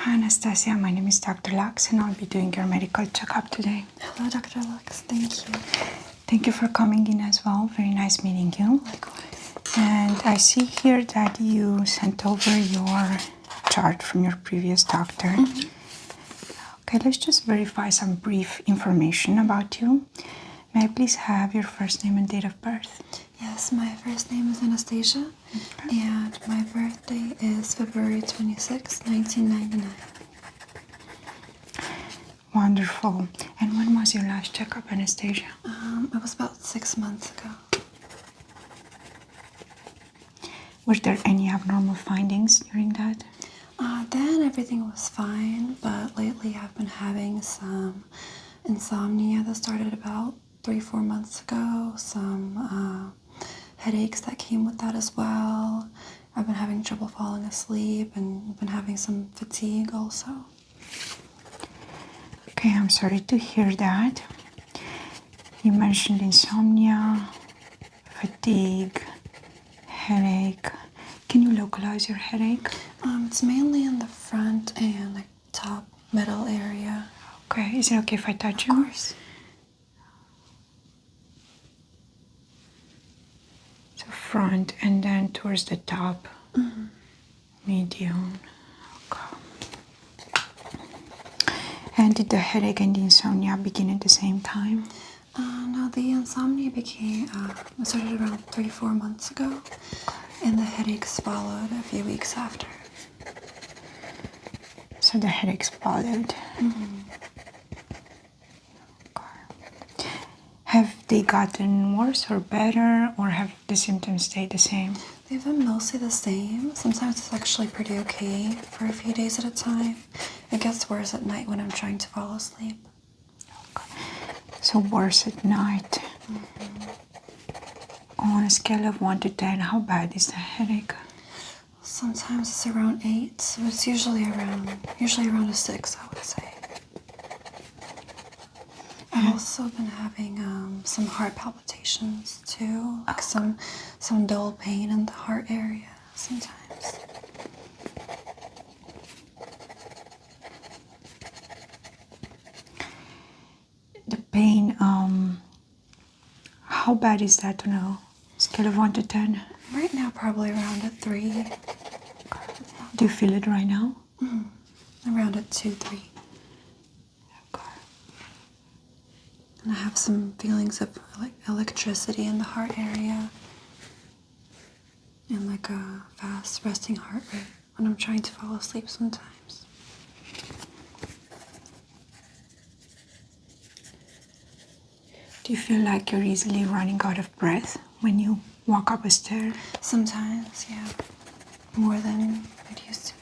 Hi Anastasia, my name is Dr. Lux and I'll be doing your medical checkup today. Hello Dr. Lux, thank you. Thank you for coming in as well. Very nice meeting you. Likewise. And I see here that you sent over your chart from your previous doctor. Okay, let's just verify some brief information about you. May I please have your first name and date of birth? Yes, my first name is Anastasia, and my birthday is February 26, 1999. Wonderful. And when was your last checkup, Anastasia? It was about 6 months ago. Were there any abnormal findings during that? Then everything was fine, but lately I've been having some insomnia that started about 3-4 months ago, some headaches that came with that as well. I've been having trouble falling asleep and been having some fatigue also. Okay, I'm sorry to hear that. You mentioned insomnia, fatigue, headache. Can you localize your headache? It's mainly in the front and the top middle area. Okay, is it okay if I touch you? Of course. So front and then towards the top, medium. Okay. And did the headache and the insomnia begin at the same time? No, the insomnia started around 3-4 months ago, and the headaches followed a few weeks after. So the headaches followed. Okay. Have they gotten worse or better, or have the symptoms stayed the same? They've been mostly the same. Sometimes it's actually pretty okay for a few days at a time. It gets worse at night when I'm trying to fall asleep. Okay. So worse at night. On a scale of 1 to 10, how bad is the headache? Sometimes it's around 8, so it's usually around a 6, I would say. I've also been having some heart palpitations too, like some dull pain in the heart area sometimes. The pain, how bad is that on a scale of 1 to 10? Right now, probably around a 3. Do you feel it right now? Around a 2-3. Okay. And I have some feelings of like electricity in the heart area and like a fast resting heart rate when I'm trying to fall asleep sometimes. Do you feel like you're easily running out of breath when you walk up a stair? Sometimes, yeah, more than it used to be.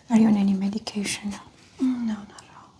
Are you on any medication? No, not at all.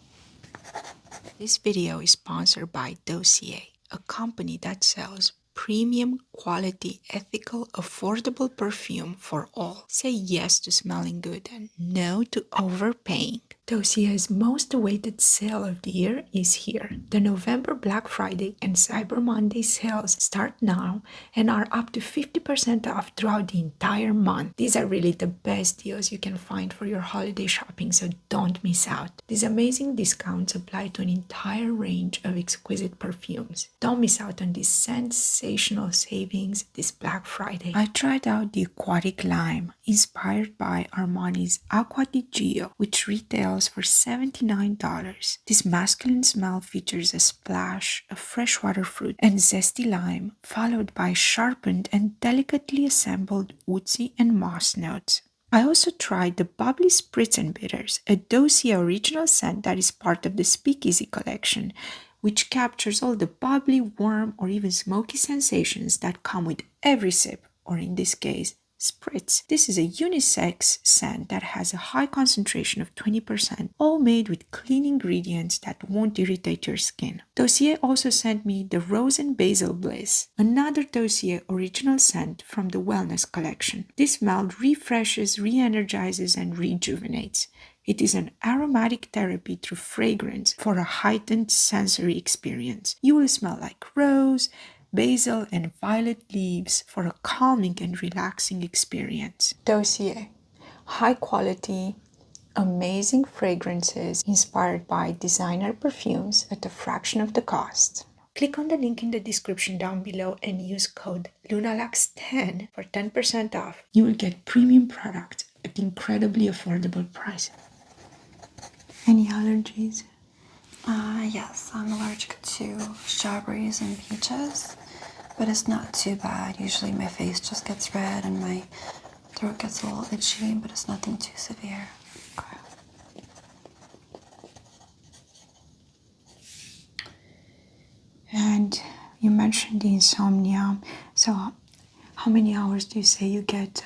This video is sponsored by Dossier, a company that sells premium quality, ethical, affordable perfume for all. Say yes to smelling good and no to overpaying. Dossier's most awaited sale of the year is here. The November Black Friday and Cyber Monday sales start now and are up to 50% off throughout the entire month. These are really the best deals you can find for your holiday shopping, so don't miss out. These amazing discounts apply to an entire range of exquisite perfumes. Don't miss out on these sensational savings this Black Friday. I tried out the Aquatic Lime, inspired by Armani's Acqua di Gio, which retails for $79. This masculine smell features a splash of freshwater fruit and zesty lime, followed by sharpened and delicately assembled woodsy and moss notes. I also tried the Bubbly Spritz and Bitters, a Dossier original scent that is part of the Speakeasy collection, which captures all the bubbly, warm, or even smoky sensations that come with every sip, or in this case, spritz. This is a unisex scent that has a high concentration of 20%, all made with clean ingredients that won't irritate your skin. Dossier also sent me the Rose and Basil Bliss, another Dossier original scent from the Wellness collection. This smell refreshes, re-energizes, and rejuvenates. It is an aromatic therapy through fragrance for a heightened sensory experience. You will smell like rose, basil and violet leaves for a calming and relaxing experience. Dossier. High quality, amazing fragrances inspired by designer perfumes at a fraction of the cost. Click on the link in the description down below and use code LUNALAX10 for 10% off. You will get premium products at incredibly affordable prices. Any allergies? Yes, I'm allergic to strawberries and peaches, but it's not too bad. Usually my face just gets red and my throat gets a little itchy, but it's nothing too severe. Okay. And you mentioned the insomnia. So how many hours do you say you get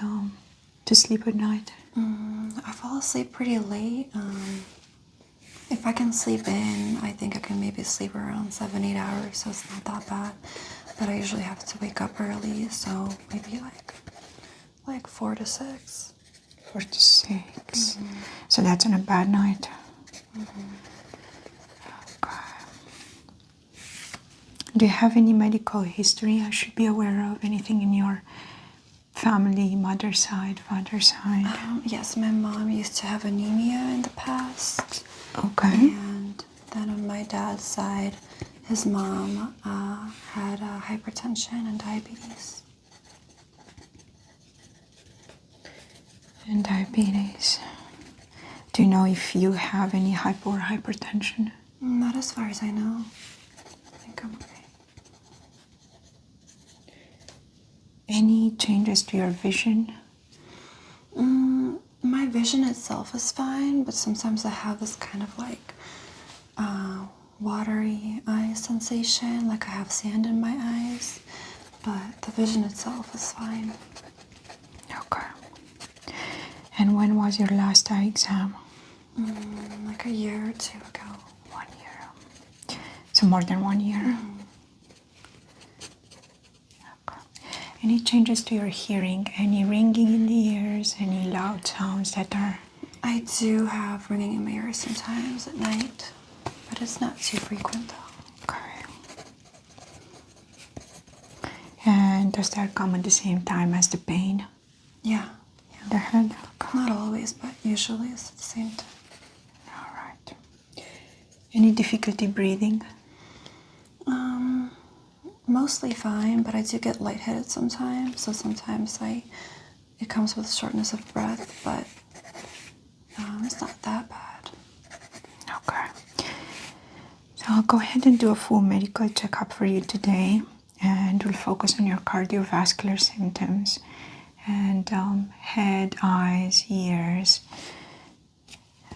to sleep at night? I fall asleep pretty late. If I can sleep in, I think I can maybe sleep around 7-8 hours, so it's not that bad. But I usually have to wake up early, so maybe like 4 to 6. 4 to 6. So that's on a bad night. Okay. Do you have any medical history I should be aware of? Anything in your family, mother's side, father's side? Yes, my mom used to have anemia in the past. Okay. And then on my dad's side, his mom had hypertension and diabetes. And diabetes. Do you know if you have any hypo or hypertension? Not as far as I know. I think I'm okay. Any changes to your vision? My vision itself is fine, but sometimes I have this kind of watery eye sensation, like I have sand in my eyes, but the vision itself is fine. Okay. And when was your last eye exam? Like a year or two ago. 1 year. So more than 1 year. Okay. Any changes to your hearing? Any ringing in the ears? Any loud sounds that are... I do have ringing in my ears sometimes at night, but it's not too frequent though. Okay. And does that come at the same time as the pain? Yeah. The head? Okay. Not always, but usually it's at the same time. All right. Any difficulty breathing? Mostly fine, but I do get lightheaded sometimes, so sometimes it comes with shortness of breath, but it's not that bad. Okay. So I'll go ahead and do a full medical checkup for you today, and we'll focus on your cardiovascular symptoms and head, eyes, ears.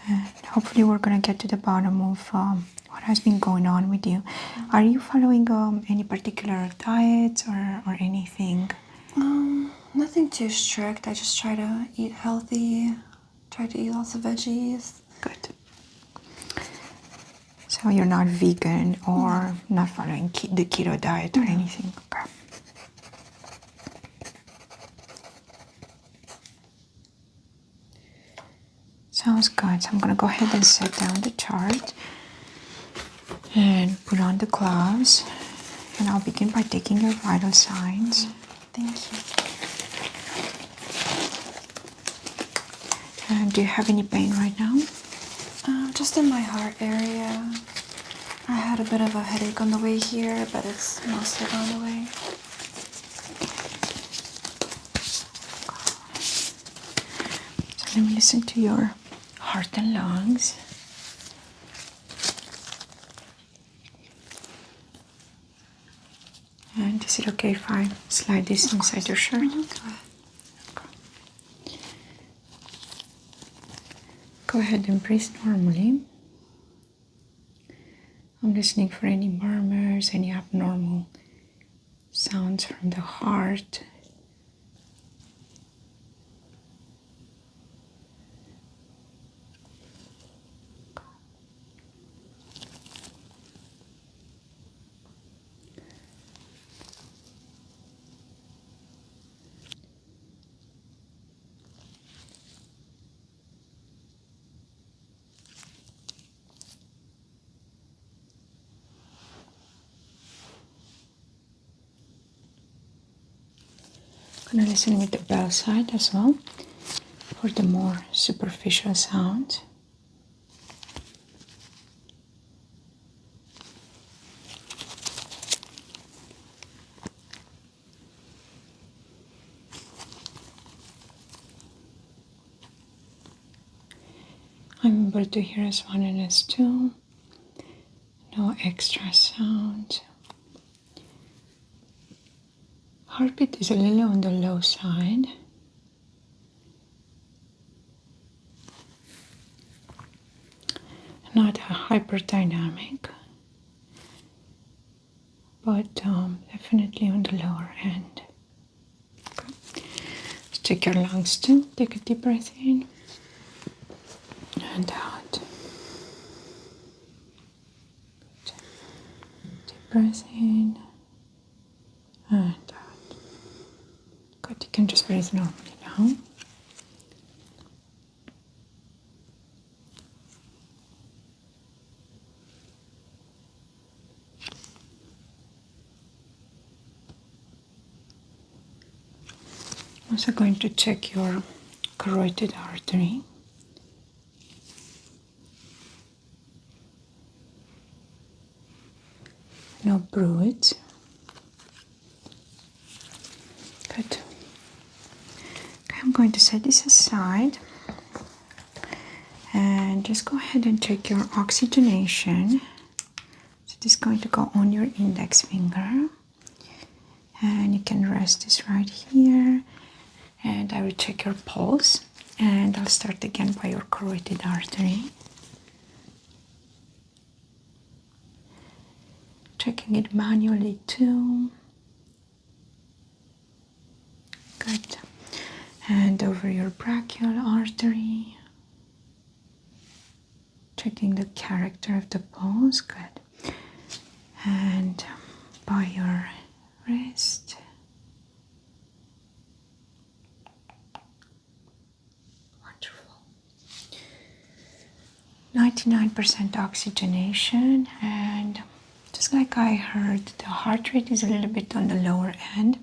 And hopefully we're going to get to the bottom of what has been going on with you. Are you following any particular diets or anything? Nothing too strict. I just try to eat healthy, try to eat lots of veggies. Good. So you're not vegan or not following the keto diet or anything? Okay. Sounds good. So I'm going to go ahead and set down the chart and put on the gloves. And I'll begin by taking your vital signs. Thank you. And do you have any pain right now? Just in my heart area. I had a bit of a headache on the way here, but it's mostly gone away. So let me listen to your heart and lungs. And is it okay if I slide this inside your shirt? Go ahead. Go ahead and breathe normally. I'm listening for any murmurs, any abnormal sounds from the heart. Gonna listen with the bell side as well for the more superficial sounds. I'm able to hear S1 and S2. No extra sound. Heartbeat is a little on the low side. Not hyperdynamic, but definitely on the lower end. Okay. Let's check your lungs too. Take a deep breath in and out. Deep breath in and out. Good, you can just breathe normally now. Also going to check your carotid artery. No bruits. Good. Okay, I'm going to set this aside and just go ahead and check your oxygenation. So this is going to go on your index finger, and you can rest this right here. And I will check your pulse, and I'll start again by your carotid artery. Checking it manually too. Good. And over your brachial artery. Checking the character of the pulse. Good. And by your wrist. Wonderful. 99% oxygenation, and just like I heard, the heart rate is a little bit on the lower end.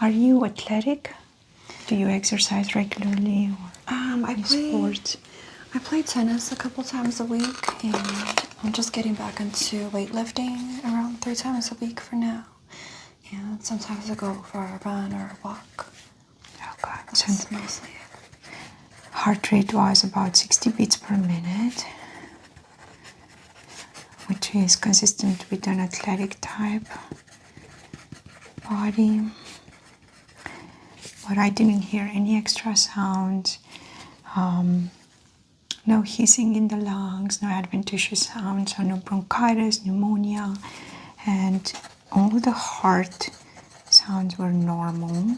Are you athletic? Do you exercise regularly or sports? I play tennis a couple times a week, and I'm just getting back into weightlifting around 3 times a week for now. And sometimes I go for a run or a walk. Okay. That's mostly it. Heart rate was about 60 beats per minute, which is consistent with an athletic type body. But I didn't hear any extra sounds, no hissing in the lungs, no adventitious sounds, so no bronchitis, pneumonia, and all the heart sounds were normal.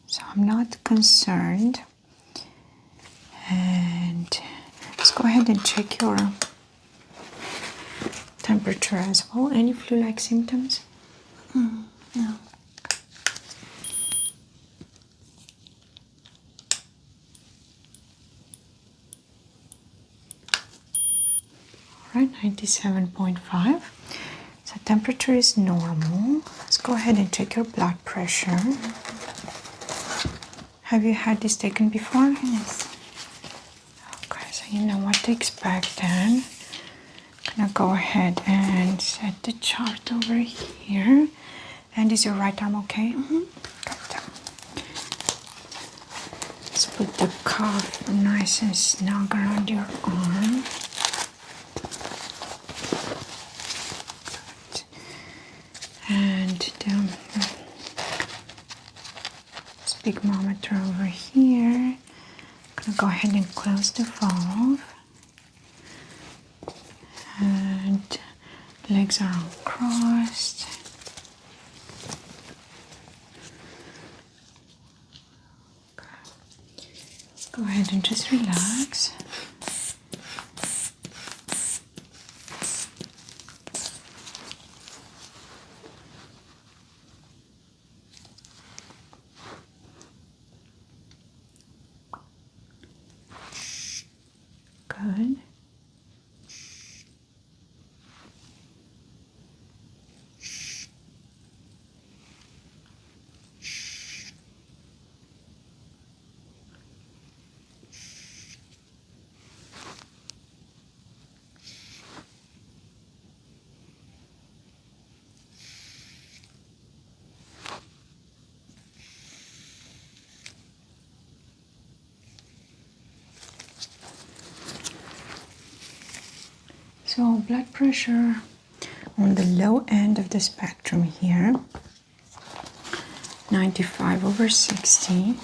So I'm not concerned. And let's go ahead and check your temperature as well. Any flu-like symptoms? No. All right, 97.5. So temperature is normal. Let's go ahead and check your blood pressure. Have you had this taken before? Yes. Okay, so you know what to expect then. I'm gonna go ahead and set the chart over here. And is your right arm okay? Mm-hmm. Good. Let's put the cuff nice and snug around your arm. Good. And the sphygmometer over here. I'm gonna go ahead and close the valve. And legs are uncrossed. Go ahead and just relax. Good. So blood pressure on the low end of the spectrum here, 95/60.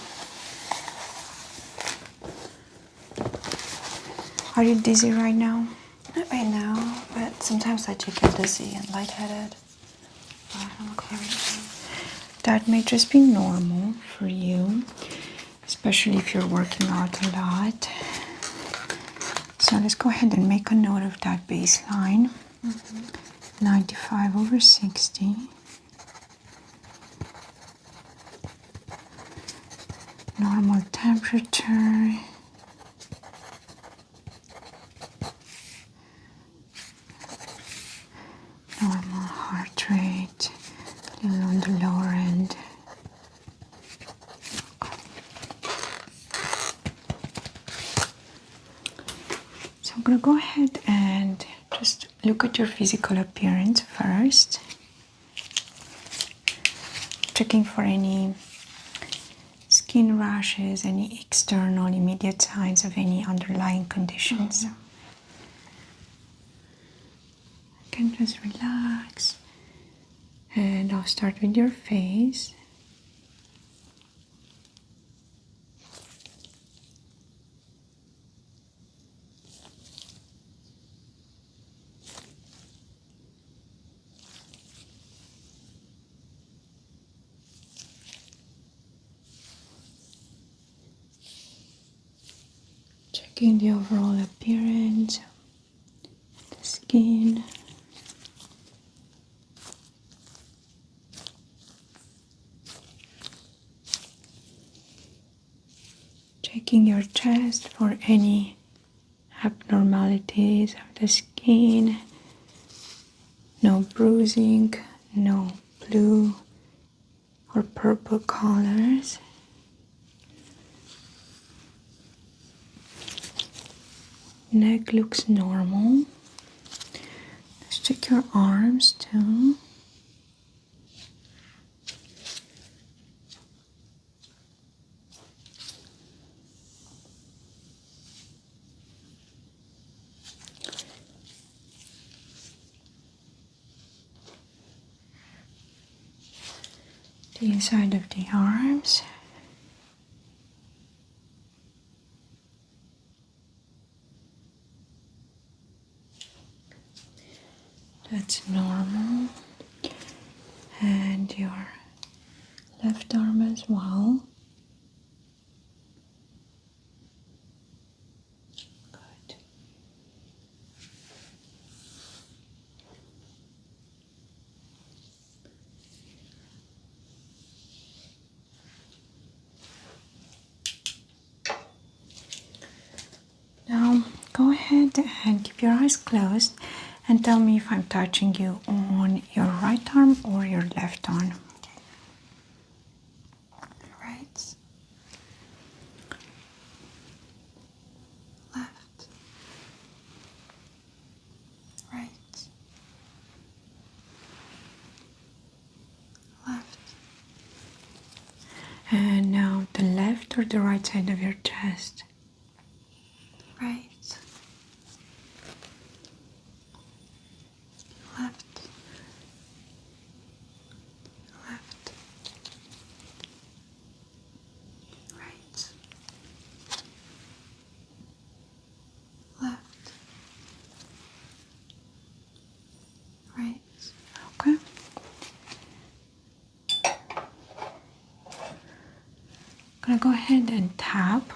Are you dizzy right now? Not right now, but sometimes I do get dizzy and lightheaded. But I'm okay right now. That may just be normal for you, especially if you're working out a lot. So let's go ahead and make a note of that baseline. 95/60. Normal temperature. Normal heart rate, a little on the lower end. So I'm going to go ahead and just look at your physical appearance first. Checking for any skin rashes, any external immediate signs of any underlying conditions. You can just relax. And I'll start with your face. Checking the overall appearance of the skin. Checking your chest for any abnormalities of the skin. No bruising, no blue or purple colors. Neck looks normal. Let's check your arms too. The inside of the arms. That's normal. And your left arm as well. Good. Now go ahead and keep your eyes closed and tell me if I'm touching you on your right arm or your left arm. Right. Left. Right. Left. And now the left or the right side of your chest. Right. Left. Left. Right. Left. Right. Okay. I'm gonna go ahead and tap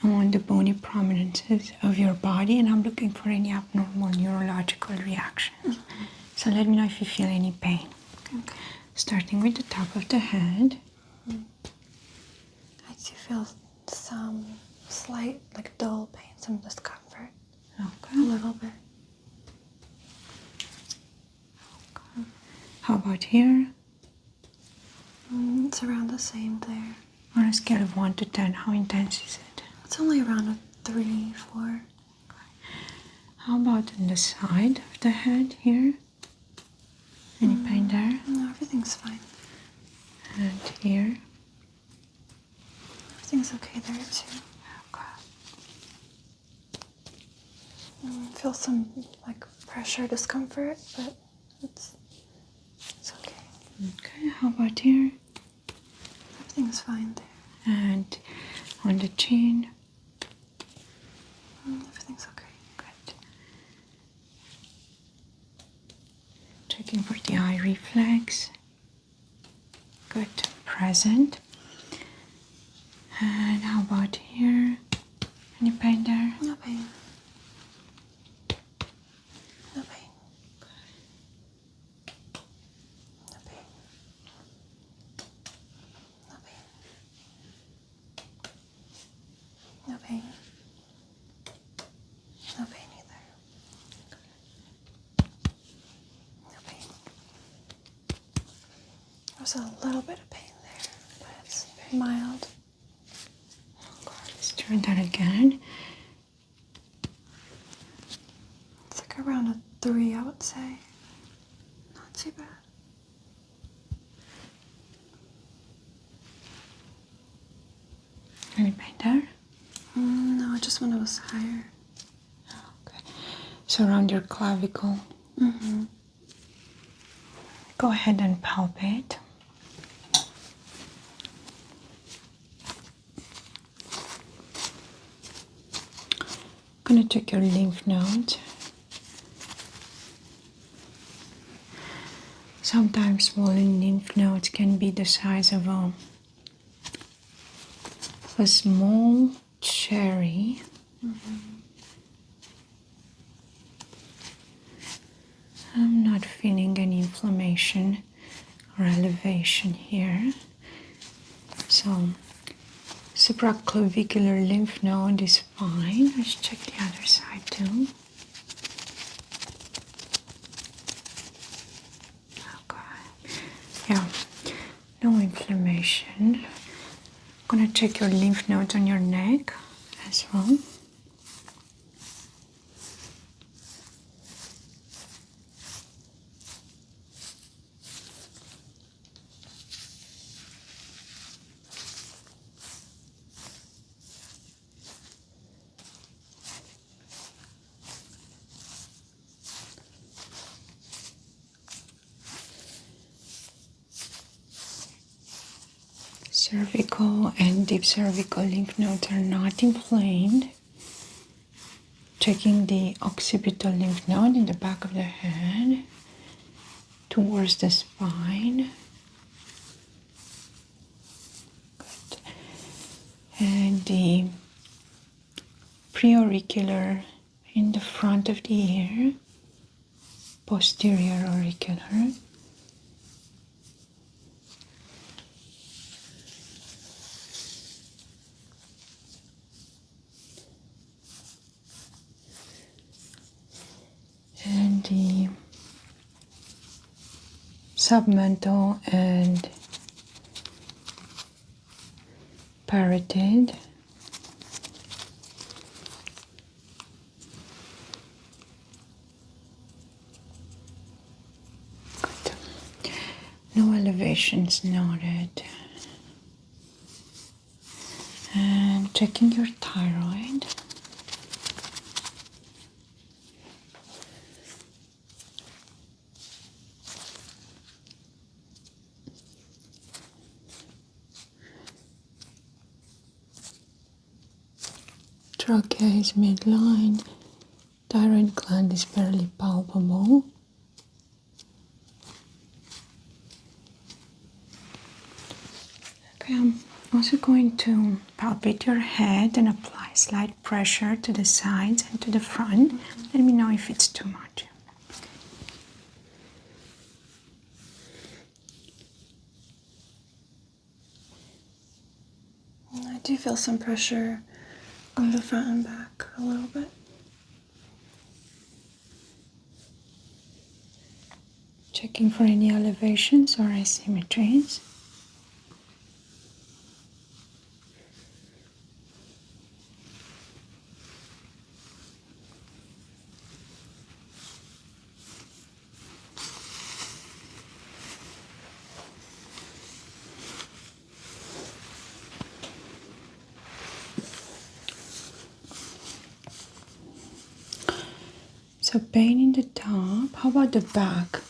on the bony prominences of your body, and I'm looking for any abnormal neurological reactions. So let me know if you feel any pain. Okay. Starting with the top of the head. I do feel some slight, like dull pain, some discomfort. Okay. A little bit. Okay. How about here? It's around the same there. On a scale of 1 to 10, how intense is it? It's only around a 3, 4. How about on the side of the head here? Any pain there? No, everything's fine. And here? Everything's okay there too. Okay. Feel some like pressure, discomfort, but it's okay. Okay, how about here? Everything's fine there. And on the chin? Everything's okay. Good. Checking for the eye reflex. Good. Present. And how about here? Any pain there? No pain. No pain. No pain. No pain. No pain. No pain either. No pain. There's a little bit of pain there, but it's very mild. Okay, let's turn that again. It's like around a 3, I would say. Not too bad. Any pain there? No, just when it was higher. Okay. So around your clavicle. Mm-hmm. Go ahead and palpate. Gonna check your lymph nodes. Sometimes swollen lymph nodes can be the size of a small cherry. I'm not feeling any inflammation or elevation here. So supraclavicular lymph node is fine. Let's check the other side too. Okay. Yeah, no inflammation. I'm gonna check your lymph nodes on your neck as well. Cervical and deep cervical lymph nodes are not inflamed. Checking the occipital lymph node in the back of the head towards the spine. Good. And the preauricular in the front of the ear, posterior auricular. And the submental and parotid. Good. No elevations noted. And checking your thyroid. Trachea is midline. Thyroid gland is barely palpable. Okay, I'm also going to palpate your head and apply slight pressure to the sides and to the front. Let me know if it's too much. I do feel some pressure on the front and back a little bit. Checking for any elevations or asymmetries. So pain in the top. How about the back?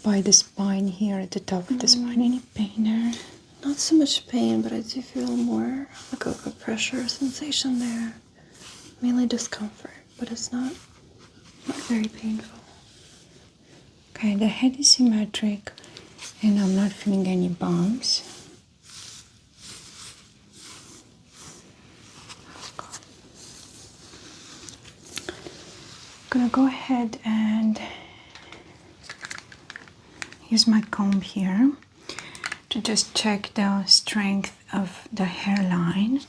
By the spine here at the top of the spine. Any pain there? Not so much pain, but I do feel more like a pressure sensation there. Mainly discomfort, but it's not very painful. Okay, the head is symmetric and I'm not feeling any bumps. I'm gonna go ahead and use my comb here to just check the strength of the hairline.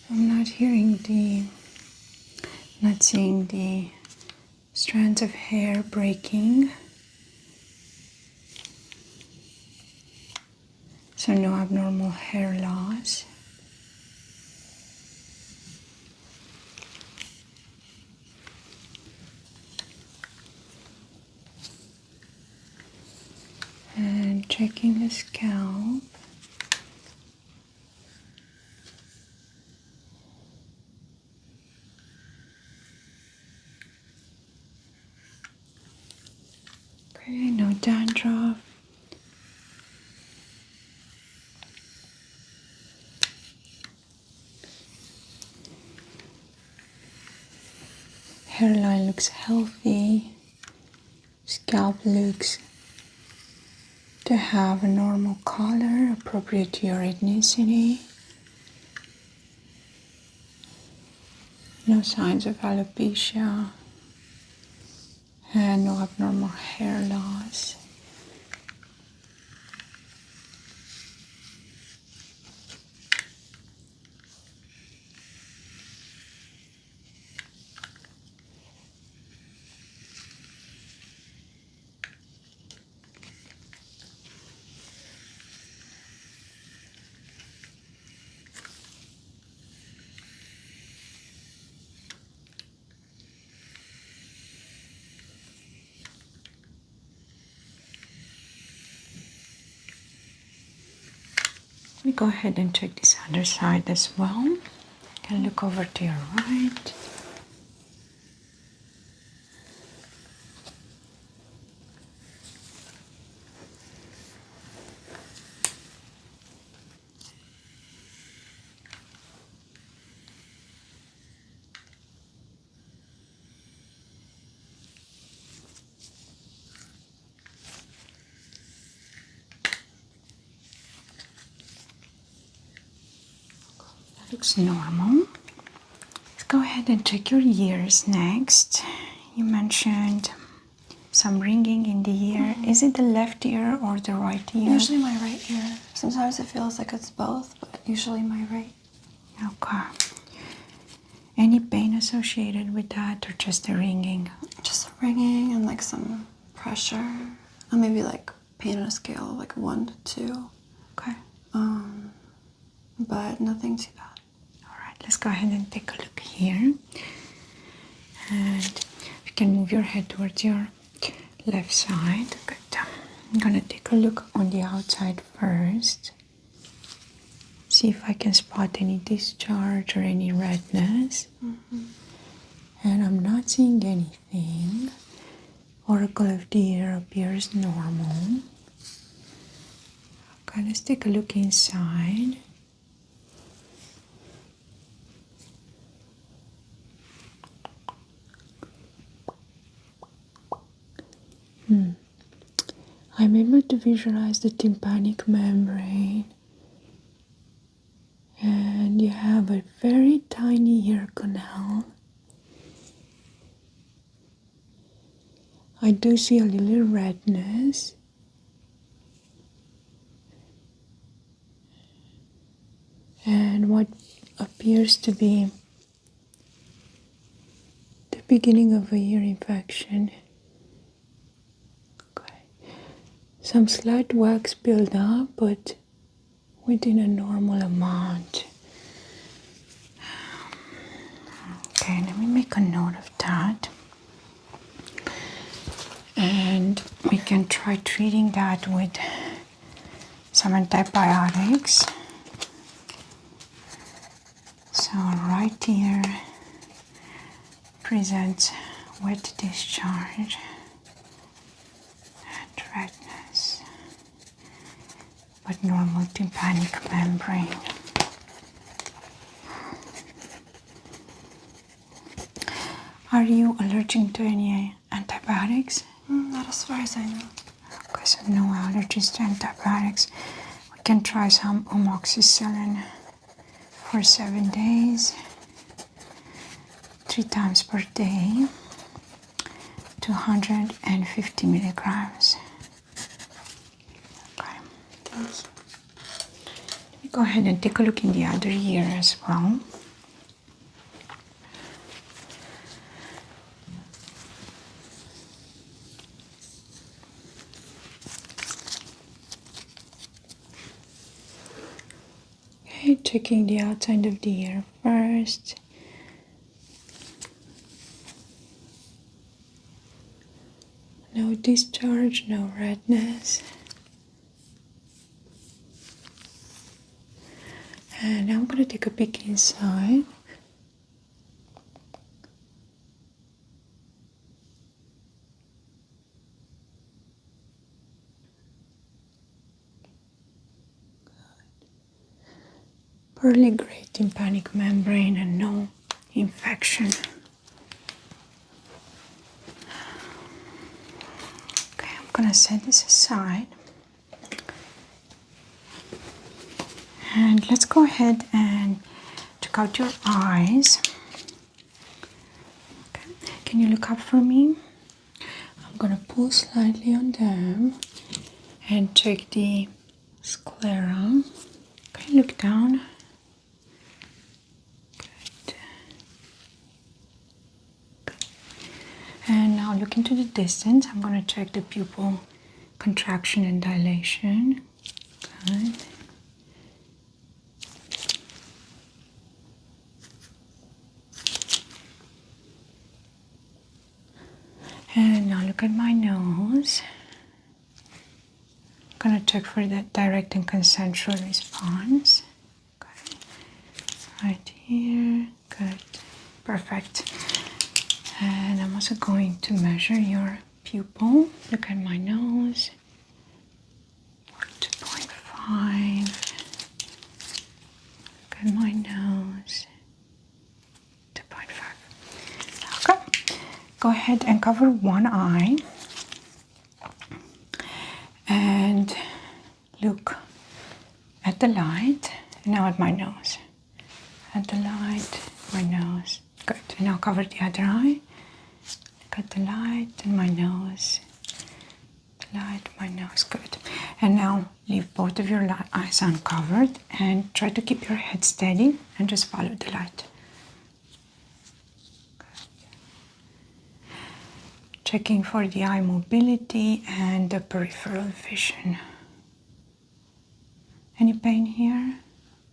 I'm not seeing the strands of hair breaking. So no abnormal hair loss. And checking the scalp. Okay, no dandruff. Hairline looks healthy. Scalp looks to have a normal color appropriate to your ethnicity. No signs of alopecia and no abnormal hair loss. Let me go ahead and check this other side as well. And look over to your right. Looks normal. Let's go ahead and check your ears next. You mentioned some ringing in the ear. Is it the left ear or the right ear? Usually my right ear. Sometimes it feels like it's both, but usually my right. Okay. Any pain associated with that or just the ringing? Just ringing and like some pressure. Or maybe like pain on a scale of like 1 to 2. Okay. But nothing too bad. Alright, let's go ahead and take a look here. And you can move your head towards your left side. Good. I'm gonna take a look on the outside first. See if I can spot any discharge or any redness. And I'm not seeing anything. Oracle of the ear appears normal. Okay, let's take a look inside. I'm able to visualize the tympanic membrane. And you have a very tiny ear canal. I do see a little redness. And what appears to be beginning of a ear infection. Okay. Some slight wax build up, but within a normal amount. Okay, let me make a note of that. And we can try treating that with some antibiotics. So right here presents wet discharge and redness, but normal tympanic membrane. Are you allergic to any antibiotics? Not as far as I know. Okay, so no allergies to antibiotics. We can try some amoxicillin for 7 days, 3 times per day, 250 milligrams. Okay. Thanks. Let me go ahead and take a look in the other ear as well. Okay, checking the outside of the ear first. No discharge, no redness. And I'm going to take a peek inside. Pearly gray tympanic membrane and no infection. Okay, I'm going to set this aside. And let's go ahead and check out your eyes. Okay. Can you look up for me? I'm going to pull slightly on them and check the sclera. Okay, look down. Good. Good. And now look into the distance. I'm going to check the pupil contraction and dilation. Good. And now look at my nose. I'm gonna check for that direct and consensual response. Okay. Right here. Good. Perfect. And I'm also going to measure your pupil. Look at my nose. 2.5. Look at my nose. 2.5. Okay. Go ahead and cover one eye and look at the light. Now at my nose. At the light, my nose. Good. And now cover the other eye. Look at the light and my nose. The light, my nose. Good. And now leave both of your eyes uncovered and try to keep your head steady and just follow the light. Checking for the eye mobility and the peripheral vision. Any pain here?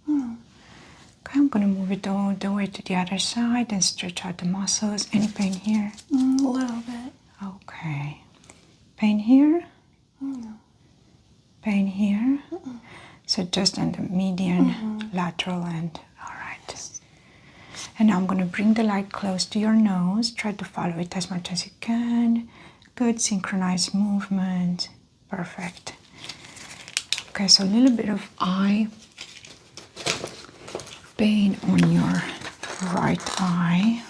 Okay, I'm going to move it all the way to the other side and stretch out the muscles. Any pain here? A little bit. Okay. Pain here? No. Pain here? So just on the median, lateral end. All right. And now I'm going to bring the light close to your nose. Try to follow it as much as you can. Good synchronized movement. Perfect. Okay, so a little bit of eye pain on your right eye.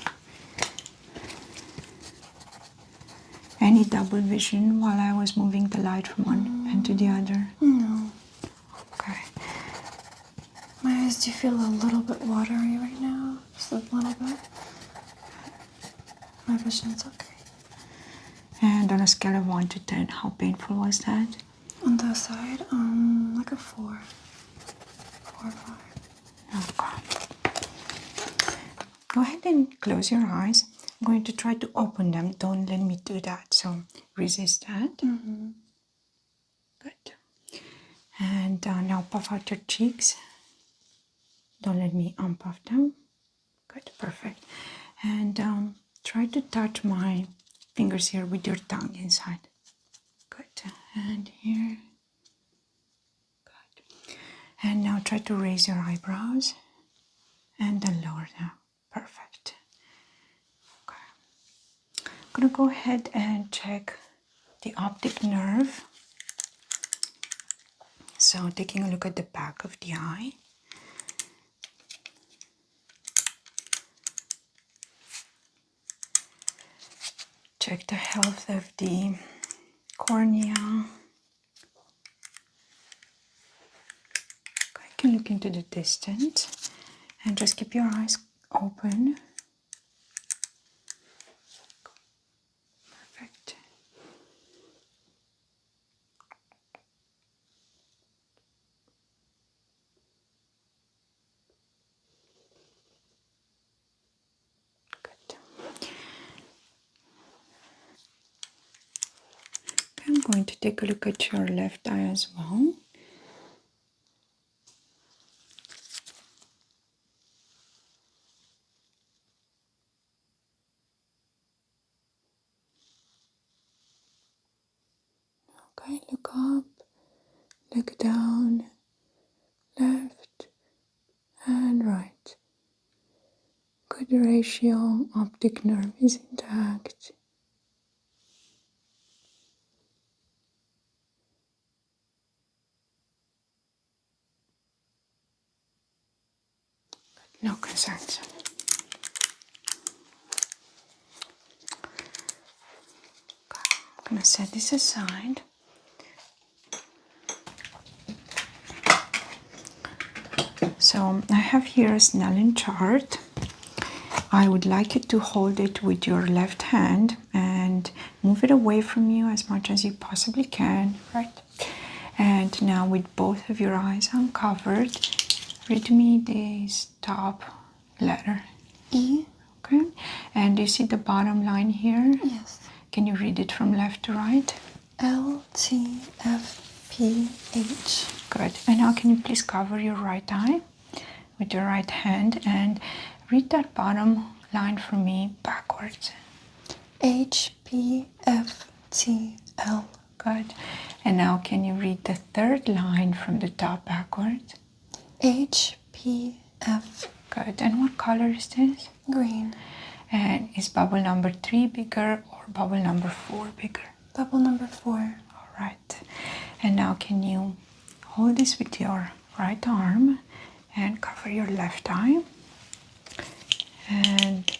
Any double vision while I was moving the light from one end to the other? No. Okay. My eyes do feel a little bit watery right now. Just a little bit. My vision's okay. And on a scale of 1 to 10, how painful was that? On the side, like a 4. 4 or 5. Okay. Go ahead and close your eyes. I'm going to try to open them. Don't let me do that. So resist that. Mm-hmm. Good. And now puff out your cheeks. Don't let me unpuff them. Good, perfect. And try to touch my fingers here with your tongue inside. Good. And here. Good. And now try to raise your eyebrows and then lower them. Perfect. Okay. I'm gonna go ahead and check the optic nerve. So taking a look at the back of the eye. Check the health of the cornea. Okay, you can look into the distance and just keep your eyes open. Perfect. Good. I'm going to take a look at your left eye as well. Okay, look up, look down, left and right. Good ratio, optic nerve is intact. No concerns. I'm gonna set this aside. So I have here a Snellen chart. I would like you to hold it with your left hand and move it away from you as much as you possibly can, right? And now with both of your eyes uncovered, read me this top letter. E. Okay. And you see the bottom line here? Yes. Can you read it from left to right? L, T, F, P, H. Good. And now can you please cover your right eye with your right hand and read that bottom line for me backwards. H, P, F, T, L. Good. And now can you read the third line from the top backwards? H, P, F. Good. And what color is this? Green. And is bubble number 3 bigger or bubble number 4 bigger? Bubble number 4. All right. And now can you hold this with your right arm and cover your left eye? And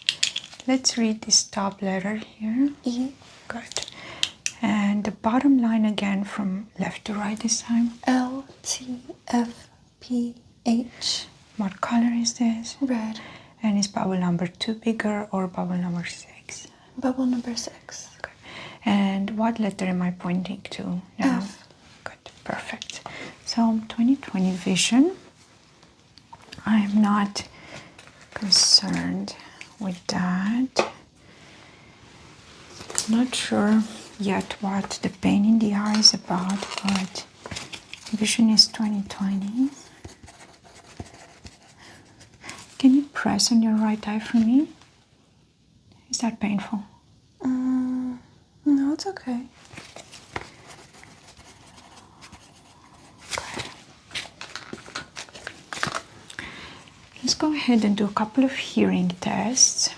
let's read this top letter here. E. Good. And the bottom line again from left to right this time. L, T, F, P, H. What color is this? Red. And is bubble number 2 bigger or bubble number 6? Bubble number 6. Okay. And what letter am I pointing to now? F. Good, perfect. So 20/20 vision. I am not concerned with that. Not sure yet what the pain in the eye is about, but vision is 20/20. Can you press on your right eye for me? Is that painful? No, it's okay. Let's go ahead and do a couple of hearing tests.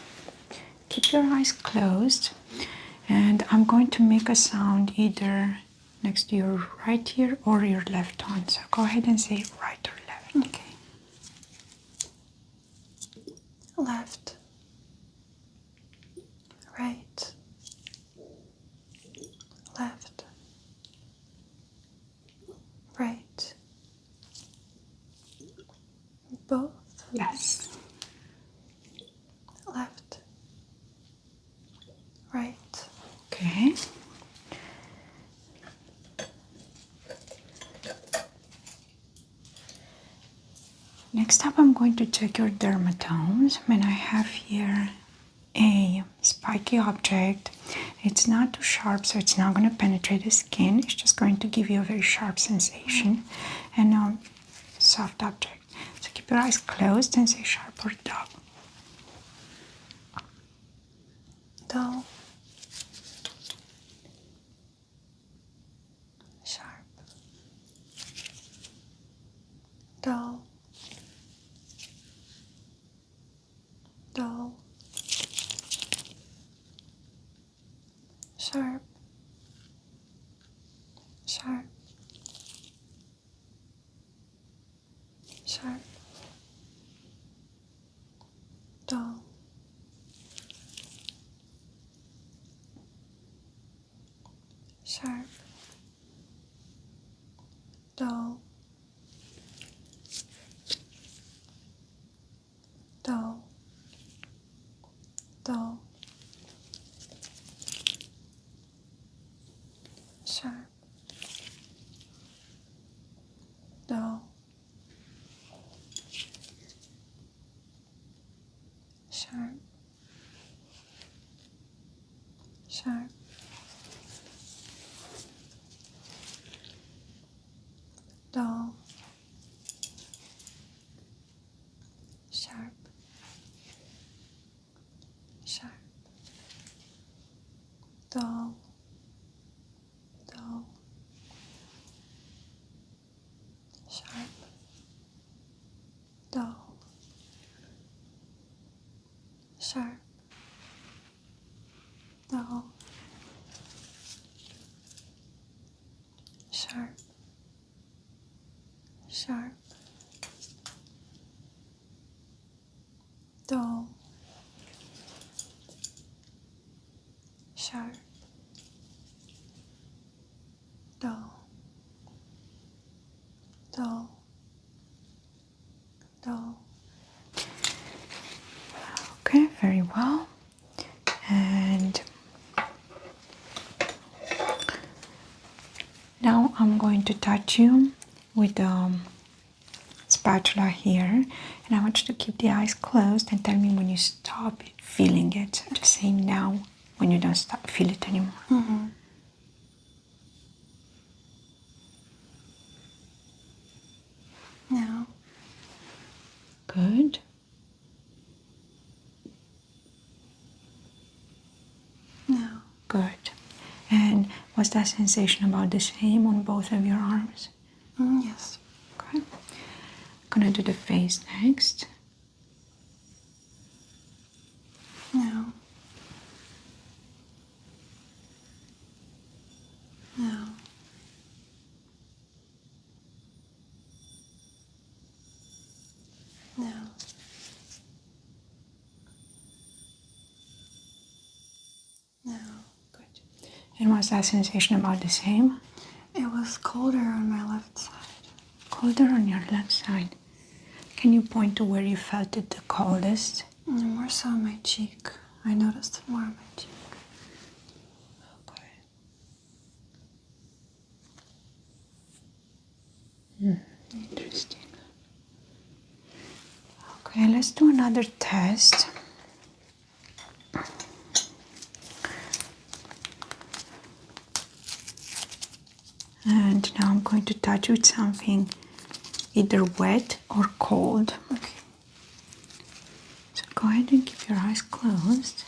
Keep your eyes closed, and I'm going to make a sound either next to your right ear or your left one. So go ahead and say right or left. Okay. Left. Right. Left. Right. Both. Yes. Left. Right. Okay. Next up, I'm going to check your dermatomes, and I have here a spiky object. It's not too sharp, so it's not going to penetrate the skin. It's just going to give you a very sharp sensation and a soft object. So keep your eyes closed and say sharp or dull. Dull. Sharp. Dull. Dull. Sharp. Sharp. Sharp. Dull. Sharp. Dull. Dull. Dull. Sharp. Dull. Sharp. Sharp. Dull. Sharp. Sharp. Dull. Dull. Sharp. Dull. Sharp. Dull. Sharp. Sharp. Dull. Sharp. Dull. Dull. Dull. Okay, very well. And now I'm going to touch you with the spatula here, and I want you to keep the eyes closed and tell me when you stop feeling it. So just say now when you don't feel it anymore. Mm-hmm. Now. Good. Now. Good. And was that sensation about the same on both of your arms? Yes. Okay. I'm gonna do the face next. Now. Now. Now. Now. Good. And was that sensation about the same? It was colder on my left side. Colder on your left side. Can you point to where you felt it the coldest? More so on my cheek. I noticed it more on my cheek. Okay. Interesting. Okay, let's do another test. And now I'm going to touch you with something either wet or cold. Okay. So go ahead and keep your eyes closed.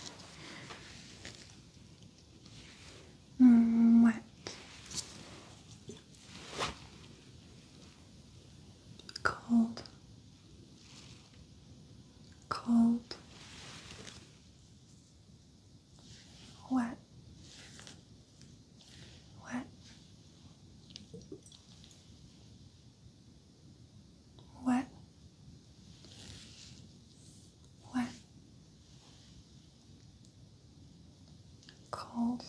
Wet. Cold. Cold. Wet. Wet. Wet. Wet. Cold.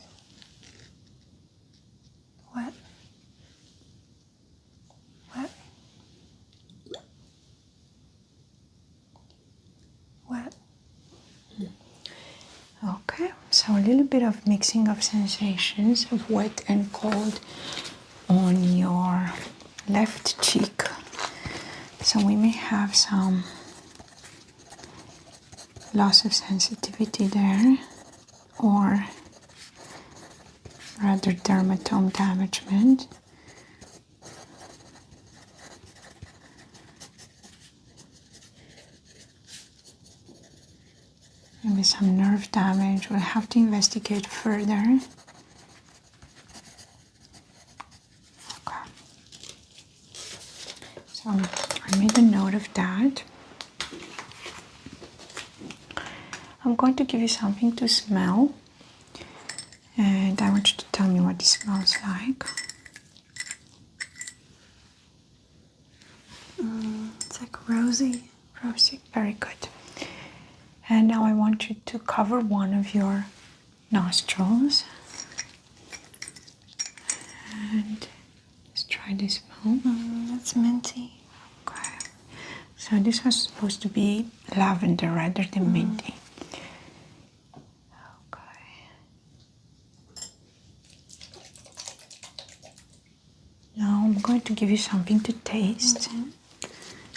Wet. Wet. Wet. Okay, so a little bit of mixing of sensations of wet and cold on your left cheek. So we may have some loss of sensitivity there. or rather dermatome damagement. Maybe some nerve damage. We'll have to investigate further. Okay. So I made a note of that. I'm going to give you something to smell, and I want you to tell me what it smells like. It's like rosy. Rosy, very good. And now I want you to cover one of your nostrils. And let's try this smell. That's minty. Okay. So this was supposed to be lavender rather than minty. Okay. Now I'm going to give you something to taste.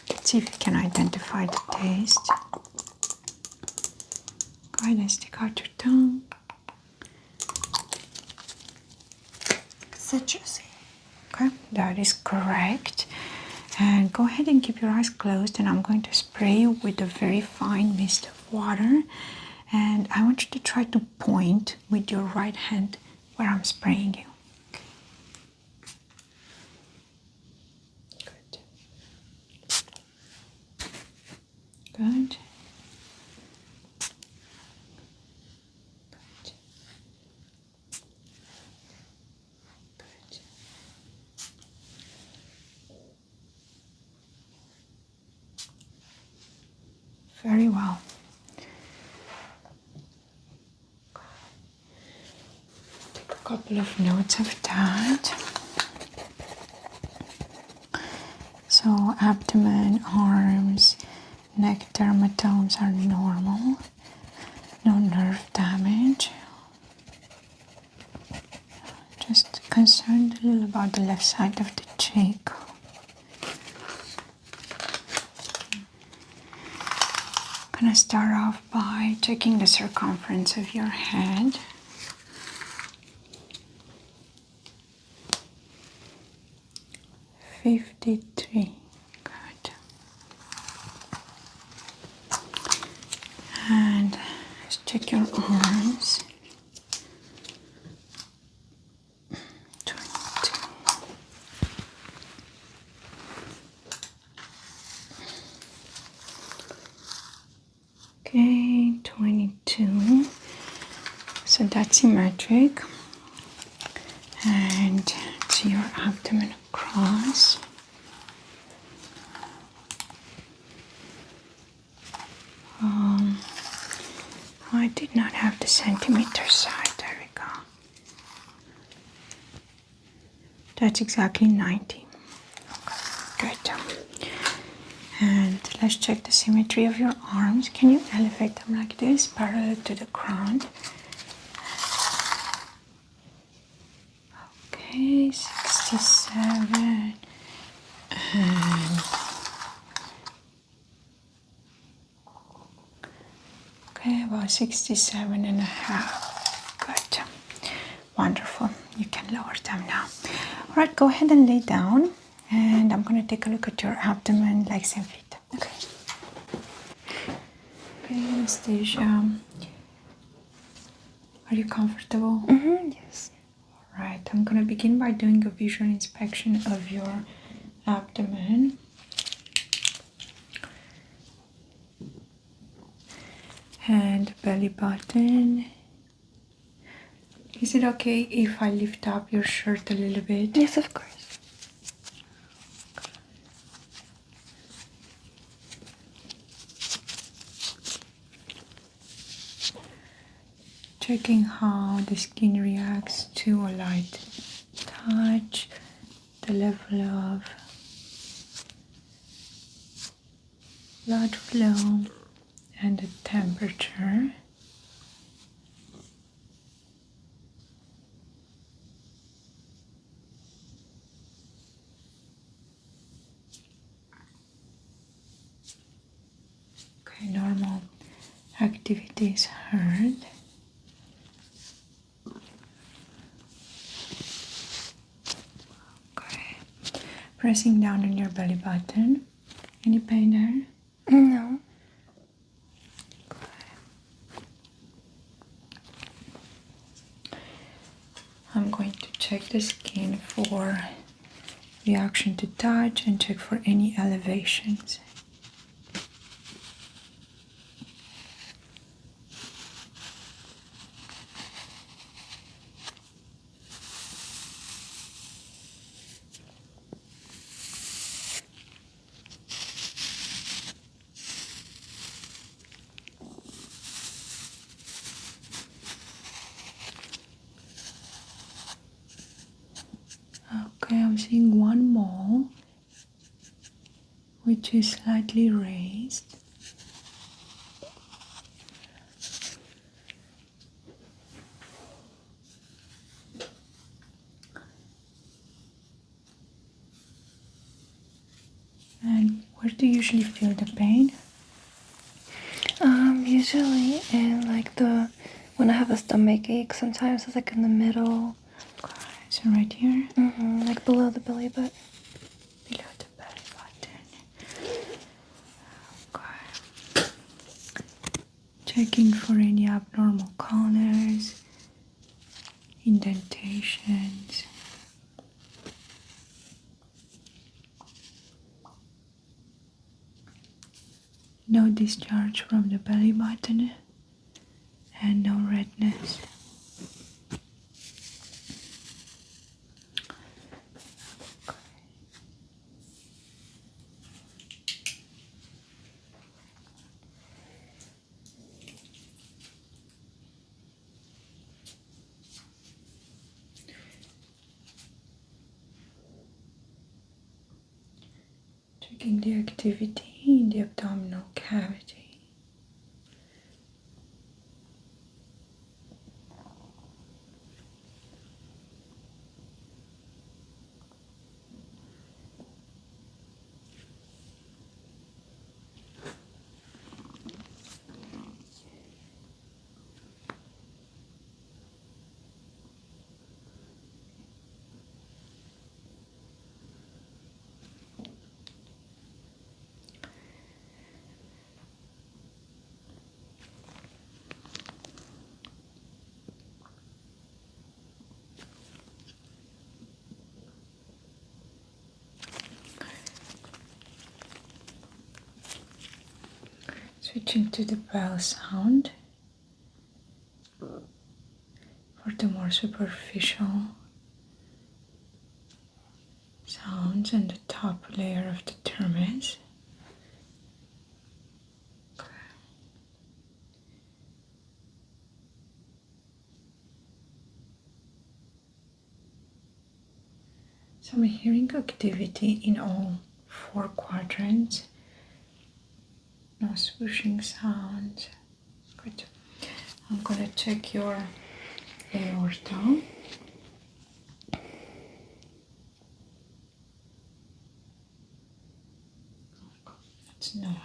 Let's see if you can identify the taste. Go ahead and stick out your tongue. Citrusy. Okay, that is correct. And go ahead and keep your eyes closed, and I'm going to spray you with a very fine mist of water. And I want you to try to point with your right hand where I'm spraying you. Good. Good. Good. Good. Very well. Take a couple of notes of that. So abdomen, arms, neck dermatomes are normal. No nerve damage. Just concerned a little about the left side of the cheek. I'm gonna start off by checking the circumference of your head. "53". Good. And let's check your arms. 22. Okay, 22. So that's symmetric. And to your abdomen across. I did not have the centimeter side. There we go. That's exactly 90. Okay, good. And let's check the symmetry of your arms. Can you elevate them like this, parallel to the ground? Okay, 67. And okay, about 67 and a half. Good. Wonderful. You can lower them now. All right, go ahead and lay down. And I'm going to take a look at your abdomen, legs and feet. Okay. Okay, Anastasia. Are you comfortable? Yes. All right, I'm going to begin by doing a visual inspection of your abdomen. And belly button. Is it okay if I lift up your shirt a little bit? Yes, of course. Checking how the skin reacts to a light touch, the level of blood flow, and the temperature. Okay, normal activity is heard. Pressing down on your belly button. Any pain there? No. I'm going to check the skin for reaction to touch and check for any elevations. Okay, I'm seeing one mole, which is slightly raised. And where do you usually feel the pain? Usually in like when I have a stomach ache, sometimes it's like in the middle. Okay, so right here? Like below the belly button. Below the belly button. Okay. Checking for any abnormal colors, indentations. No discharge from the belly button and no redness. Checking the activity in the abdominal cavity. Switching to the bell sound for the more superficial sounds and the top layer of the dermis. Okay. So I'm hearing activity in all 4 quadrants. No swooshing sounds. Good. I'm gonna check your aorta. It's normal.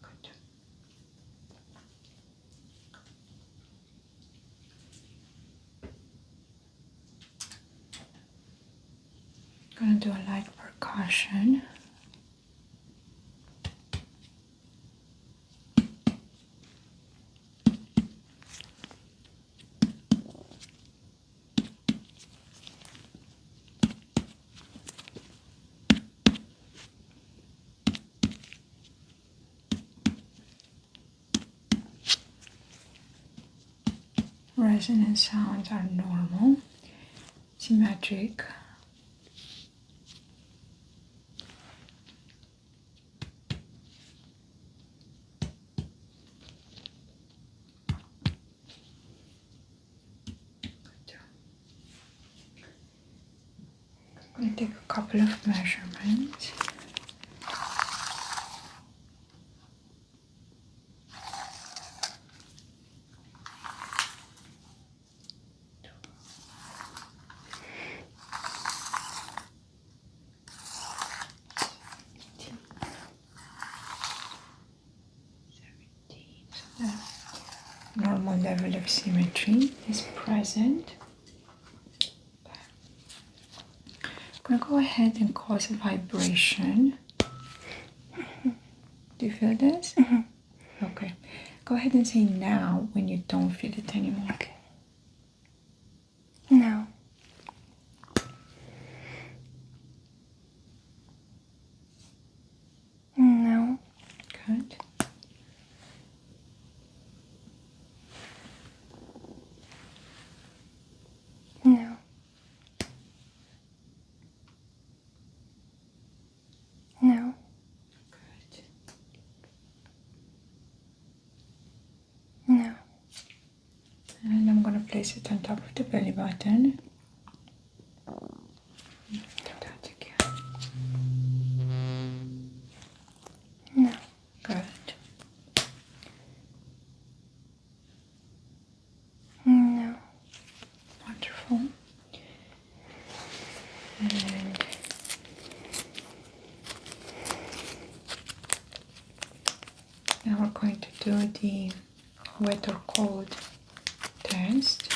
Good. Gonna do a light percussion. Resonance sounds are normal, symmetric. I'm going to take a couple of measurements. level of symmetry is present. I'm going to go ahead and cause a vibration. Do you feel this? Okay. Go ahead and say now when you don't feel it anymore. Okay. Now. No. Good. No. No. Good. No. And I'm going to place it on top of the belly button. Do that again. No. Good. No. Wonderful. And now we're going to do the wet or cold test.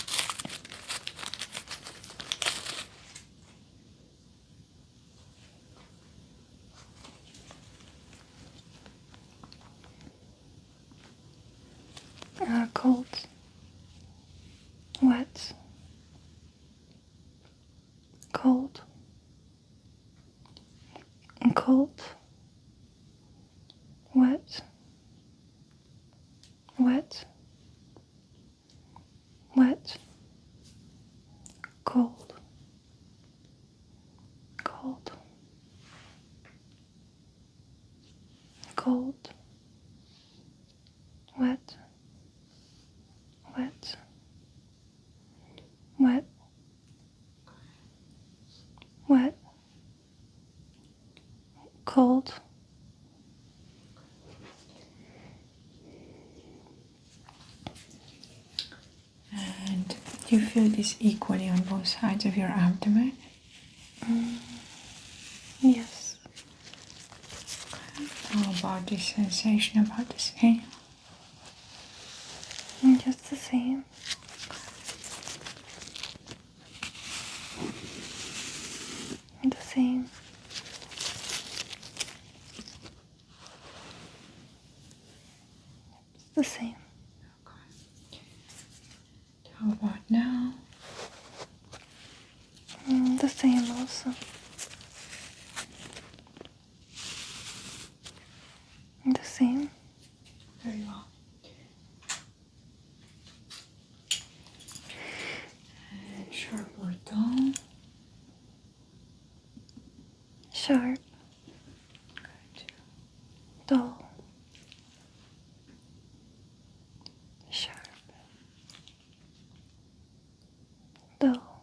Cold. Wet. Cold. Cold. Wet. Wet. Wet. Cold. Cold. Cold. Wet. Wet. Wet. Wet. Cold. And do you feel this equally on both sides of your abdomen? Yes. How about this sensation? About the same? Just the same. The same. The same. Okay. How about now? The same also. The same. Very well. And sharp or dull? Sharp. Good. Dull. Sharp. Dull.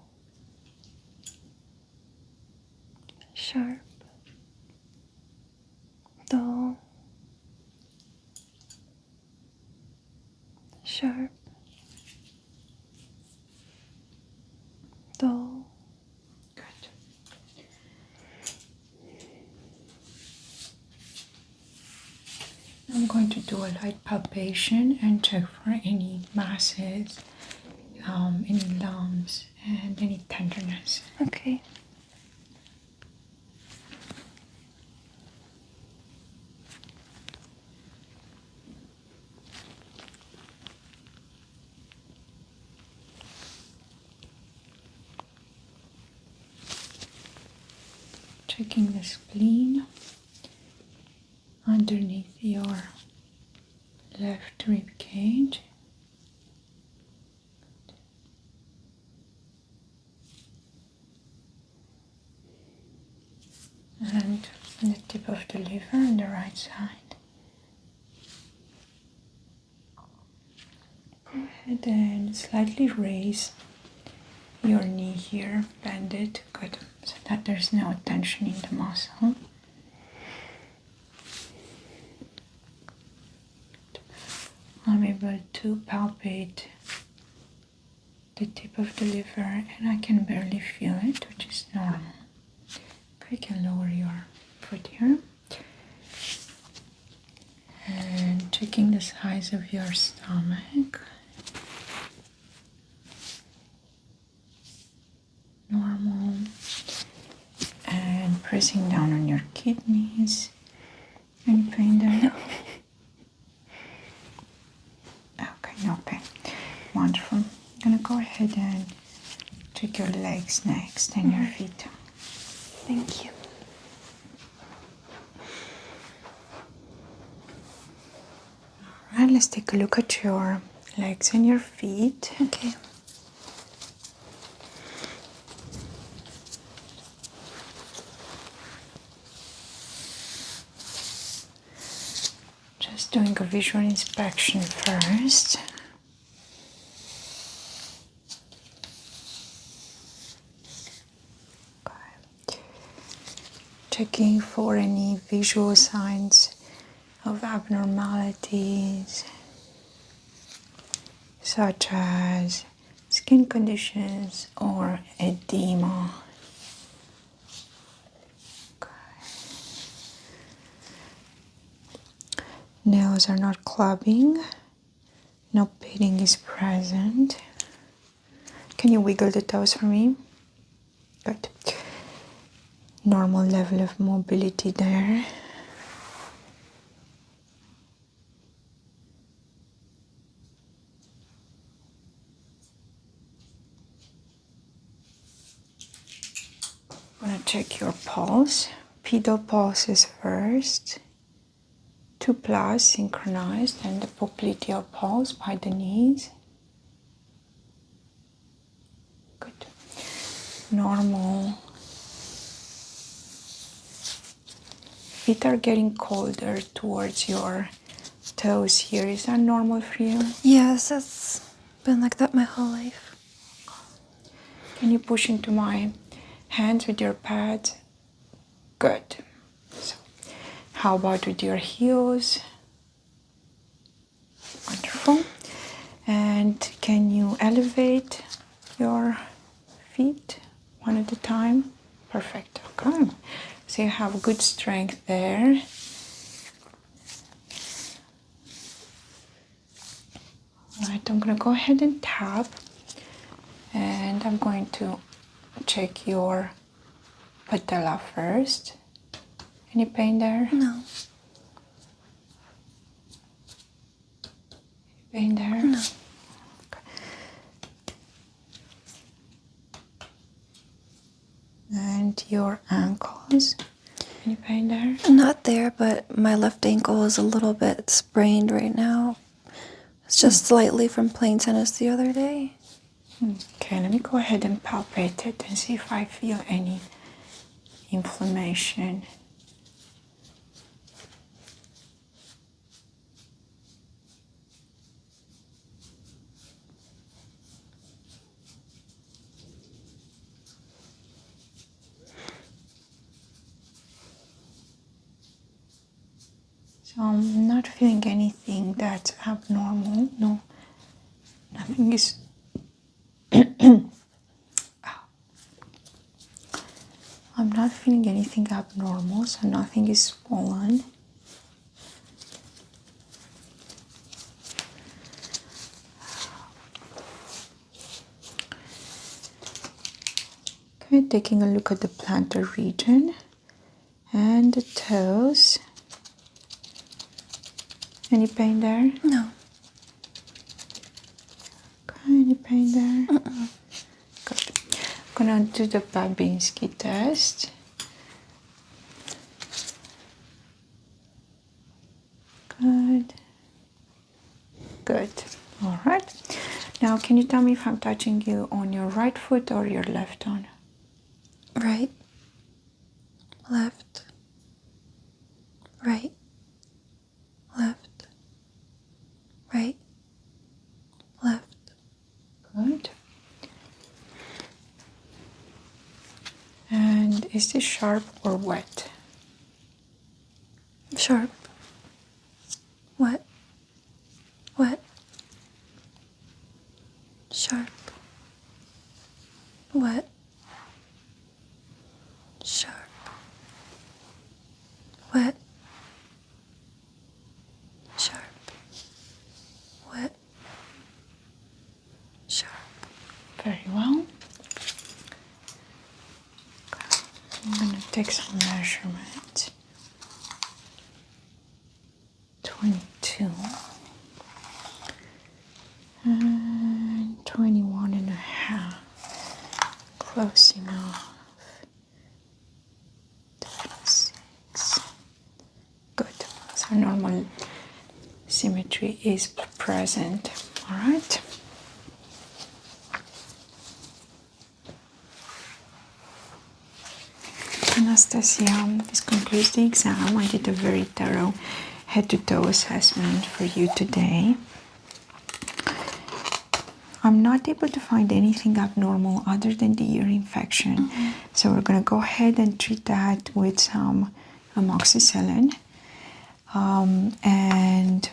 Sharp. Dull. Sharp. Dull. Good. I'm going to do a light palpation and check for any masses, any lumps, and any tenderness. Okay. Checking the spleen underneath your left rib cage. And on the tip of the liver on the right side. Go ahead and slightly raise your knee here, bend it, good, so that there's no tension in the muscle. I'm able to palpate the tip of the liver and I can barely feel it, which is normal. Okay, you can lower your foot here. And checking the size of your stomach. pressing down on your kidneys. Any pain there? No. Okay, no pain. Wonderful. I'm gonna go ahead and check your legs next and your feet. Thank you. All right, let's take a look at your legs and your feet. Okay. Just doing a visual inspection first. Okay. Checking for any visual signs of abnormalities, such as skin conditions or edema. Nails are not clubbing. No pitting is present. Can you wiggle the toes for me? Good. Normal level of mobility there. I'm gonna check your pulse. Pedal pulses first. 2+ synchronized, and the popliteal pulse by the knees. Good. Normal. Feet are getting colder towards your toes here. Is that normal for you? Yes, it's been like that my whole life. Can you push into my hands with your pads? Good. So, how about with your heels? Wonderful. And can you elevate your feet one at a time? Perfect. Okay. So you have good strength there. All right, I'm going to go ahead and tap. And I'm going to check your patella first. Any pain there? No. Any pain there? No. Okay. And your ankles. Any pain there? Not there, but my left ankle is a little bit sprained right now. It's just slightly from playing tennis the other day. Okay, let me go ahead and palpate it and see if I feel any inflammation. So I'm not feeling anything that's abnormal. No, nothing is. I'm not feeling anything abnormal, so nothing is swollen. Okay, taking a look at the plantar region and the toes. Any pain there? No. Okay, any pain there? Good. I'm gonna do the Babinski test. Good. Good. All right. Now, can you tell me if I'm touching you on your right foot or your left one? Right. Left. Right. Left. Right. Left. Good. And is this sharp or wet? Sharp. Wet. Wet. Sharp. Wet. Sharp. Wet. Sharp. Wet. Sharp. Very well. I'm going to take some measurement. 22 and 21 and a half. Close enough. 26. Good. So normal symmetry is present. All right. Anastasia, this concludes the exam. I did a very thorough head-to-toe assessment for you today. I'm not able to find anything abnormal other than the ear infection. So we're going to go ahead and treat that with some amoxicillin. And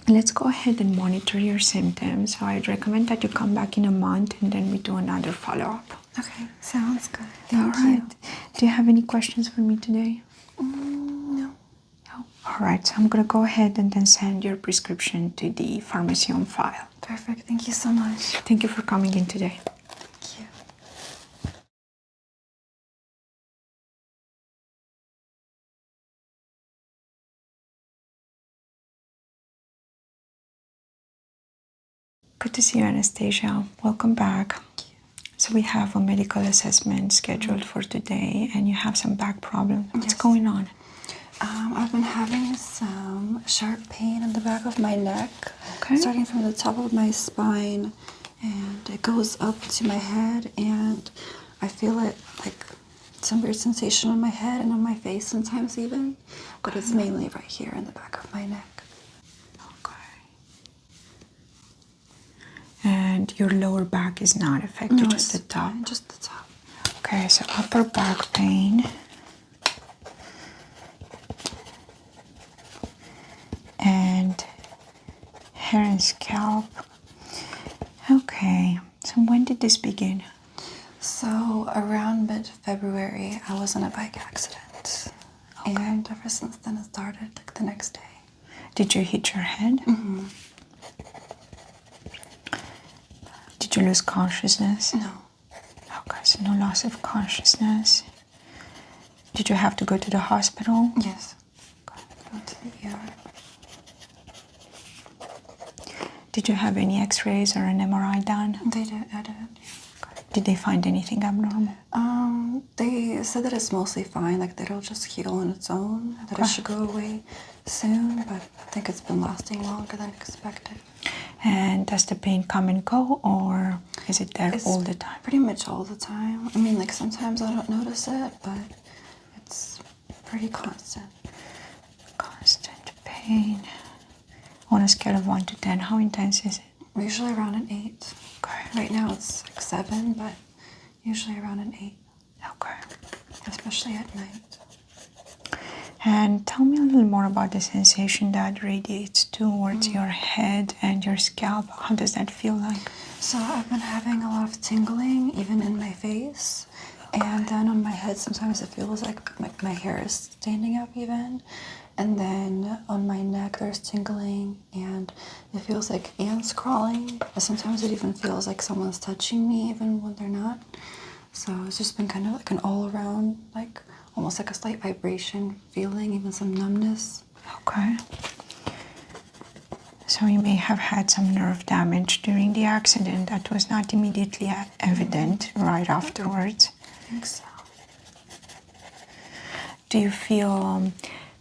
let's go ahead and monitor your symptoms. So I'd recommend that you come back in a month and then we do another follow-up. Okay, sounds good. Thank All you. right. Do you have any questions for me today? No. All right, so I'm going to go ahead and then send your prescription to the pharmacy on file. Perfect. Thank you so much. Thank you for coming in today. Thank you. Good to see you, Anastasia. Welcome back. So we have a medical assessment scheduled for today, and you have some back problems. What's going on? I've been having some sharp pain in the back of my neck, starting from the top of my spine, and it goes up to my head, and I feel it like some weird sensation on my head and on my face sometimes even, but it's mainly right here in the back of my neck. Okay. And your lower back is not affected, No, just the top? fine, just the top. Okay, so upper back pain. And hair and scalp. Okay, so when did this begin? So around mid-February, I was in a bike accident. Okay. And ever since then, it started like the next day. Did you hit your head? Mm-hmm. Did you lose consciousness? No. Okay, so no loss of consciousness. Did you have to go to the hospital? Yes. Went to the ER. Did you have any x-rays or an MRI done? I did. Did they find anything abnormal? They said that it's mostly fine, like that it'll just heal on its own, that it should go away soon, but I think it's been lasting longer than expected. And does the pain come and go, or is it there all the time? Pretty much all the time. I mean, like sometimes I don't notice it, but it's pretty constant. Constant pain. On a scale of 1 to 10, how intense is it? Usually around an 8. Okay. Right now it's like 7, but usually around an 8. Okay. Especially at night. And tell me a little more about the sensation that radiates towards your head and your scalp. How does that feel like? So I've been having a lot of tingling, even in my face. And then on my head, sometimes it feels like my hair is standing up even. And then on my neck, there's tingling, and it feels like ants crawling. And sometimes it even feels like someone's touching me, even when they're not. So it's just been kind of like an all-around, like almost like a slight vibration feeling, even some numbness. Okay. So you may have had some nerve damage during the accident that was not immediately evident right afterwards. I think so. Do you feel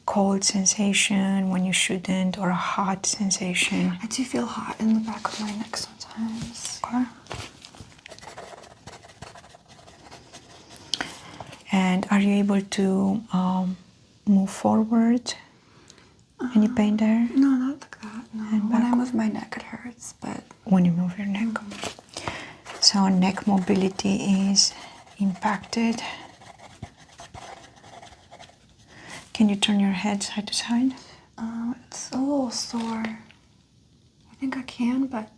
cold sensation when you shouldn't, or a hot sensation? I do feel hot in the back of my neck sometimes. Okay. And are you able to move forward? Any pain there? No, not like that. No. And When I move my neck, it hurts, but... When you move your neck. So neck mobility is impacted. Can you turn your head side to side? It's a little sore. I think I can, but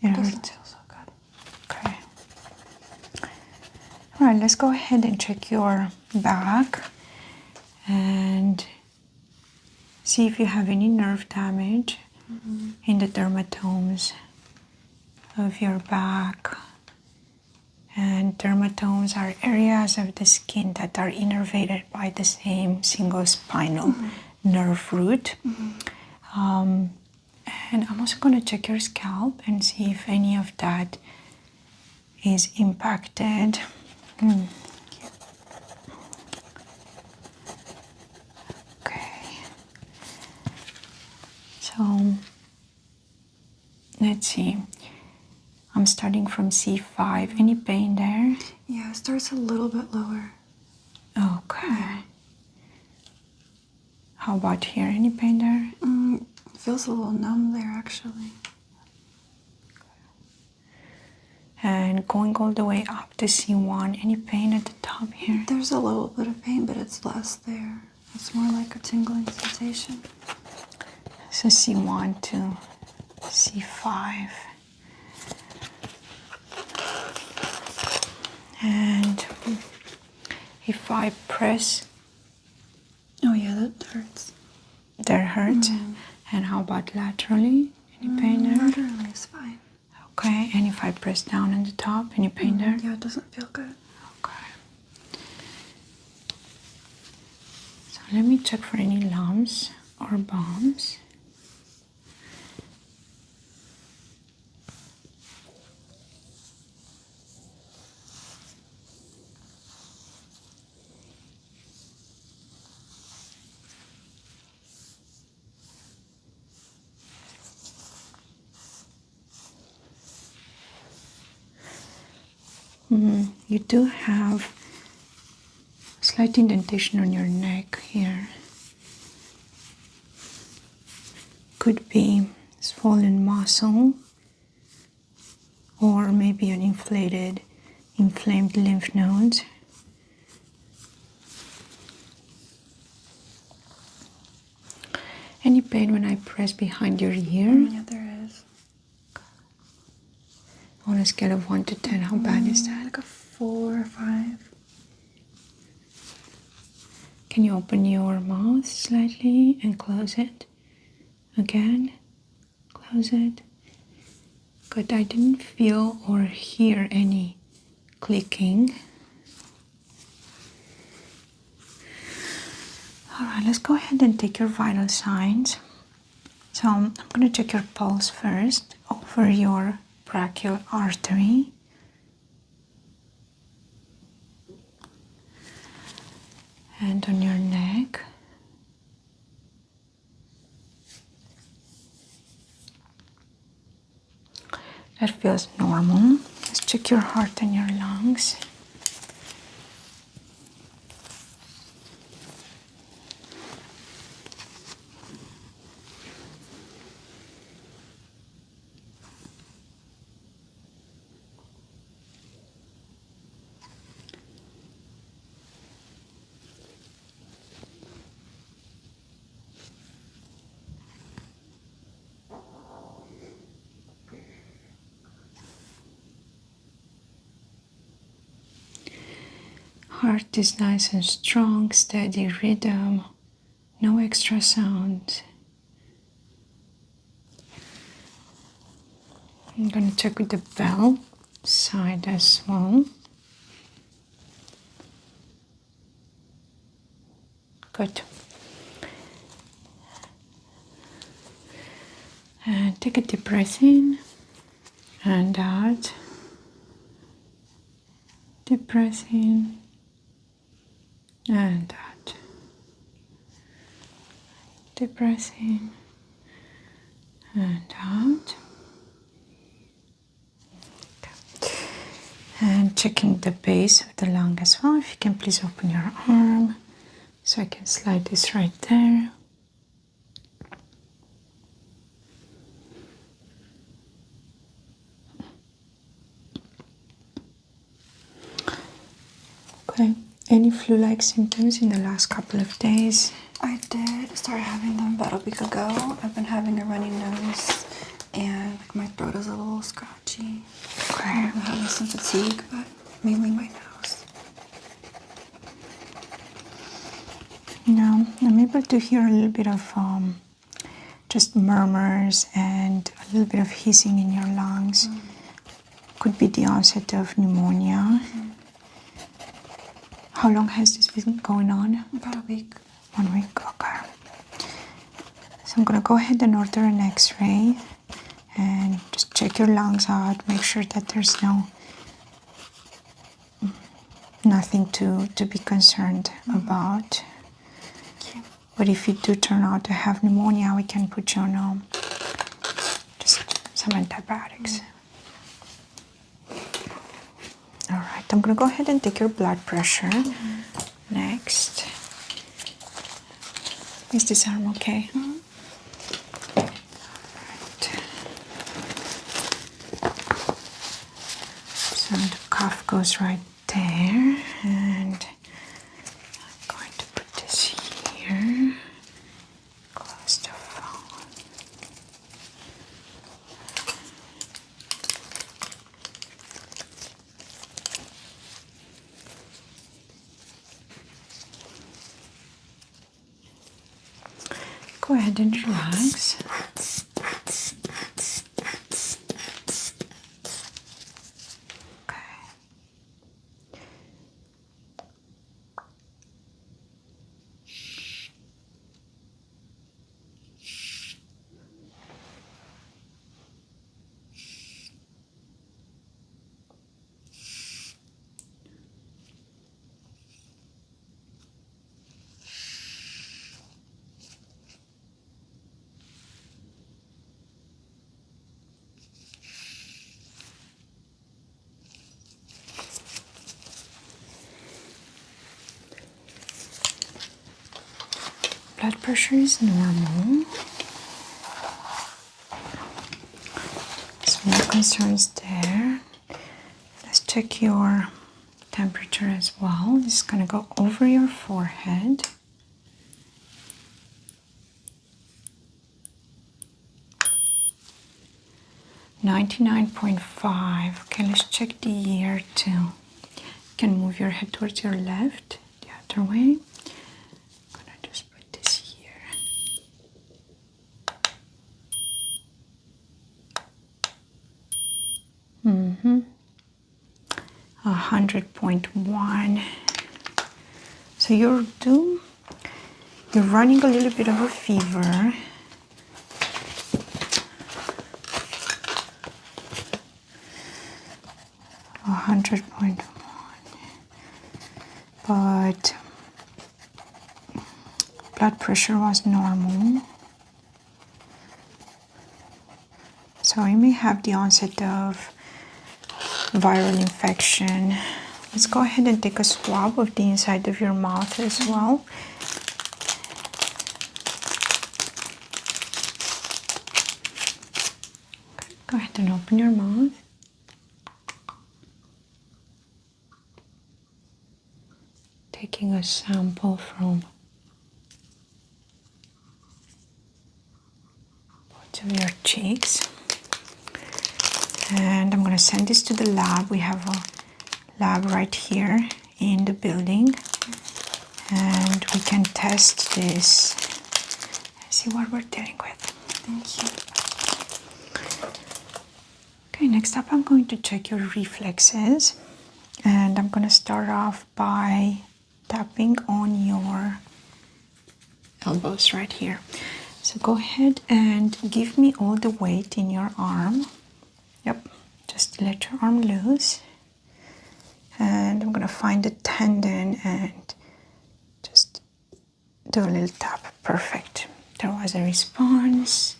It it doesn't hurts. feel so good. Okay. All right, let's go ahead and check your back and see if you have any nerve damage in the dermatomes of your back And dermatomes are areas of the skin that are innervated by the same single spinal nerve root. And I'm also going to check your scalp and see if any of that is impacted. Okay. So let's see. I'm starting from C5. Any pain there? Yeah, it starts a little bit lower. Okay. Yeah. How about here? Any pain there? It feels a little numb there, actually. And going all the way up to C1. Any pain at the top here? There's a little bit of pain, but it's less there. It's more like a tingling sensation. So C1 to C5. And if I press, Oh yeah, that hurts. that hurts. And how about laterally? Any pain there? Laterally is fine. Okay, and if I press down on the top, any pain there? Yeah, it doesn't feel good. Okay. So let me check for any lumps or bumps. You do have slight indentation on your neck here. Could be swollen muscle or maybe an inflamed lymph nodes. Any pain when I press behind your ear? Yeah, there is. On a scale of 1 to 10, how bad is that? Like a 4 or 5. Can you open your mouth slightly and close it? Again, close it. Good, I didn't feel or hear any clicking. All right, let's go ahead and take your vital signs. So I'm going to check your pulse first over your brachial artery. And on your neck. That feels normal. Let's check your heart and your lungs. Heart is nice and strong, steady rhythm, no extra sound. I'm going to check with the bell side as well. Good. And take a deep breath in and out. Deep breath in and out. Deep breath in and out. Okay. And checking the base of the lung as well. If you can please open your arm so I can slide this right there. Okay. Any flu-like symptoms in the last couple of days? I did start having them about a week ago. I've been having a runny nose and like my throat is a little scratchy. Okay. I'm having some fatigue, but mainly my nose. No, I'm able to hear a little bit of just murmurs and a little bit of hissing in your lungs. could be the onset of pneumonia. How long has this been going on? About a week. 1 week, okay. So I'm gonna go ahead and order an x-ray and just check your lungs out, make sure that there's nothing to be concerned about. Okay. But if you do turn out to have pneumonia, we can put you on just some antibiotics. All right, I'm gonna go ahead and take your blood pressure. Next. Is this arm okay? So the cuff goes right there, and I'm going to put this here, close the phone. Go ahead and relax. Blood pressure is normal. So no concerns there. Let's check your temperature as well. This is going to go over your forehead. .5. Okay, let's check the ear too. You can move your head towards your left, the other way. I'm gonna just put this here. 100.1. So you're running a little bit of a fever. A 100.1, but blood pressure was normal. So you may have the onset of viral infection. Let's go ahead and take a swab of the inside of your mouth as well. Go ahead and open your mouth. Taking a sample from both of your cheeks. And I'm going to send this to the lab. We have a lab right here in the building. And we can test this and see what we're dealing with. Thank you. Okay, next up I'm going to check your reflexes. And I'm going to start off by tapping on your elbows right here. So go ahead and give me all the weight in your arm. Yep, just let your arm loose. And I'm gonna find the tendon and just do a little tap. Perfect. There was a response.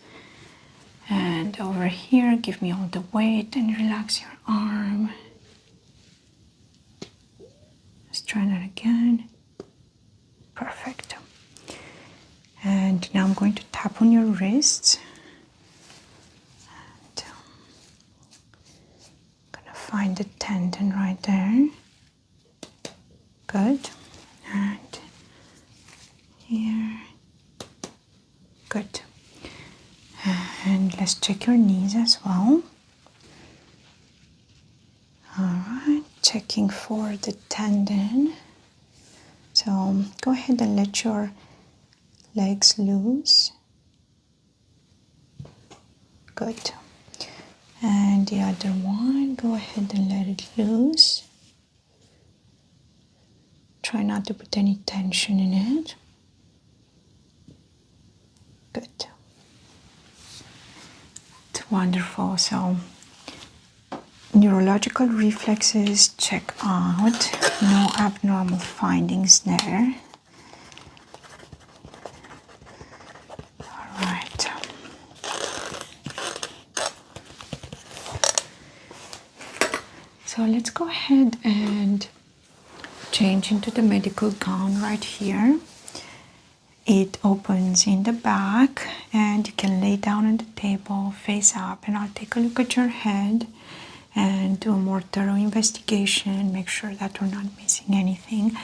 And over here, give me all the weight and relax your arm. Let's try that again. Perfect. And now I'm going to tap on your wrists. And I'm gonna find the tendon right there. Good. And here. Good. And let's check your knees as well. Alright, checking for the tendon. So go ahead and let your legs loose. Good. And the other one, go ahead and let it loose. Try not to put any tension in it. Good. It's wonderful. So, neurological reflexes check out. No abnormal findings there. All right. So let's go ahead and change into the medical gown right here. It opens in the back and you can lay down on the table face up, and I'll take a look at your head and do a more thorough investigation, make sure that we're not missing anything,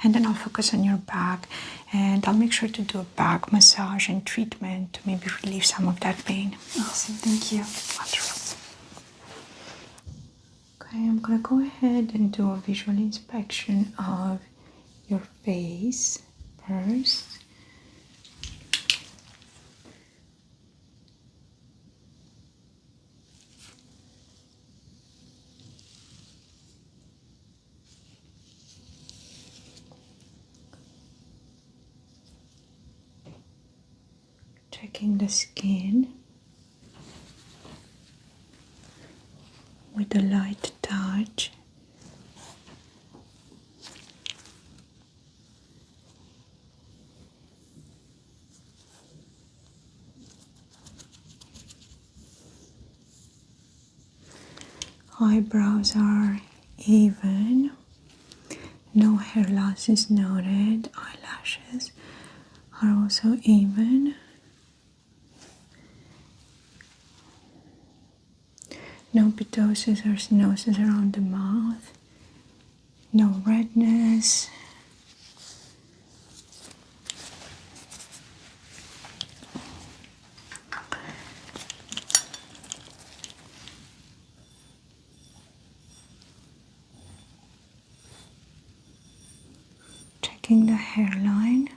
and then I'll focus on your back and I'll make sure to do a back massage and treatment to maybe relieve some of that pain. Awesome, thank you. Wonderful. Okay, I'm gonna go ahead and do a visual inspection of your face first. Checking the skin with a light touch. Eyebrows are even. No hair loss is noted. Eyelashes are also even. No ptosis or stenosis around the mouth. No redness. Checking the hairline.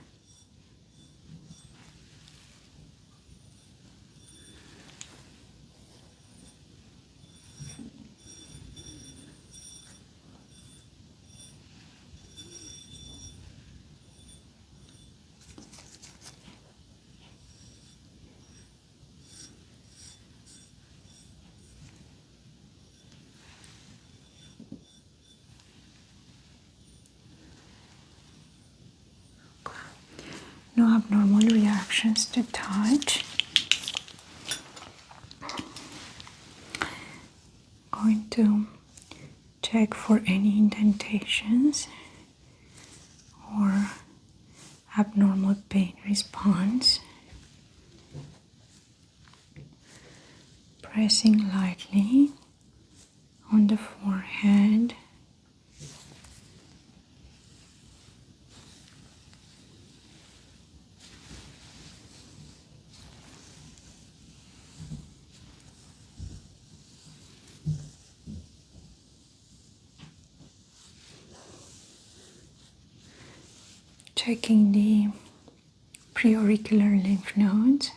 No abnormal reactions to touch. Going to check for any indentations or abnormal pain response. Pressing lightly on the forehead. Checking the preauricular lymph nodes.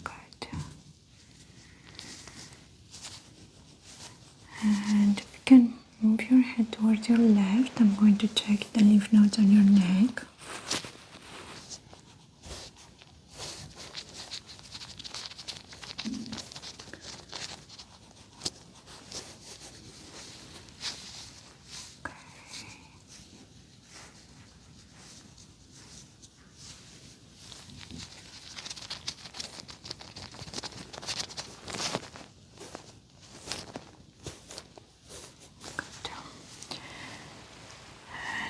Good. And if you can move your head towards your left, I'm going to check the lymph nodes on your neck.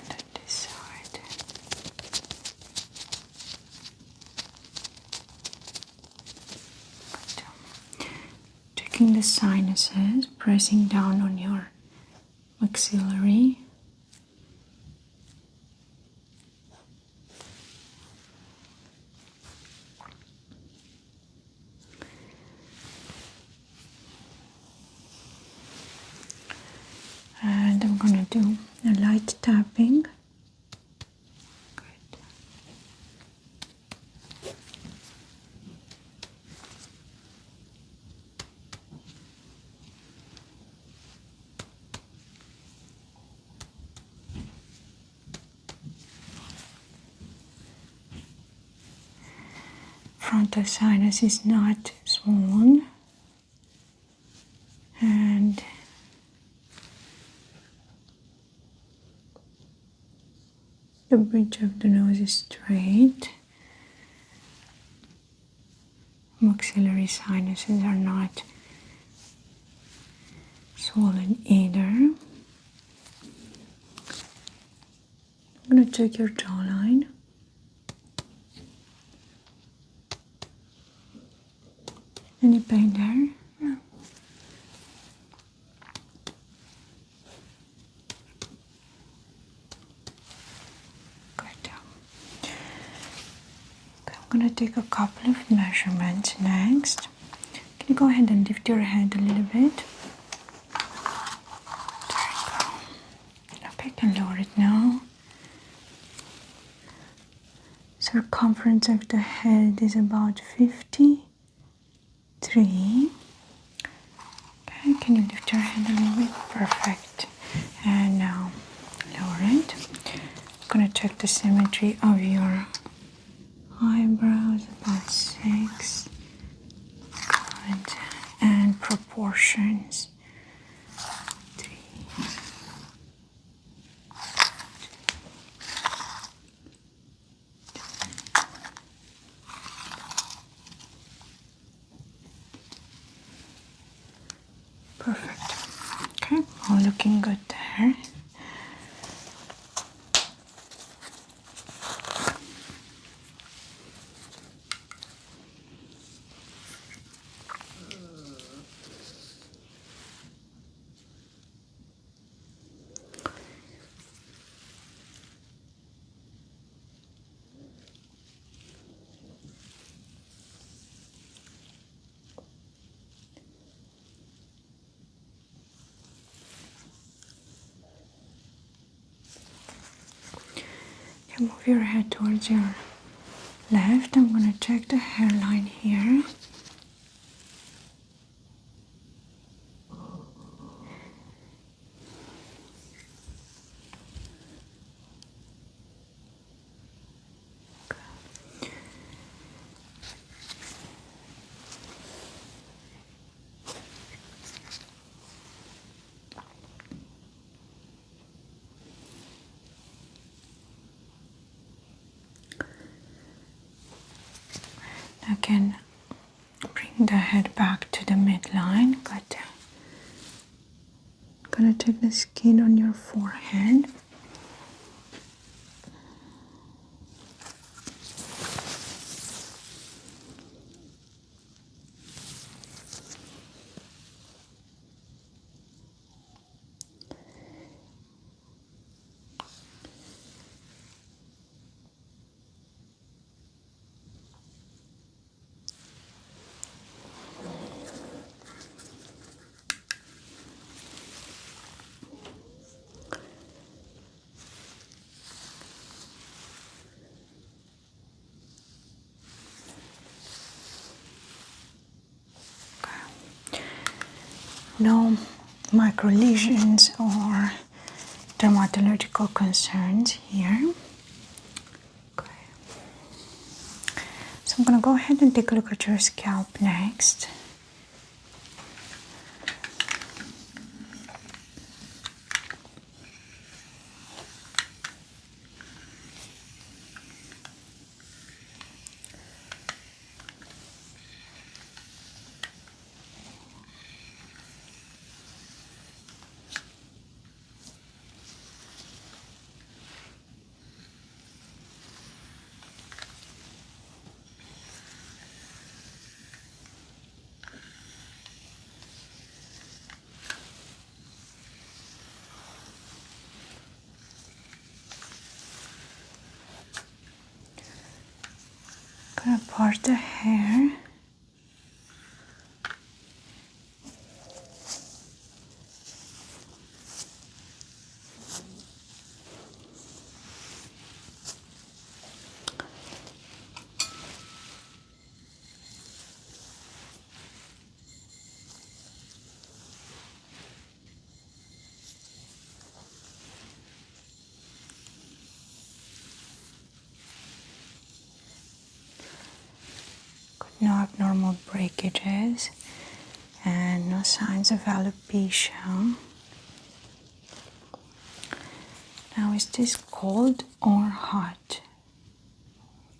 And on this side. Checking the sinuses, pressing down on your maxillary. And I'm going to do a light tapping. Good. frontal sinus is not swollen, and the bridge of the nose is straight. Maxillary sinuses are not swollen either. I'm going to check your jawline. Any pain there? No. Good. Okay, I'm going to take a couple of measurements next. Can you go ahead and lift your head a little bit? There you go. Okay, can lower it now. Circumference of the head is about 53. Okay, can you lift your head a little bit? Perfect. And now lower it. I'm gonna check the symmetry of your eyebrows, about 6. Good. And proportions. 3. Perfect. Okay, all looking good there. Move your head towards your left. I'm going to check the hairline here. Again, bring the head back to the midline. Good. I'm gonna take the skin on your forehead. No micro lesions or dermatological concerns here. Okay. So I'm going to go ahead and take a look at your scalp next. Gonna part the hair. no abnormal breakages, and no signs of alopecia. Now, is this cold or hot?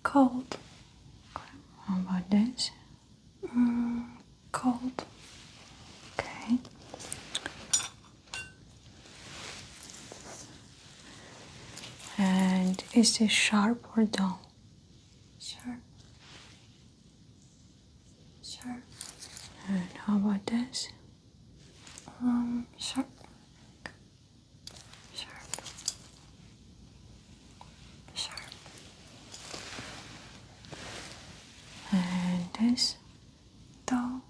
Cold. How about this? Cold. Okay. And is this sharp or dull? Sharp. Sharp. And how about this? Sharp. Sharp. Sharp. And this? Dull.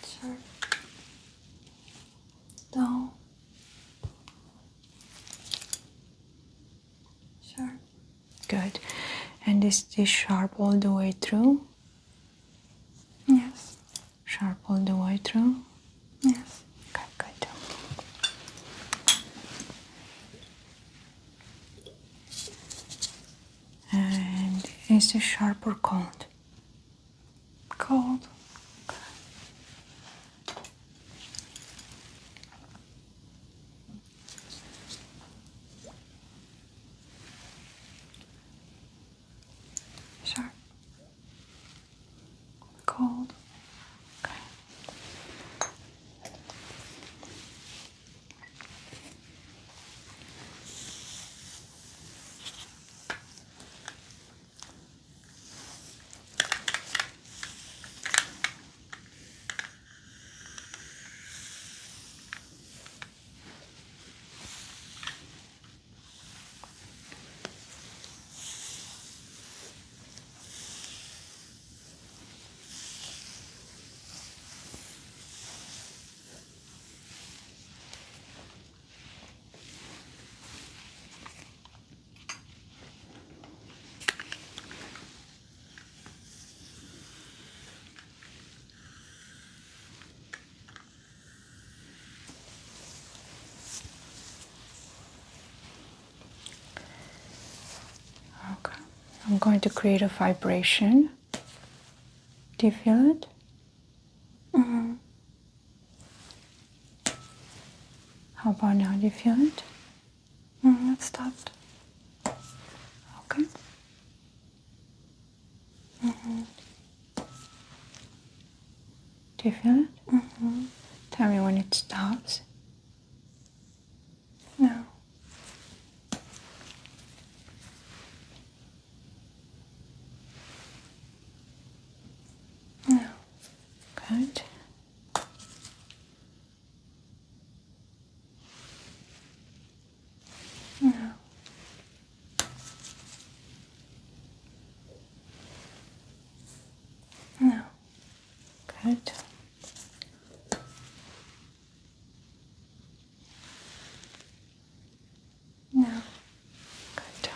Sharp. Dull. Sharp. Good. And is this sharp all the way through? Yes. Sharp all the way through? Yes. Okay, good. And is this sharp or cold? Cold. Sharp. Cold. Okay. Okay. I'm going to create a vibration. Do you feel it? How about now? Do you feel it? It stopped. Okay. Do you feel it? Tell me when it stops. No. No. Good. No. No. Good. No. Good.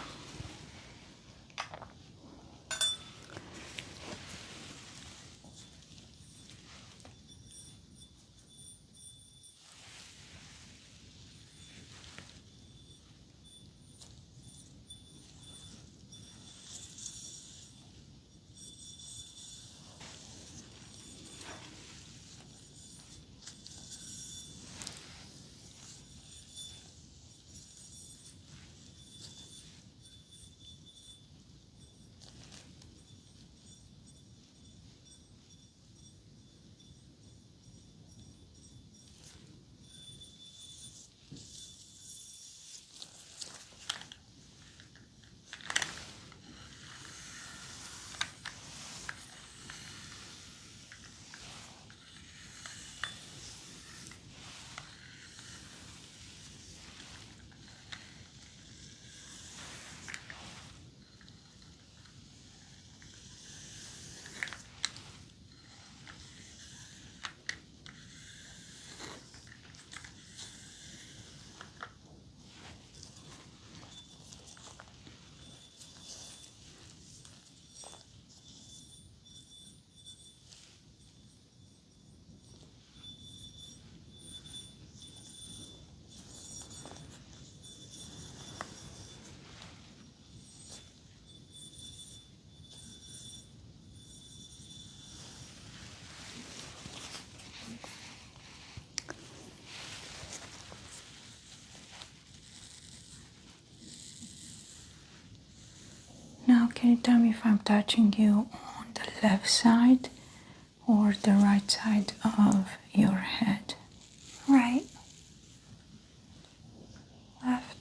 can you tell me if I'm touching you on the left side or the right side of your head? Right. Left.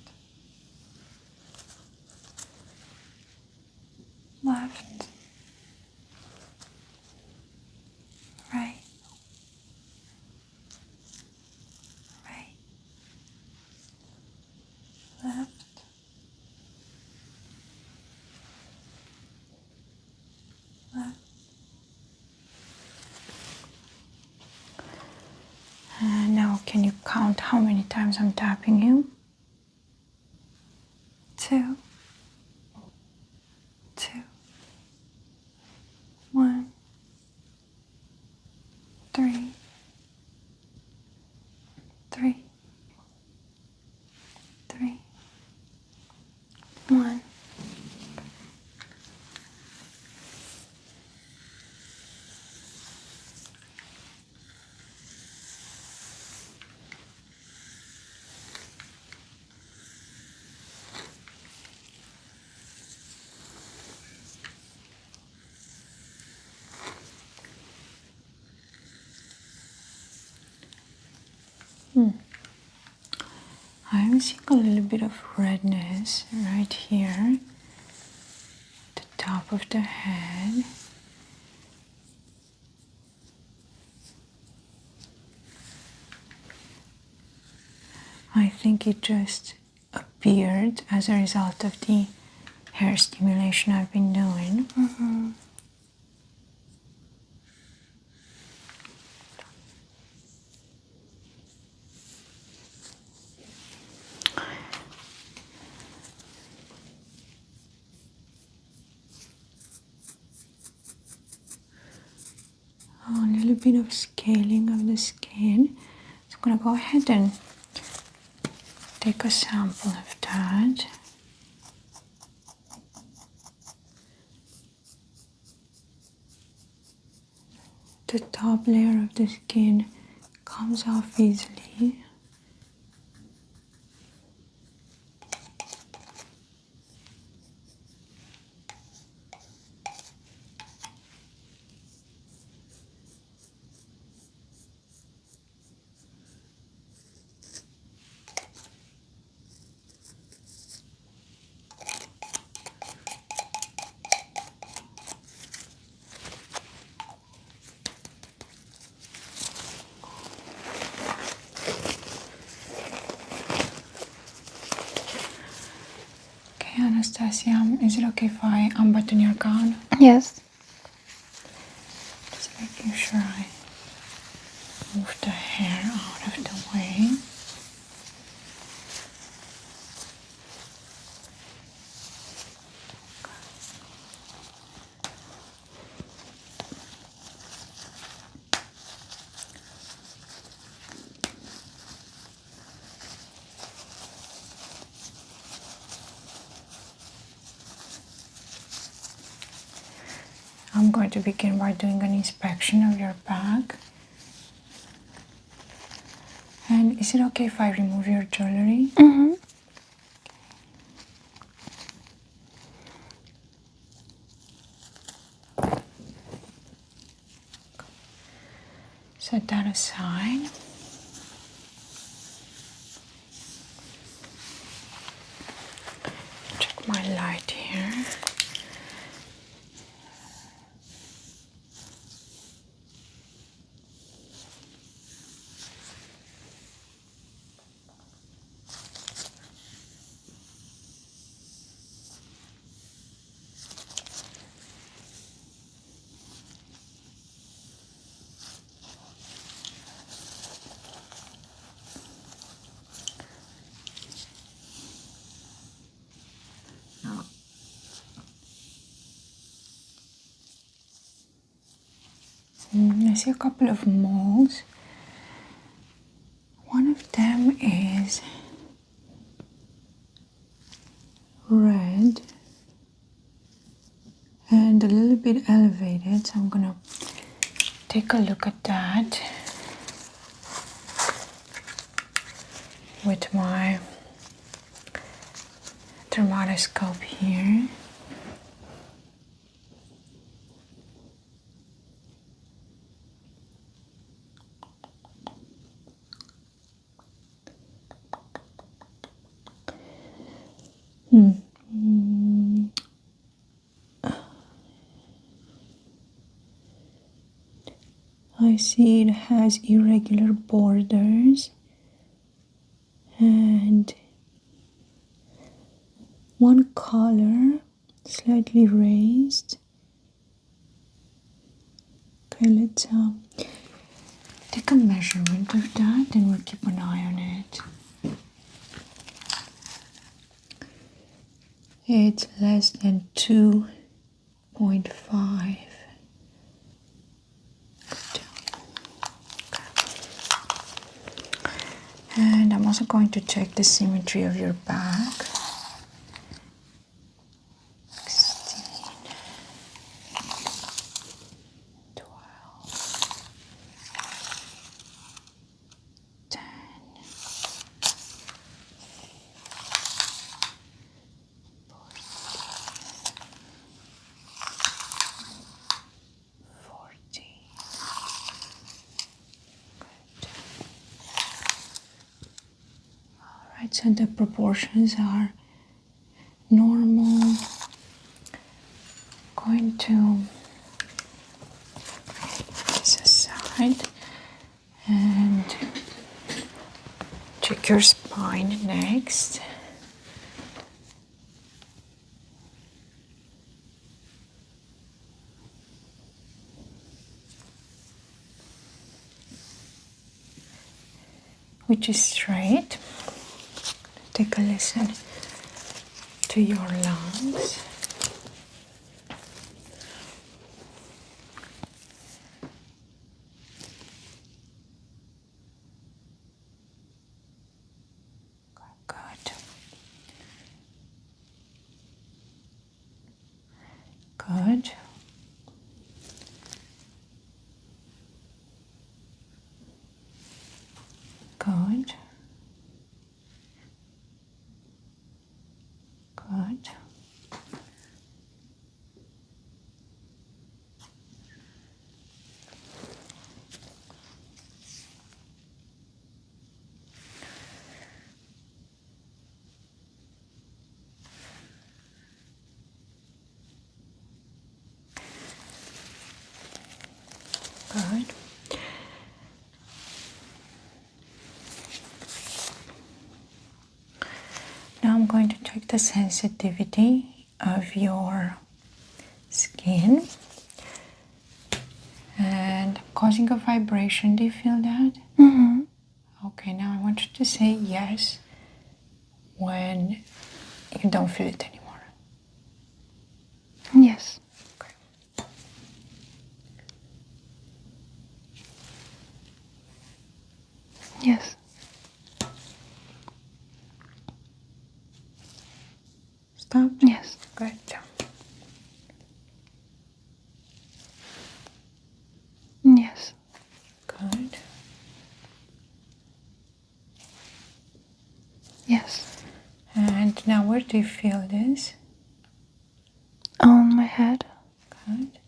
Left. Right. Right. Left. Left. And now can you count how many times I'm tapping you? 2. 2. 1. 3. 3. 3. 1. I'm seeing a little bit of redness right here, the top of the head. I think it just appeared as a result of the hair stimulation I've been doing. Mm-hmm. Oh, a little bit of scaling of the skin. So I'm gonna go ahead and take a sample of that. The top layer of the skin comes off easily. Okay, Anastasia, is it okay if I unbutton your gown? Yes. Just making sure I move the hair out of the way. I'm going to begin by doing an inspection of your back. And is it okay if I remove your jewelry? Mm-hmm. Set that aside. Check my light here. I see a couple of moles. One of them is red and a little bit elevated, so I'm gonna take a look at that with my dermatoscope here. I see it has irregular borders and one color slightly raised. Okay, let's take a measurement of that and we'll keep an eye on it. It's less than 2.5. And I'm also going to check the symmetry of your back. 16, 12, 10, 14. Alright, so the proportions are normal. Going to this aside and check your spine next. Which is straight. Take a listen to your lungs. Good. Good. Good. Good. Good. Now I'm going to check the sensitivity of your skin. And causing a vibration, do you feel that? Mm-hmm. Okay, now I want you to say yes when you don't feel it anymore. Yes. Okay. Yes. Stop? Yes. Good. Yes. Good. Yes. And now where do you feel this? On my head. Good.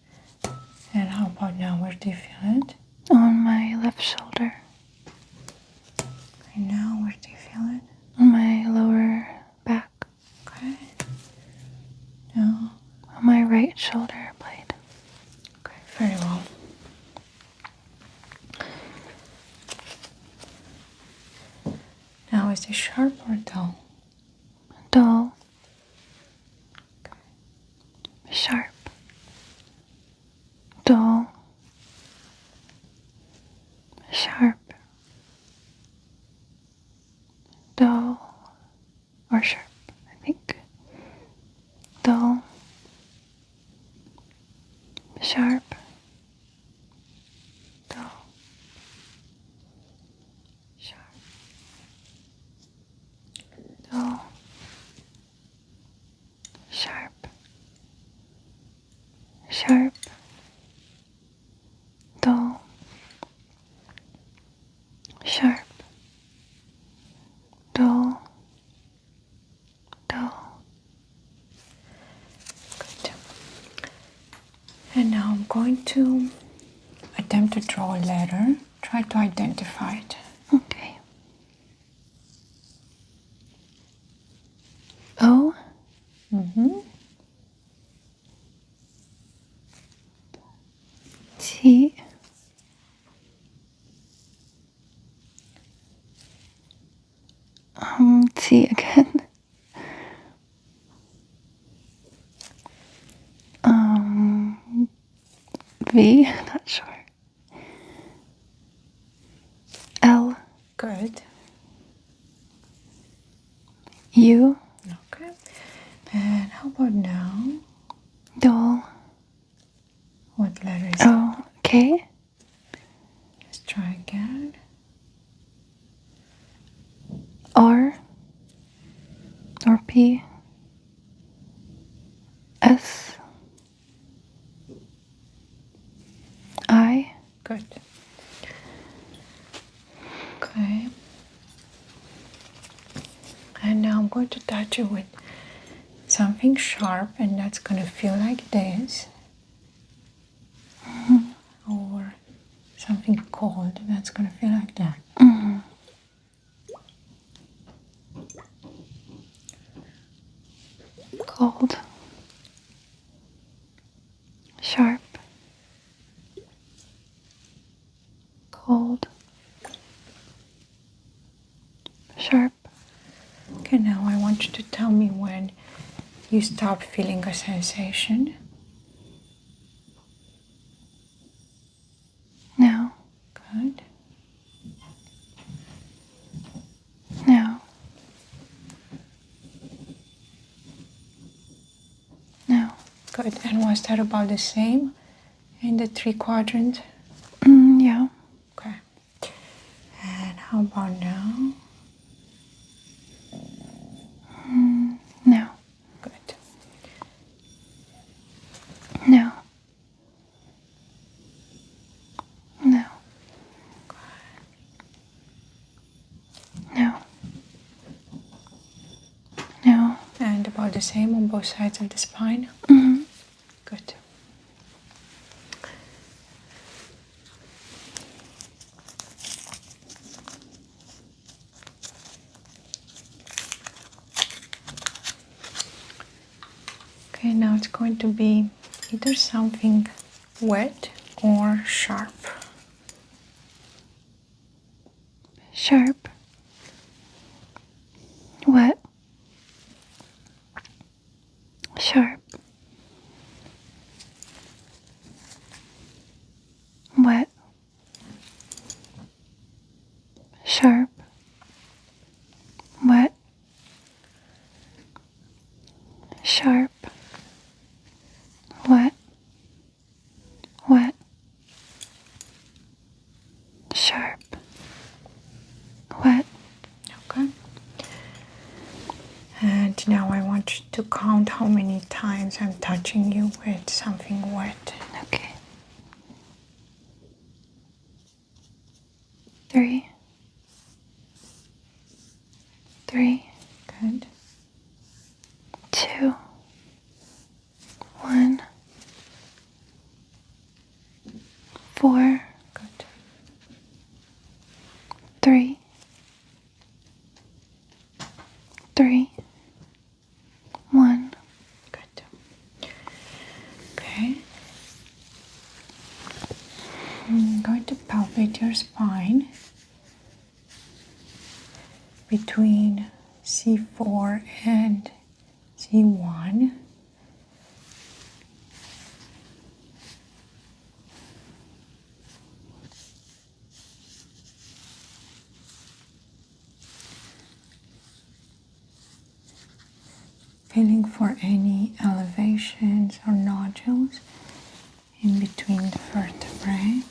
And how about now? Where do you feel it? On my left shoulder. And now where do you feel it? On my lower back. Okay. Now. On my right shoulder blade. Okay, very well. Now is it sharp or dull? Dull. Sharp. Dull. Sharp. Dull. Or sharp, I think. Dull. Sharp. Dull. Sharp. Dull. Sharp. Sharp. Dull. Sharp. Dull. Dull. Good. And now I'm going to attempt to draw a letter. Try to identify it. Okay. O. T. T again. V, not sure. L. Good. U. Okay. And how about now? Dol. What letter is O. K. Let's try again. R. Or P. S. I. Good. Okay. And now I'm going to touch you with something sharp, and that's going to feel like this. Or something cold, that's going to feel like that. Cold. Sharp. Cold. Sharp. Okay, now I want you to tell me when you stop feeling a sensation. Now. Good. Now. Now. Good. And was that about the same in the 3 quadrants? Yeah. Okay. And how about now? Now. Good. Now. Now. Now. Now. And about the same on both sides of the spine? Good. Okay, now it's going to be either something wet or sharp. Sharp. Wet. Sharp. Wet. Sharp. Wet. Sharp. Wet. Wet. Sharp. Wet. Okay. And now I want you to count how many times I'm touching you with something wet. Okay. 3. 3. Good. 2. 1. 4. Good. 3. 3. 1. Good. Okay. I'm going to palpate your spine between C4 and C1. Feeling for any elevations or nodules in between the vertebrae.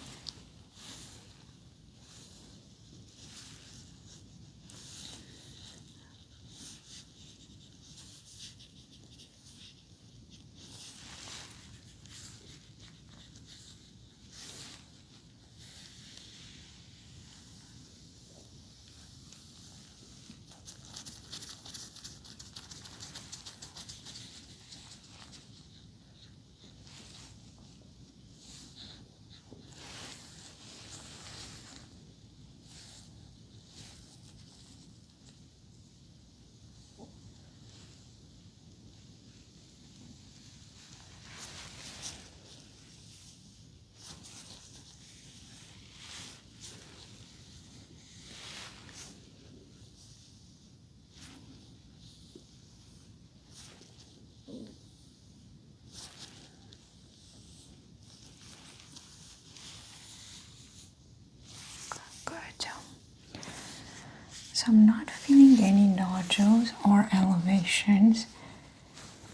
So I'm not feeling any nodules or elevations.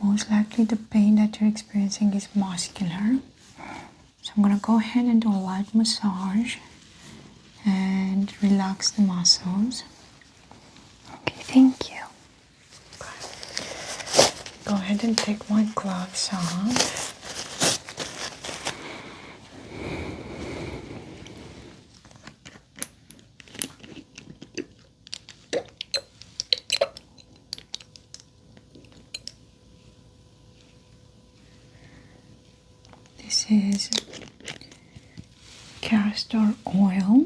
Most likely the pain that you're experiencing is muscular. So I'm gonna go ahead and do a light massage and relax the muscles. Okay, thank you. Go ahead and take my gloves off. This is castor oil.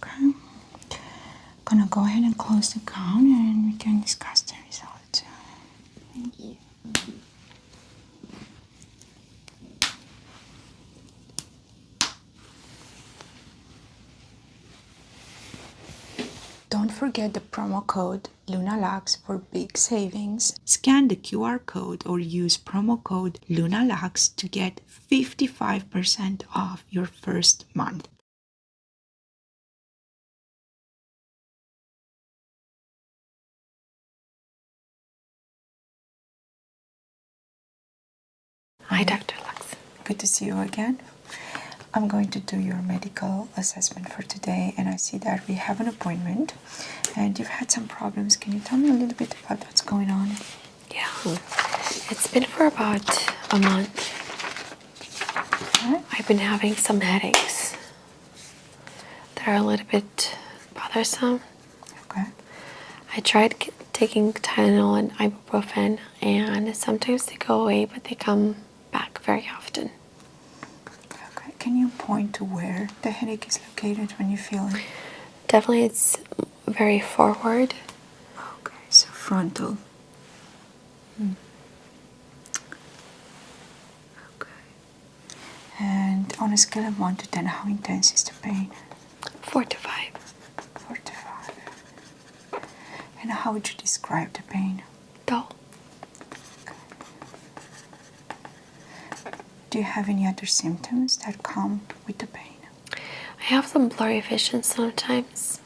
Okay. Gonna go ahead and close the gown and we can discuss the results. Thank you. Don't forget the promo code LUNALUX for big savings. Scan the QR code or use promo code LUNALUX to get 55% off your first month. Hi, Dr. Lux. Good to see you again. I'm going to do your medical assessment for today, and I see that we have an appointment and you've had some problems. Can you tell me a little bit about what's going on? Yeah, it's been for about a month. Okay. I've been having some headaches that are a little bit bothersome. Okay. I tried taking Tylenol and ibuprofen, and sometimes they go away, but they come back very often. Okay. Can you point to where the headache is located when you feel it? Definitely, it's very forward. Okay, so frontal. Okay. And on a scale of 1 to 10, how intense is the pain? 4 to 5. 4 to 5. And how would you describe the pain? Dull. Do you have any other symptoms that come with the pain? I have some blurry vision sometimes,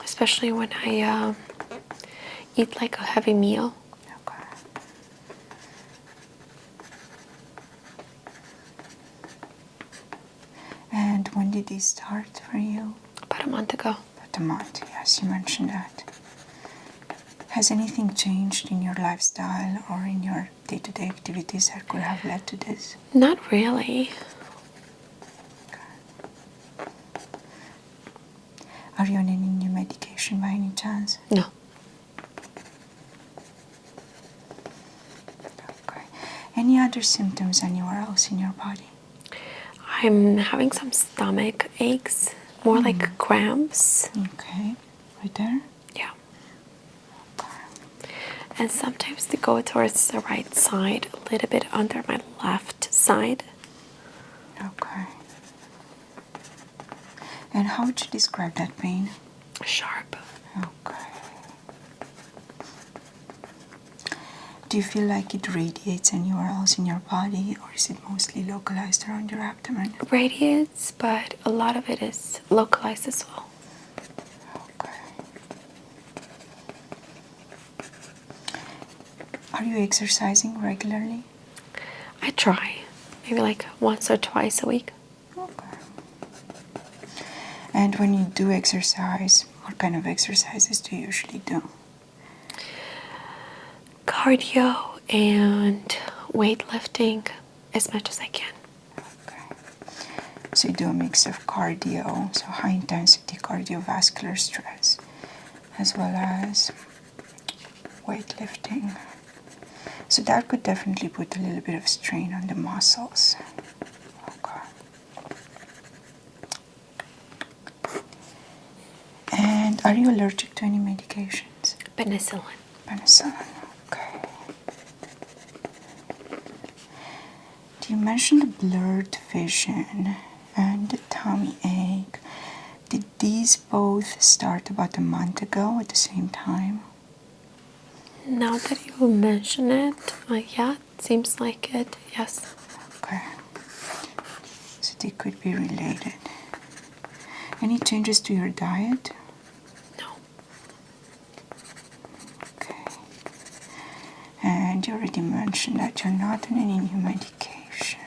especially when I eat like a heavy meal. Okay. And when did this start for you? About a month ago. About a month, yes, you mentioned that. Has anything changed in your lifestyle or in your day-to-day activities that could have led to this? Not really. Are you on any new medication by any chance? No. Okay. Any other symptoms anywhere else in your body? I'm having some stomach aches, more like cramps. Okay. Right there? Yeah. Okay. And sometimes they go towards the right side, a little bit under my left side. Okay. And how would you describe that pain? Sharp. Okay. Do you feel like it radiates anywhere else in your body, or is it mostly localized around your abdomen? Radiates, but a lot of it is localized as well. Okay. Are you exercising regularly? I try, maybe like once or twice a week. Okay. And when you do exercise, what kind of exercises do you usually do? Cardio and weightlifting as much as I can. Okay. So you do a mix of cardio, so high intensity cardiovascular stress, as well as weightlifting. So that could definitely put a little bit of strain on the muscles. Okay. And are you allergic to any medications? Penicillin. Penicillin. Okay. Do you mention the blurred vision and the tummy ache? Did these both start about a month ago at the same time? Now that you mention it, yeah, it seems like it, yes. Okay. So they could be related. Any changes to your diet? No. Okay. And you already mentioned that you're not on any new medication.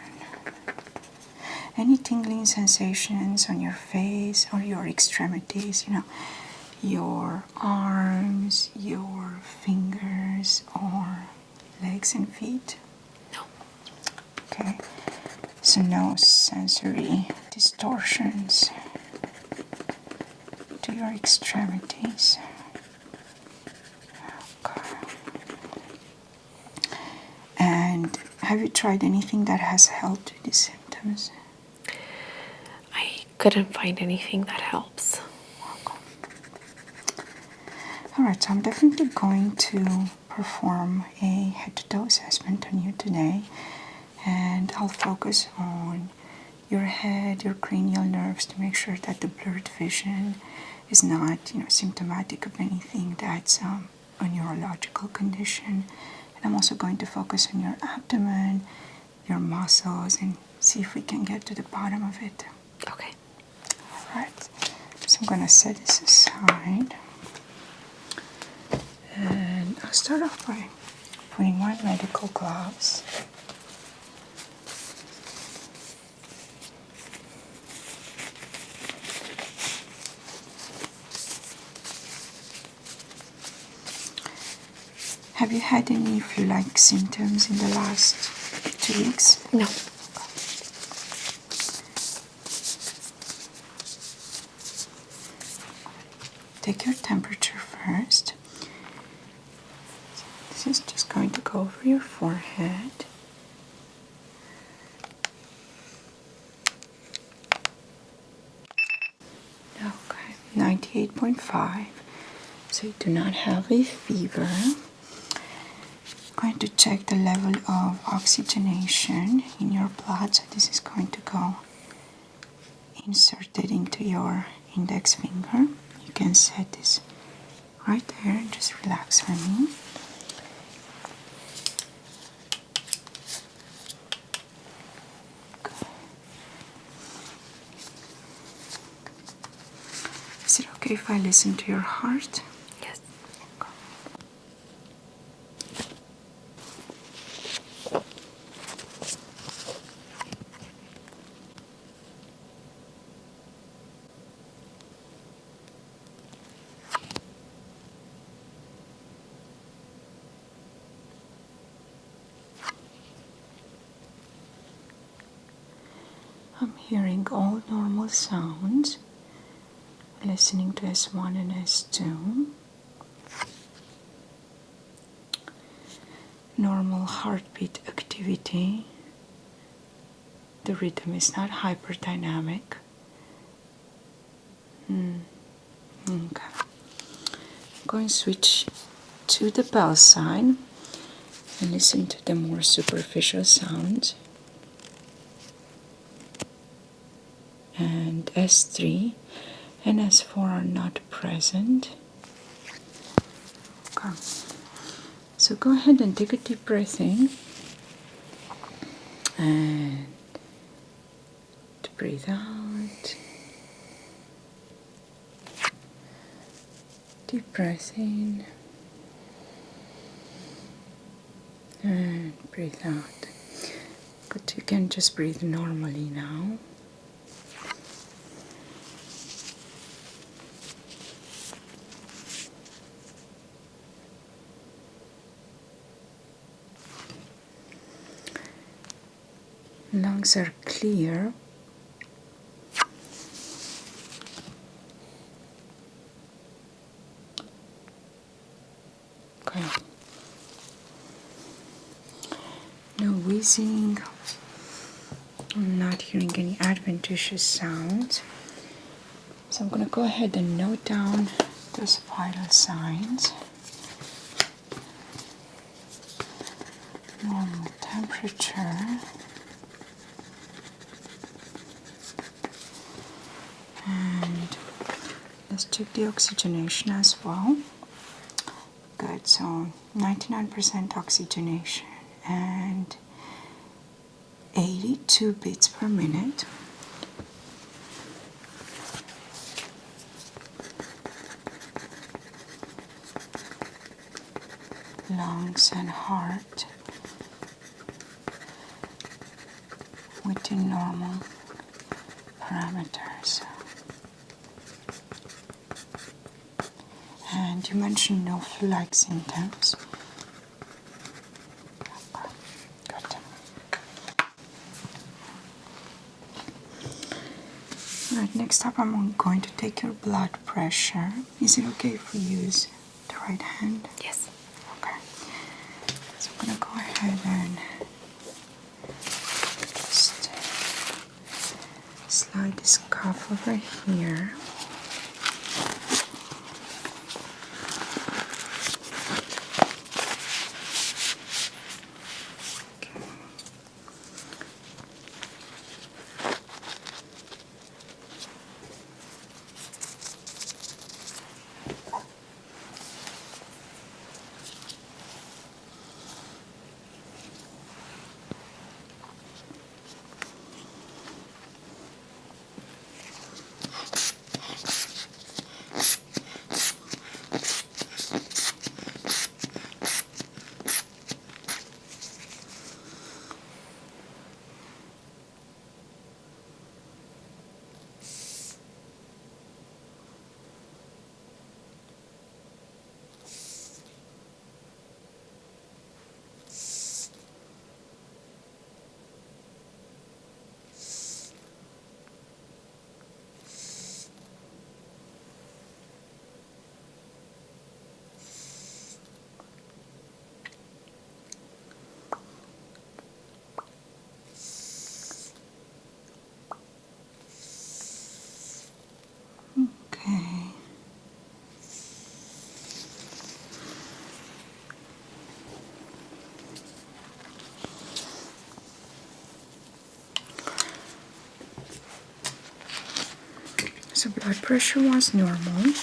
Any tingling sensations on your face or your extremities, your arms, your fingers, or legs and feet? No. Okay. So no sensory distortions to your extremities. Okay. And have you tried anything that has helped with these symptoms? I couldn't find anything that helps. Alright, so I'm definitely going to perform a head-to-toe assessment on you today, and I'll focus on your head, your cranial nerves, to make sure that the blurred vision is not, symptomatic of anything that's a neurological condition. And I'm also going to focus on your abdomen, your muscles, and see if we can get to the bottom of it. Okay. Alright, so I'm going to set this aside. And I'll start off by putting my medical gloves. Have you had any flu-like symptoms in the last 2 weeks? No. take your temperature first. This is just going to go over your forehead. Okay, 98.5. So you do not have a fever. I'm going to check the level of oxygenation in your blood. So this is going to go inserted into your index finger. You can set this right there and just relax for me. Is it okay if I listen to your heart? Yes. Okay. I'm hearing all normal sounds. Listening to S1 and S2. Normal heartbeat activity. The rhythm is not hyperdynamic. Okay. I'm going to switch to the bell sign and listen to the more superficial sounds. And S3 and S4 are not present. Okay. So go ahead and take a deep breath in and breathe out. Deep breath in and breathe out. Good, you can just breathe normally now. Lungs are clear. Okay. No wheezing. I'm not hearing any adventitious sounds. So I'm going to go ahead and note down those vital signs. Normal temperature. And let's check the oxygenation as well. Good, so 99% oxygenation and 82 beats per minute. Lungs and heart within normal parameters. And you mentioned no flu-like symptoms. Okay, good. Alright, next up I'm going to take your blood pressure. Is it okay if we use the right hand? Yes. Okay. So I'm going to go ahead and just slide this cuff over here. blood pressure was normal.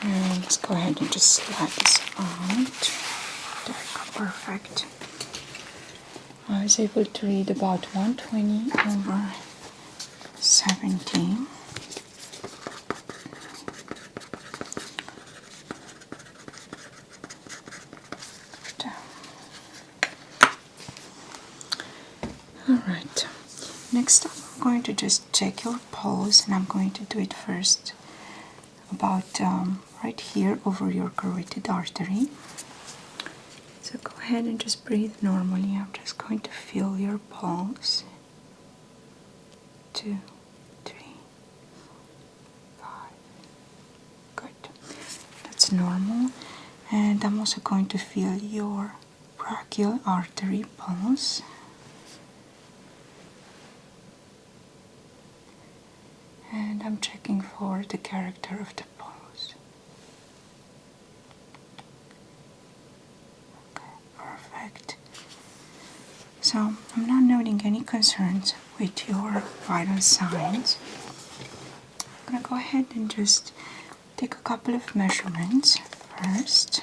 And let's go ahead and just slide this out. There we go, perfect. I was able to read about 120/70. Alright, next up I'm going to just check your pulse, and I'm going to do it first about right here over your carotid artery. So go ahead and just breathe normally. I'm just going to feel your pulse. 2, 3, 5. Good. That's normal. And I'm also going to feel your brachial artery pulse. And I'm checking for the character of the pulse. Okay, perfect. So I'm not noting any concerns with your vital signs. I'm going to go ahead and just take a couple of measurements first.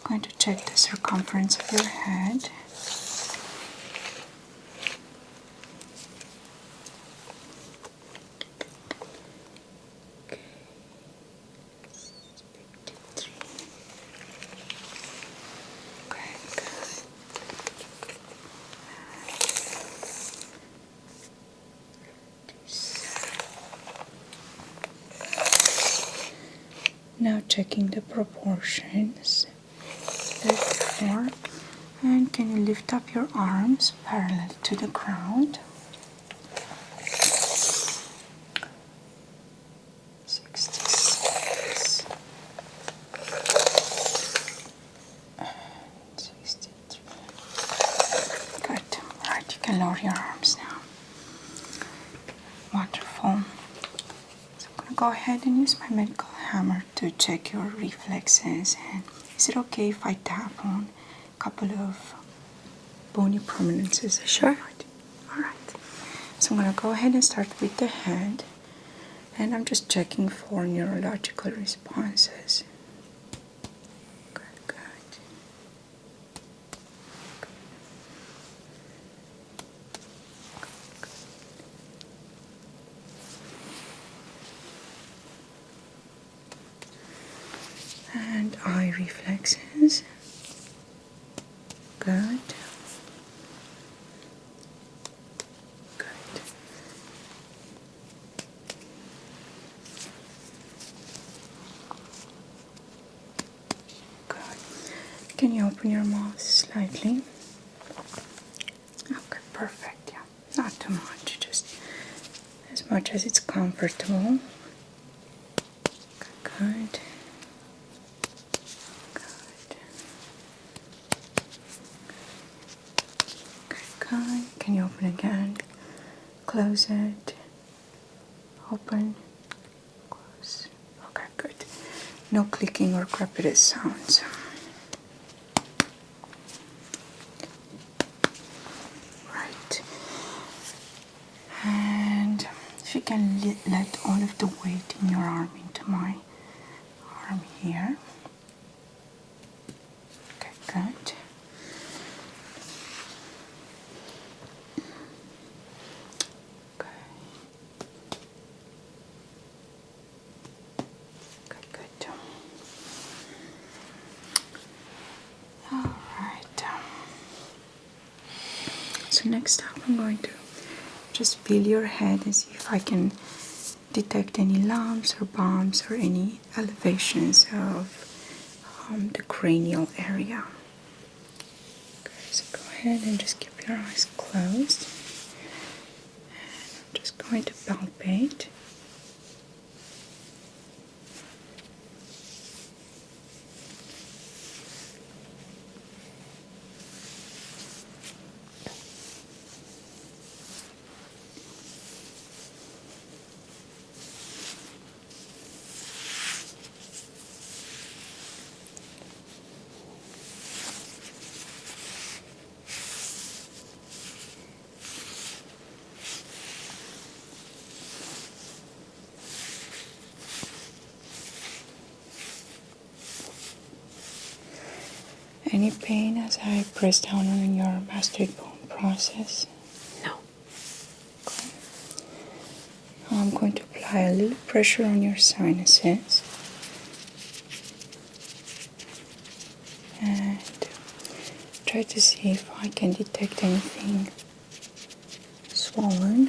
I'm going to check the circumference of your head. Now checking the proportions. 34. And can you lift up your arms parallel to the ground? 66. And 63. Good. Alright, you can lower your arms now. Wonderful. So I'm going to go ahead and use my medical hammer to check your reflexes. And is it okay if I tap on a couple of bony prominences? Sure. Alright. So I'm going to go ahead and start with the head. And I'm just checking for neurological responses. Good. And eye reflexes. Good. Can you open your mouth slightly? Okay, perfect. Yeah, not too much, just as much as it's comfortable. Good. Good. Can you open again? Close it. Open. Close. Okay, good. No clicking or crepitus sounds. And if you can let all of the weight in your arm into my arm here. Okay, good. Okay. Good. Alright. So next up I'm going to just feel your head and see if I can detect any lumps or bumps or any elevations of the cranial area. Okay, so go ahead and just keep your eyes closed. And I'm just going to palpate. Any pain as I press down on your mastoid bone process? No. Okay. Now I'm going to apply a little pressure on your sinuses. And try to see if I can detect anything swollen.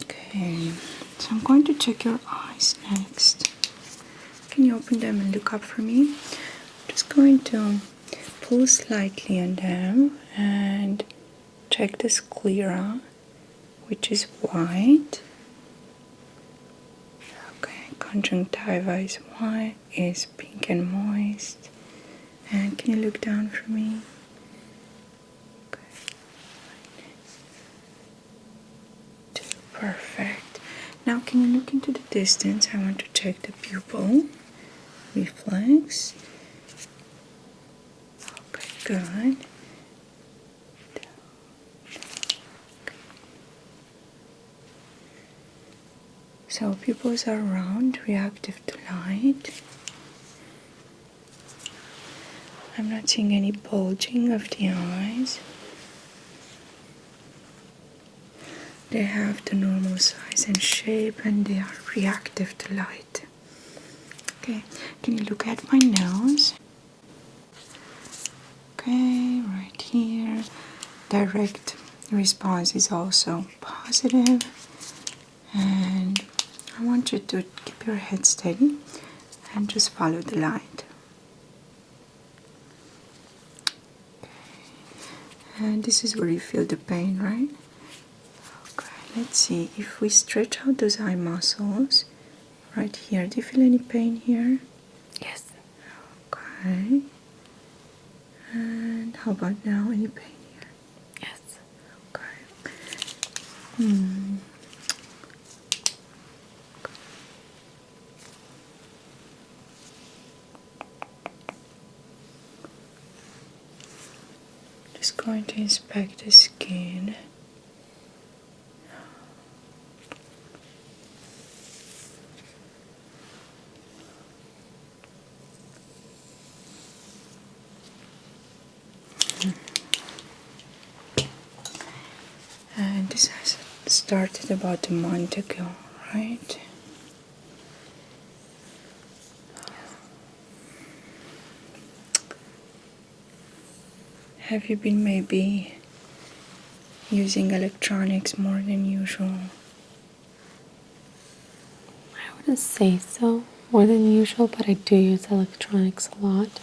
Okay, so I'm going to check your eyes next. Can you open them and look up for me? I'm just going to pull slightly on them and check the sclera, which is white. Okay, conjunctiva is white, is pink and moist. And can you look down for me? Perfect. Now can you look into the distance? I want to check the pupil reflex. Okay, good. So pupils are round, reactive to light. I'm not seeing any bulging of the eyes. They have the normal size and shape and they are reactive to light. Okay, can you look at my nose? Okay, right here. Direct response is also positive. And I want you to keep your head steady and just follow the light. Okay. And this is where you feel the pain, right? Let's see if we stretch out those eye muscles right here. Do you feel any pain here? Yes. Okay. And how about now? Any pain here? Yes. Okay. Just going to inspect the skin. And this has started about a month ago, right? Have you been maybe using electronics more than usual? I wouldn't say so more than usual, but I do use electronics a lot.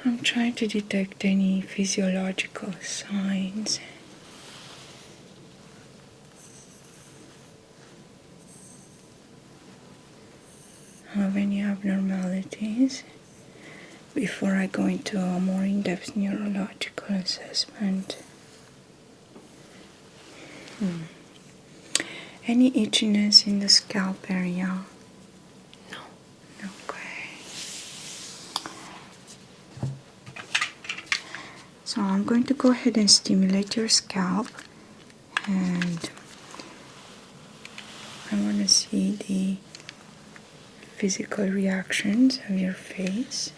I'm trying to detect any physiological signs. Of any abnormalities before I go into a more in-depth neurological assessment. Any itchiness in the scalp area? No. Okay. So I'm going to go ahead and stimulate your scalp, and I want to see the physical reactions of your face.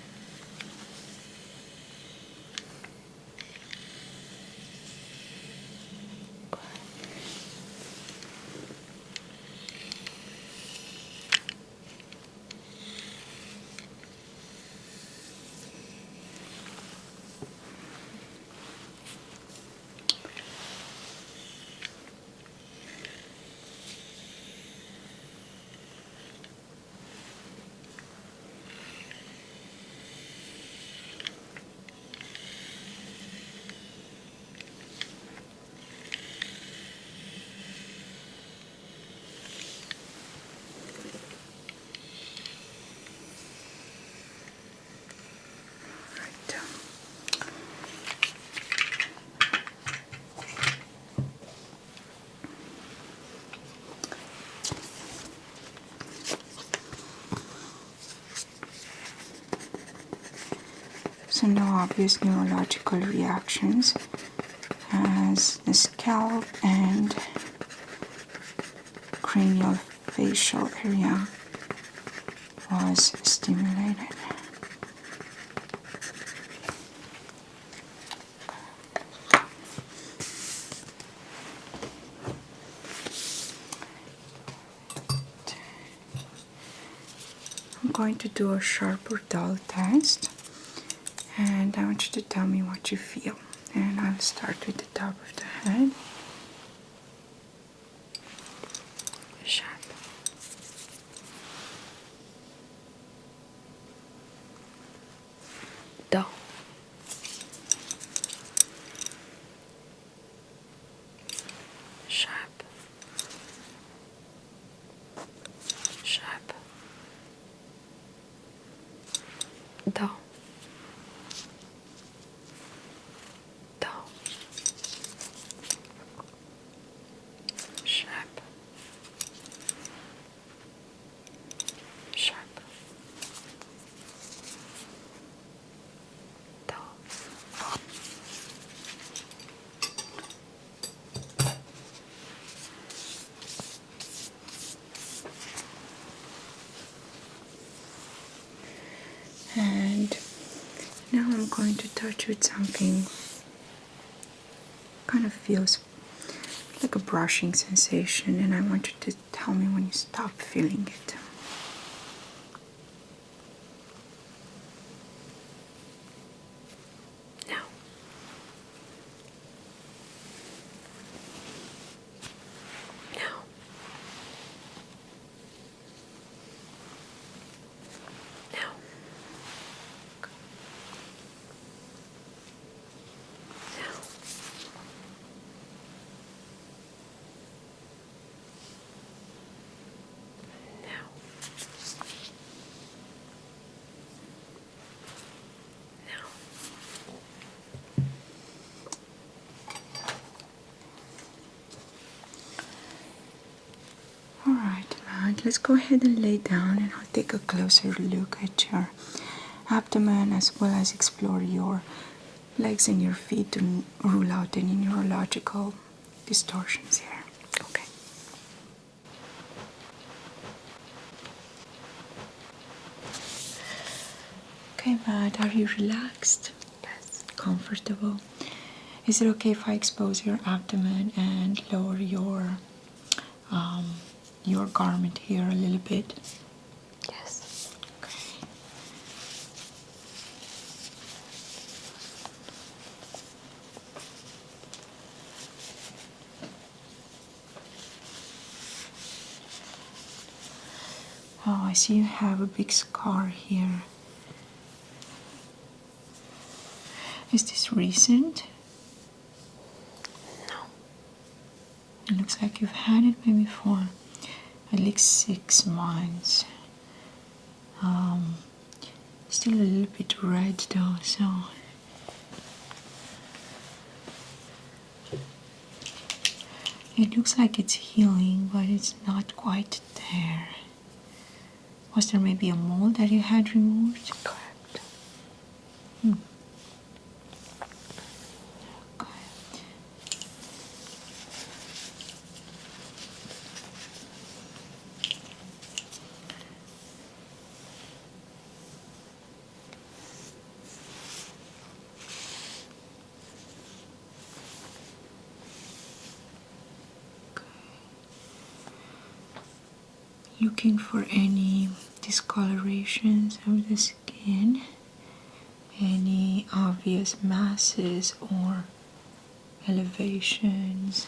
So no obvious neurological reactions as the scalp and cranial facial area was stimulated. I'm going to do a sharp or dull test, and I want you to tell me what you feel. And I'll start with the top of the head. Sharp. Dull. Sharp. Sharp. Dull. Dull. Sharp. Sharp. Dull. And now I'm going to touch with something kind of feels like a brushing sensation, and I want you to tell me when you stop feeling it. Now. Now. Now. Alright, Matt, let's go ahead and lay down and I'll take a closer look at your abdomen as well as explore your legs and your feet to rule out any neurological distortions here. Okay. Okay, Matt, are you relaxed? Yes. Comfortable? Is it okay if I expose your abdomen and lower your garment here a little bit? Yes. Okay. Oh, I see you have a big scar here. Is this recent? No. It looks like you've had it maybe for at least 6 months. Still a little bit red though, so it looks like it's healing, but it's not quite there. Was there maybe a mole that you had removed? Correct. Okay. Looking for any discolorations of the skin, any obvious masses or elevations.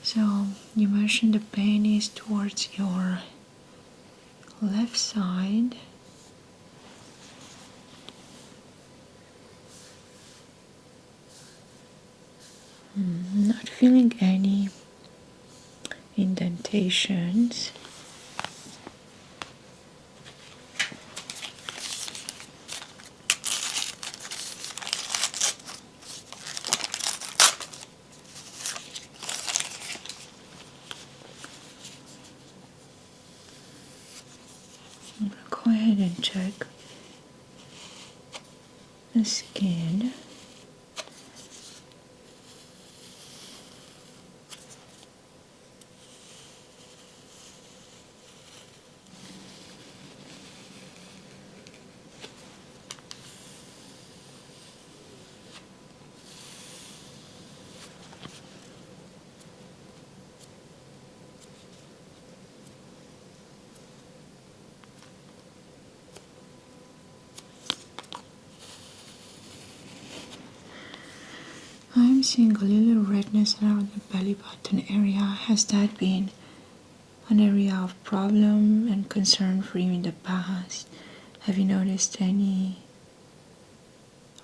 So you mentioned the pain is towards your left side. Not feeling any indentations. I'm gonna go ahead and check the skin. I'm seeing a little redness around the belly button area. Has that been an area of problem and concern for you in the past? Have you noticed any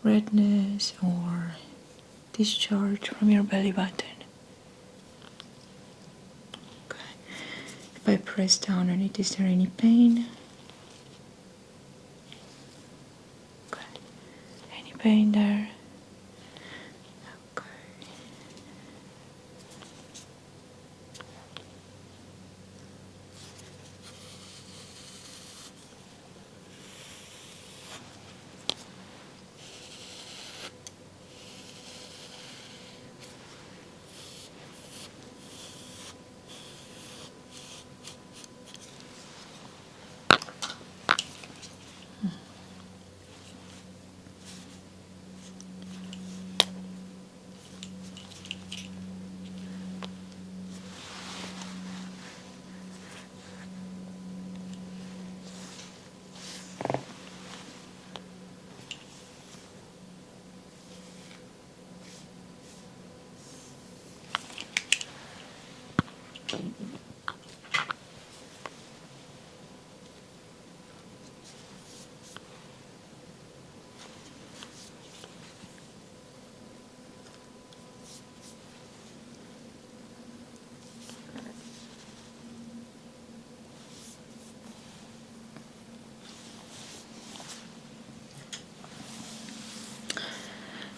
redness or discharge from your belly button? Okay. If I press down on it, is there any pain? Okay. Any pain there? Okay.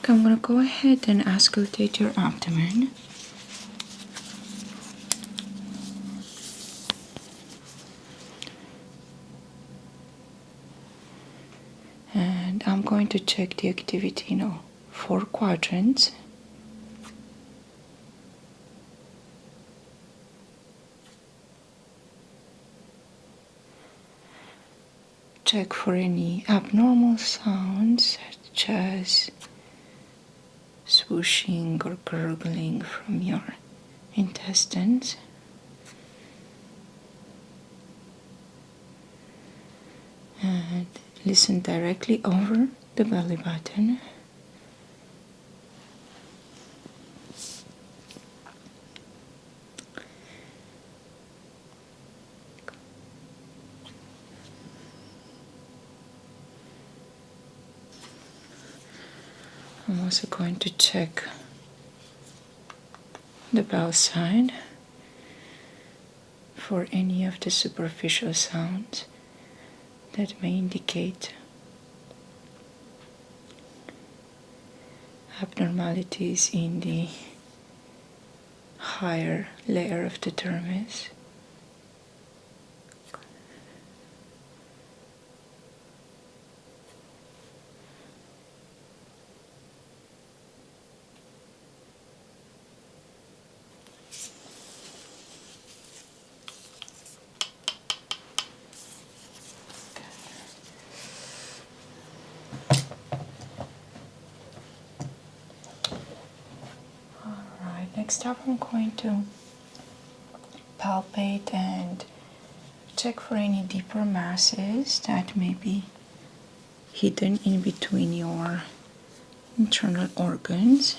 Okay, I'm gonna go ahead and auscultate your abdomen. And I'm going to check the activity in all 4 quadrants. Check for any abnormal sounds such as swooshing or gurgling from your intestines. And listen directly over the belly button. I'm also going to check the bowel side for any of the superficial sounds that may indicate abnormalities in the higher layer of the dermis. Next up, I'm going to palpate and check for any deeper masses that may be hidden in between your internal organs.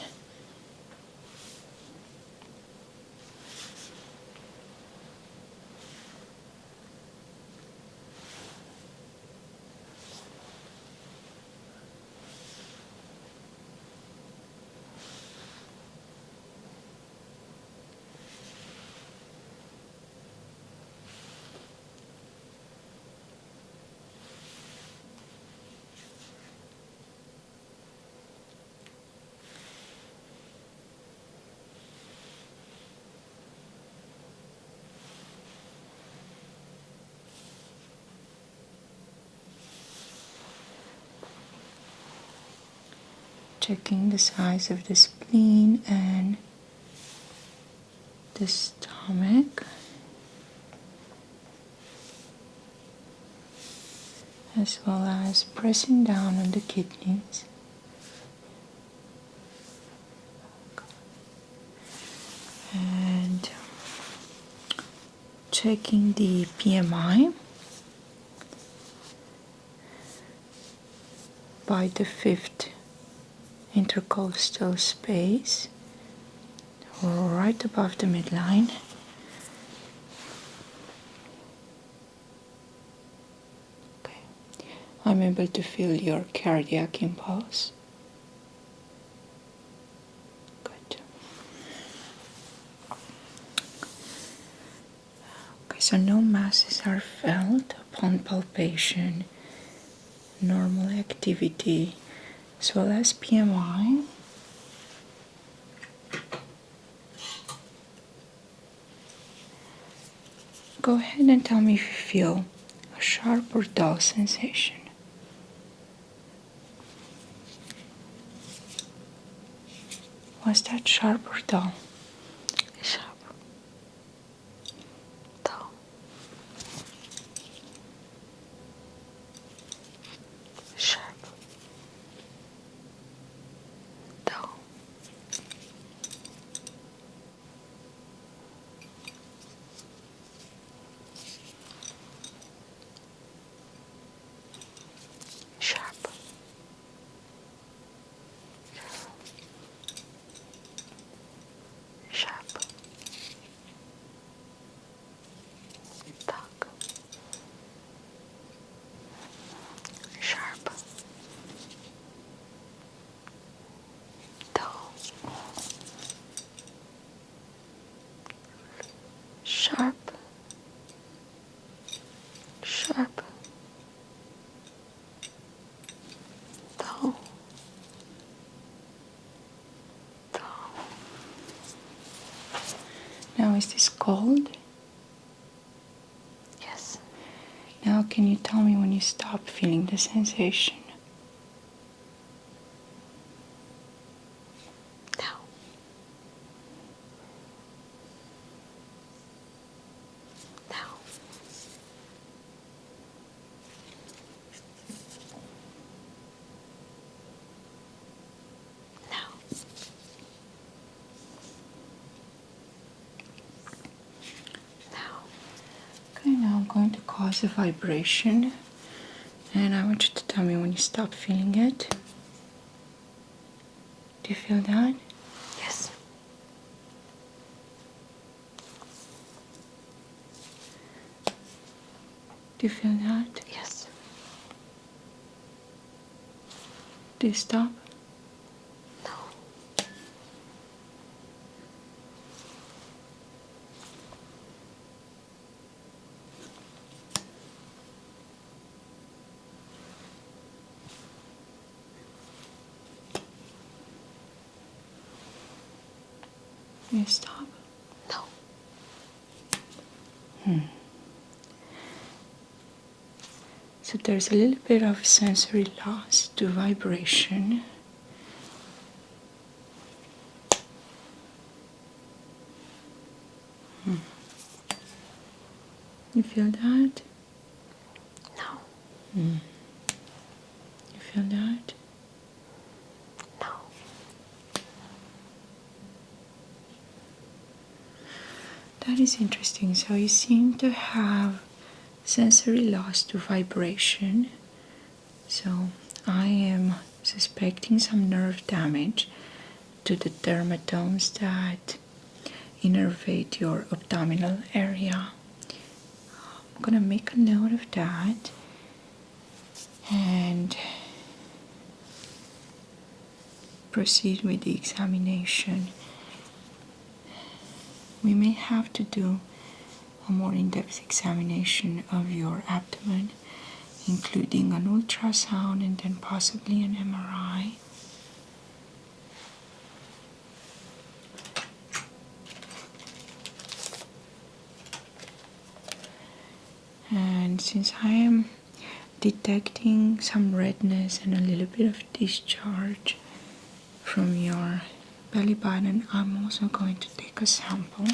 checking the size of the spleen and the stomach, as well as pressing down on the kidneys. And checking the PMI by the fifth intercostal space, right above the midline. Okay. I'm able to feel your cardiac impulse. Good. Okay, so no masses are felt upon palpation, normal activity, as well as PMI. Go ahead and tell me if you feel a sharp or dull sensation. Was that sharp or dull? Sharp. Dull. Sharp. Dull. Sharp. Sharp. Dull. Sharp. Dull. Sharp. Sharp. Dull. Dull. Now, is this cold? Yes. Now, can you tell me when you stop feeling the sensation? Now. Now. Now. Now. Okay, now I'm going to cause a vibration, and I want you to tell me when you stop feeling it. Do you feel that? Yes. Do you feel that? Yes. Do you stop? No. Do you stop? No. So there's a little bit of sensory loss to vibration. You feel that? No. You feel that? No. That is interesting. So you seem to have sensory loss to vibration. So I am suspecting some nerve damage to the dermatomes that innervate your abdominal area. I'm gonna make a note of that and proceed with the examination. We may have to do a more in-depth examination of your abdomen, including an ultrasound and then possibly an MRI. And since I am detecting some redness and a little bit of discharge, from your belly button, I'm also going to take a sample.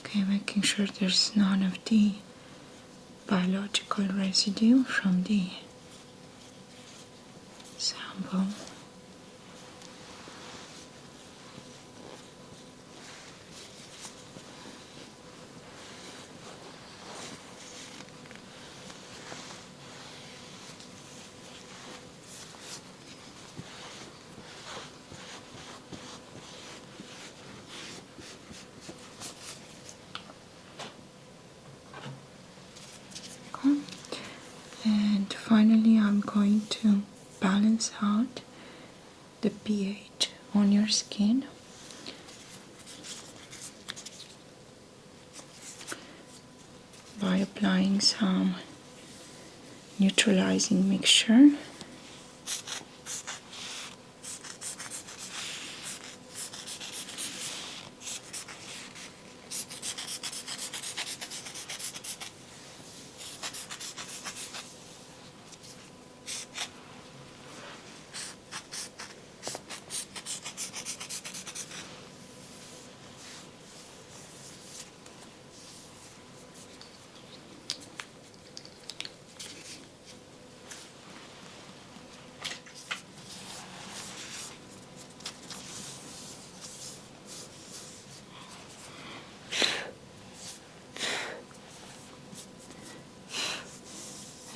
Okay, making sure there's none of the biological residue from the sample. Okay. And finally, I'm going to balance out the pH on your skin by applying some neutralizing mixture.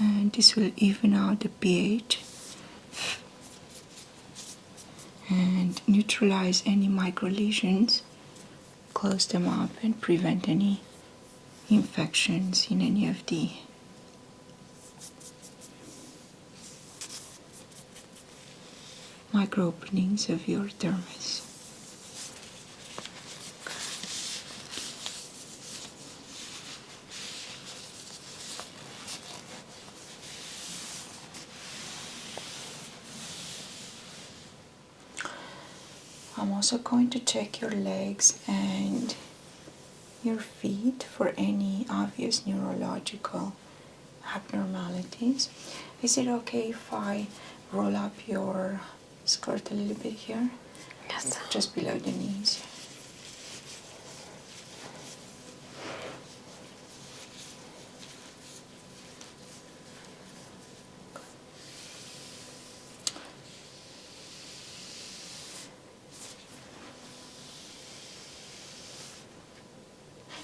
And this will even out the pH and neutralize any micro lesions, close them up, and prevent any infections in any of the micro openings of your dermis. I'm also going to check your legs and your feet for any obvious neurological abnormalities. Is it okay if I roll up your skirt a little bit here? Yes. Just below the knees.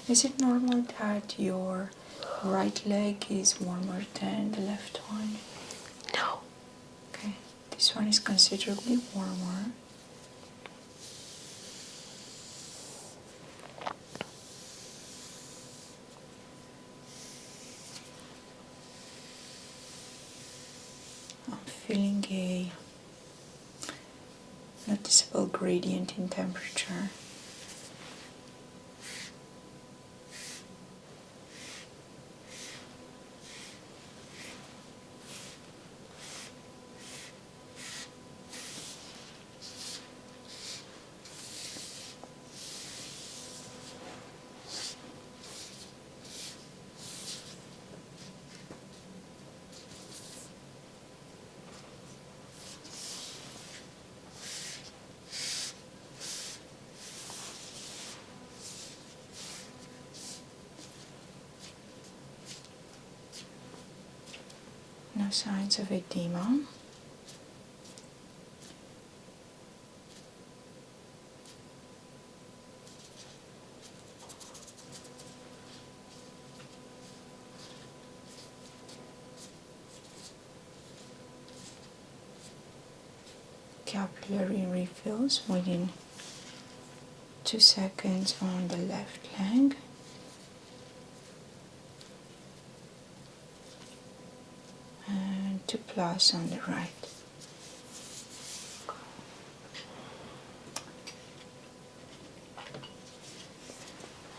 Is it normal that your right leg is warmer than the left one? No. Okay, this one is considerably warmer. I'm feeling a noticeable gradient in temperature. No signs of edema. Capillary refills within 2 seconds on the left leg. And 2+ on the right.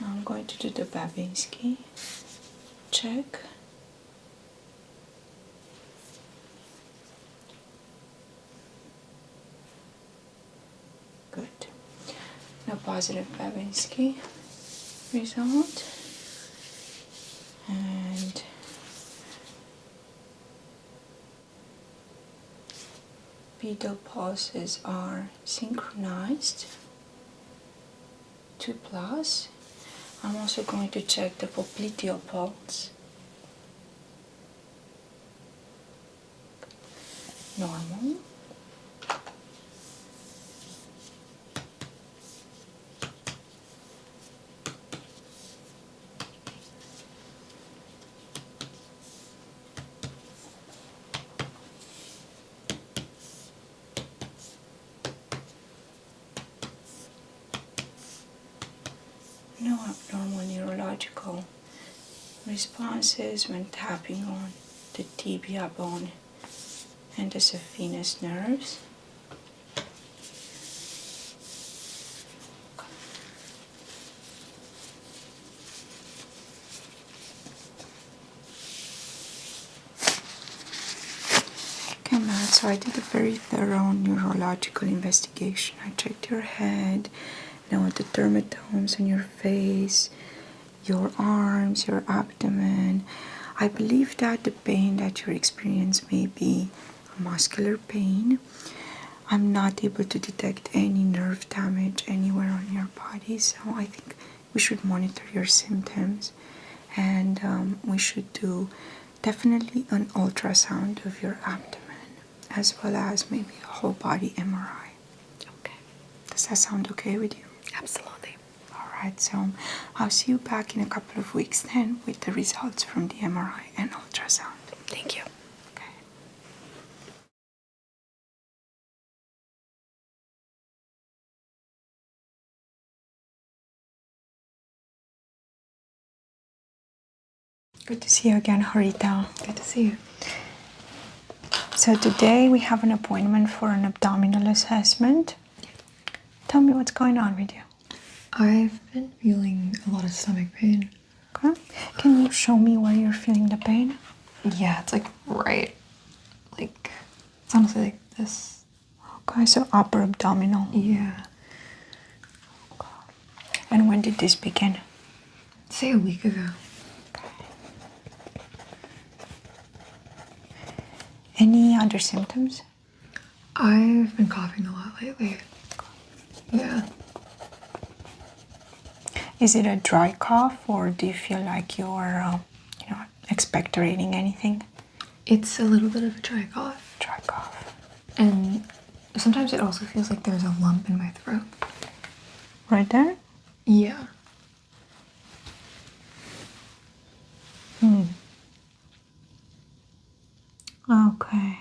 Now I'm going to do the Babinski check. Good. Now positive Babinski result. And pedal pulses are synchronized. 2+. I'm also going to check the popliteal pulse. Normal. No abnormal neurological responses when tapping on the tibia bone and the saphenous nerves. Okay, Matt, so I did a very thorough neurological investigation. I checked your head, now the dermatomes on your face, your arms, your abdomen. I believe that the pain that you experience may be muscular pain. I'm not able to detect any nerve damage anywhere on your body, so I think we should monitor your symptoms, and we should do definitely an ultrasound of your abdomen, as well as maybe a whole body MRI. Okay. Does that sound okay with you? Absolutely. Alright, so I'll see you back in a couple of weeks then with the results from the MRI and ultrasound. Thank you. Okay. Good to see you again, Harita. Good to see you. So today we have an appointment for an abdominal assessment. Tell me what's going on with you. I've been feeling a lot of stomach pain. Okay. Can you show me where you're feeling the pain? Yeah, it's like right, like, it's honestly like this. Okay, so upper abdominal. Yeah. And when did this begin? Say a week ago. Any other symptoms? I've been coughing a lot lately. Yeah. Is it a dry cough, or do you feel like you're, expectorating anything? It's a little bit of a dry cough. Dry cough. And sometimes it also feels like there's a lump in my throat. Right there? Yeah. Okay.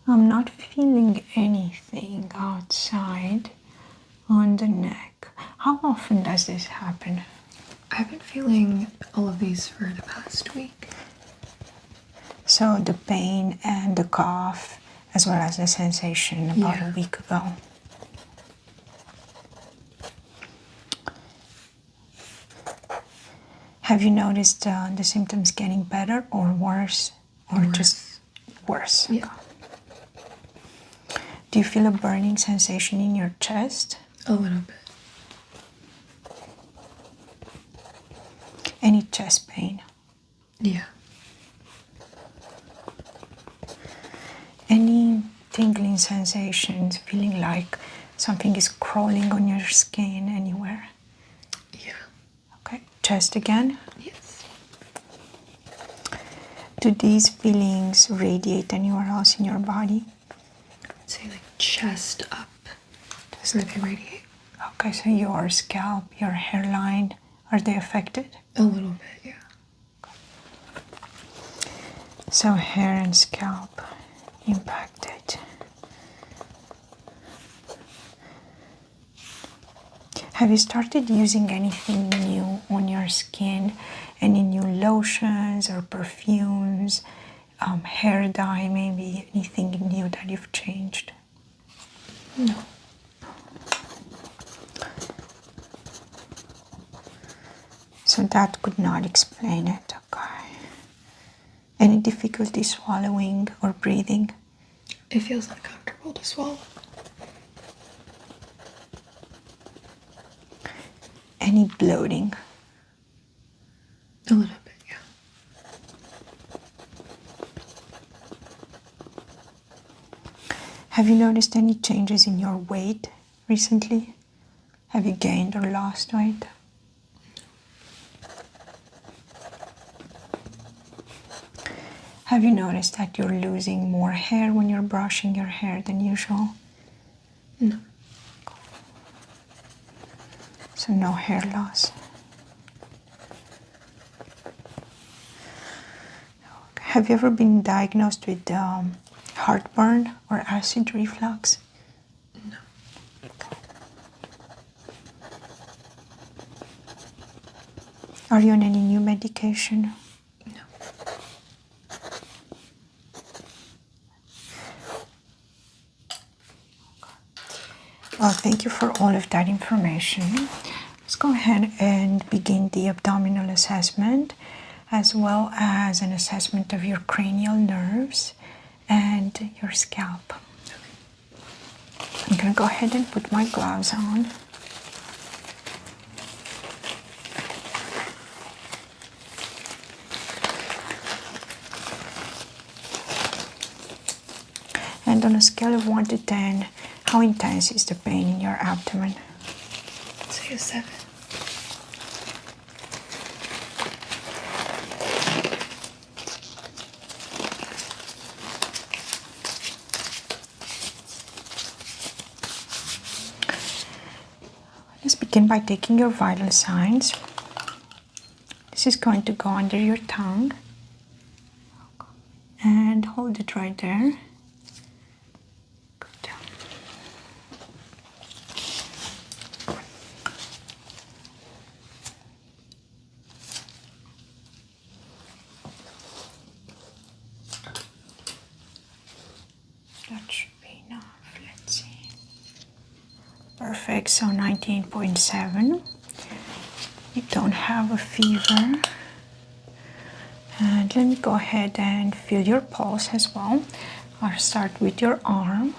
I'm not feeling anything outside on the neck. How often does this happen? I've been feeling all of these for the past week. So the pain and the cough, as well as the sensation about a week ago. Have you noticed the symptoms getting better or worse? Or Worse. just worse? Yeah. Do you feel a burning sensation in your chest? A little bit. Any chest pain? Yeah. Any tingling sensations, feeling like something is crawling on your skin anywhere? Yeah. Okay, chest again? Yes. Do these feelings radiate anywhere else in your body? I'd say like chest up. Does they radiate? Okay, so your scalp, your hairline, are they affected? A little bit, yeah. So hair and scalp impacted. Have you started using anything new on your skin? Any new lotions or perfumes, hair dye, maybe anything new that you've changed? No. So that could not explain it, okay. Any difficulty swallowing or breathing? It feels uncomfortable to swallow. Any bloating? A little bit, yeah. Have you noticed any changes in your weight recently? Have you gained or lost weight? Have you noticed that you're losing more hair when you're brushing your hair than usual? No. So no hair loss. Have you ever been diagnosed with heartburn or acid reflux? No. Are you on any new medication? No. Well, thank you for all of that information. Let's go ahead and begin the abdominal assessment, as well as an assessment of your cranial nerves and your scalp. I'm going to go ahead and put my gloves on. And on a scale of 1 to 10, how intense is the pain in your abdomen? I'd say a 7. Let's begin by taking your vital signs. This is going to go under your tongue. And hold it right there. Good. That should be enough. Let's see. Perfect. So 19.7. You don't have a fever. And let me go ahead and feel your pulse as well. I'll start with your arm.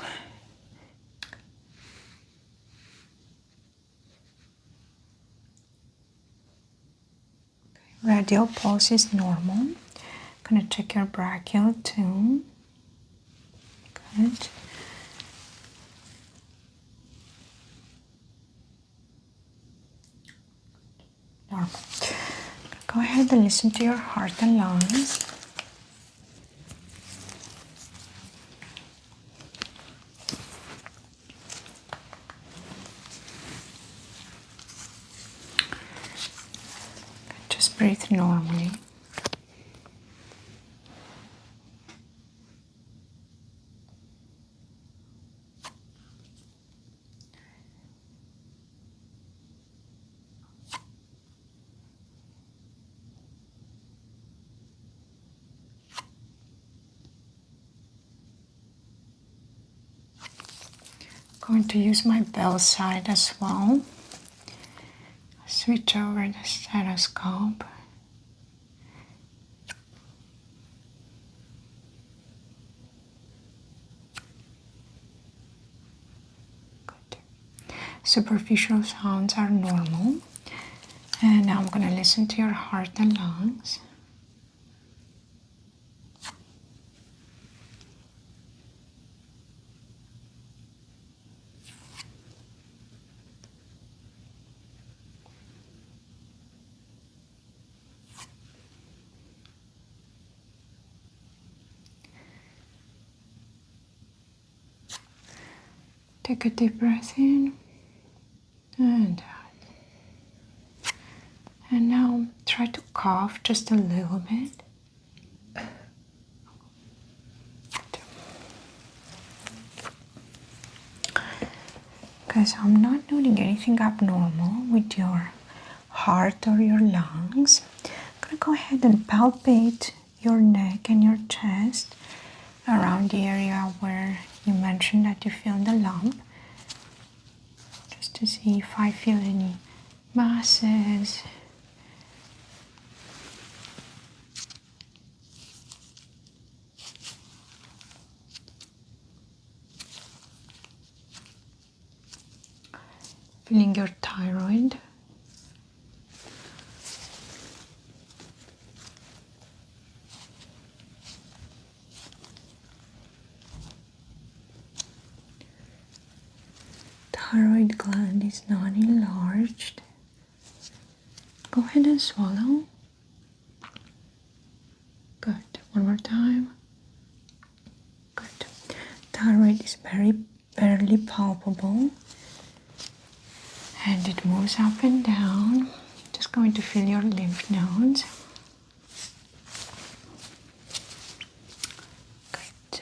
Radial pulse is normal. I'm gonna check your brachial too. Good. Normal. Go ahead and listen to your heart and lungs. Just breathe normally. Going to use my bell side as well. Switch over the stethoscope. Good. Superficial sounds are normal. And now I'm going to listen to your heart and lungs. Take a deep breath in and out. And now try to cough just a little bit. Okay, so I'm not noting anything abnormal with your heart or your lungs. I'm gonna go ahead and palpate your neck and your chest around the area where you mentioned that you feel the lump, just to see if I feel any masses. Feeling your thyroid. Thyroid gland is not enlarged. Go ahead and swallow. Good. One more time. Good. Thyroid is barely palpable. And it moves up and down. Just going to feel your lymph nodes. Good.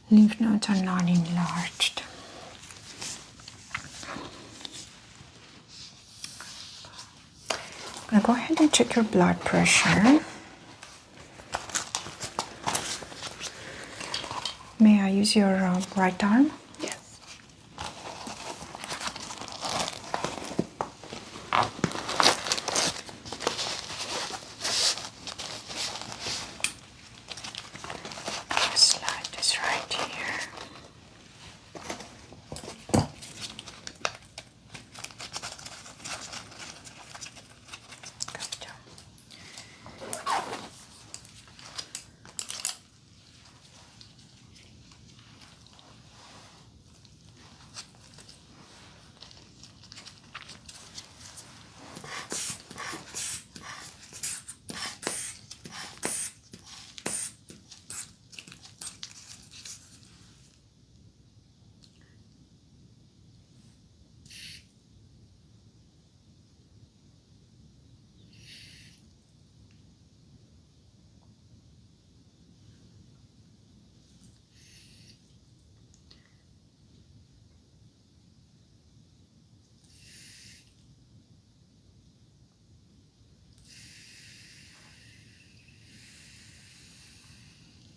Lymph nodes are not enlarged. I'm going to go ahead and check your blood pressure. May I use your right arm? Yes. Slide this right here. Good.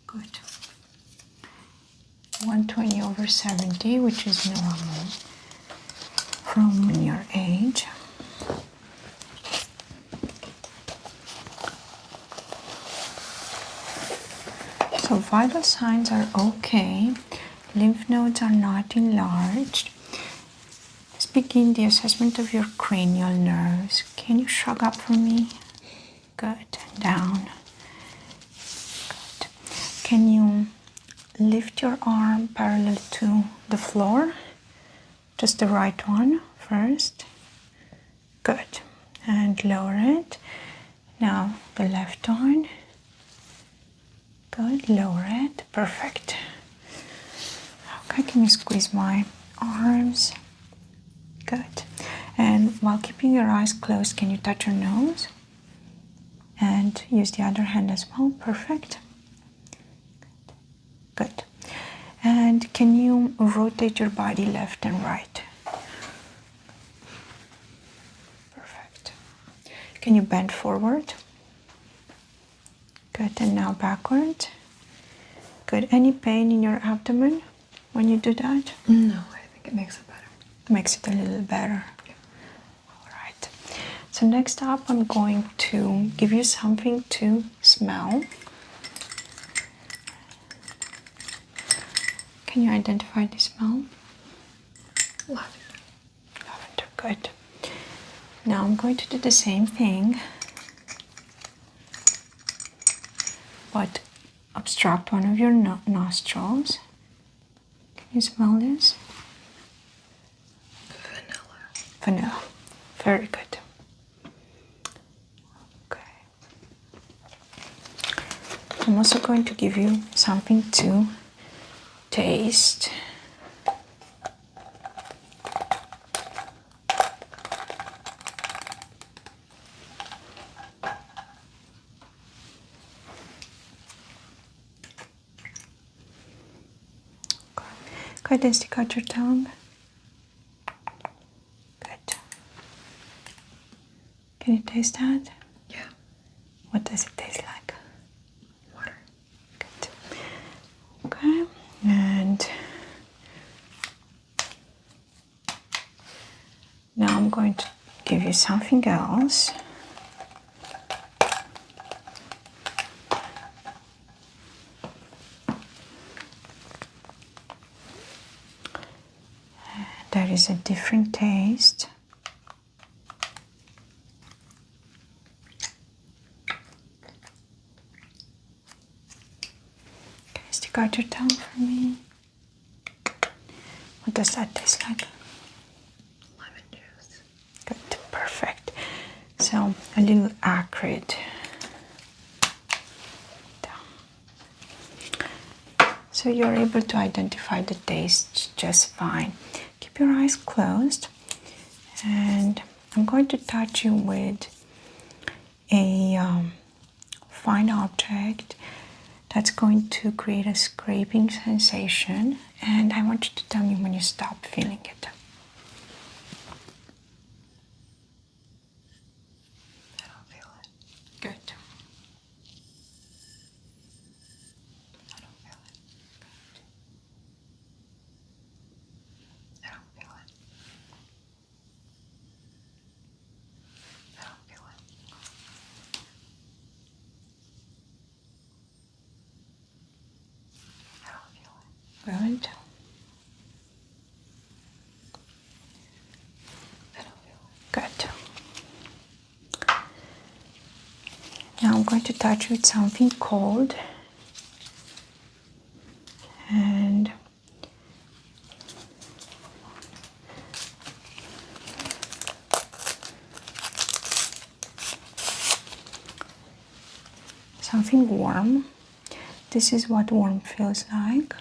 Good. 120/70, which is normal from your age. So vital signs are okay. Lymph nodes are not enlarged. Let's begin the assessment of your cranial nerves. Can you shrug up for me? Good. Down. Good. Can you lift your arm parallel to the floor? Just the right one first. Good. And lower it. Now the left one. Good. Lower it. Perfect. Okay, can you squeeze my arms? Good. And while keeping your eyes closed, can you touch your nose? And use the other hand as well. Perfect. Good. And can you rotate your body left and right? Perfect. Can you bend forward? Good. And now backward. Good. Any pain in your abdomen when you do that? No, I think it makes it better. Makes it a little better. Yeah. All right. So next up, I'm going to give you something to smell. Can you identify the smell? Lavender, good. Now I'm going to do the same thing, but obstruct one of your nostrils. Can you smell this? Vanilla. Very good. Okay. I'm also going to give you something to taste. Go ahead and stick out your tongue. Good. Can you taste that? Yeah. What does it taste like? Water. Good. Okay. And now I'm going to give you something else. There is a different taste. Okay, stick out your tongue for me. What does that taste like? Lemon juice. Good, perfect. So a little acrid. So you're able to identify the taste just fine. Keep your eyes closed, and I'm going to touch you with a fine object that's going to create a scraping sensation, and I want you to tell me when you stop feeling it. I don't feel it. Good. I don't feel it. I don't feel it. I don't feel it. I don't feel it. Good. I don't feel it. Good. Now I'm going to touch you with something cold, and something warm. This is what warm feels like.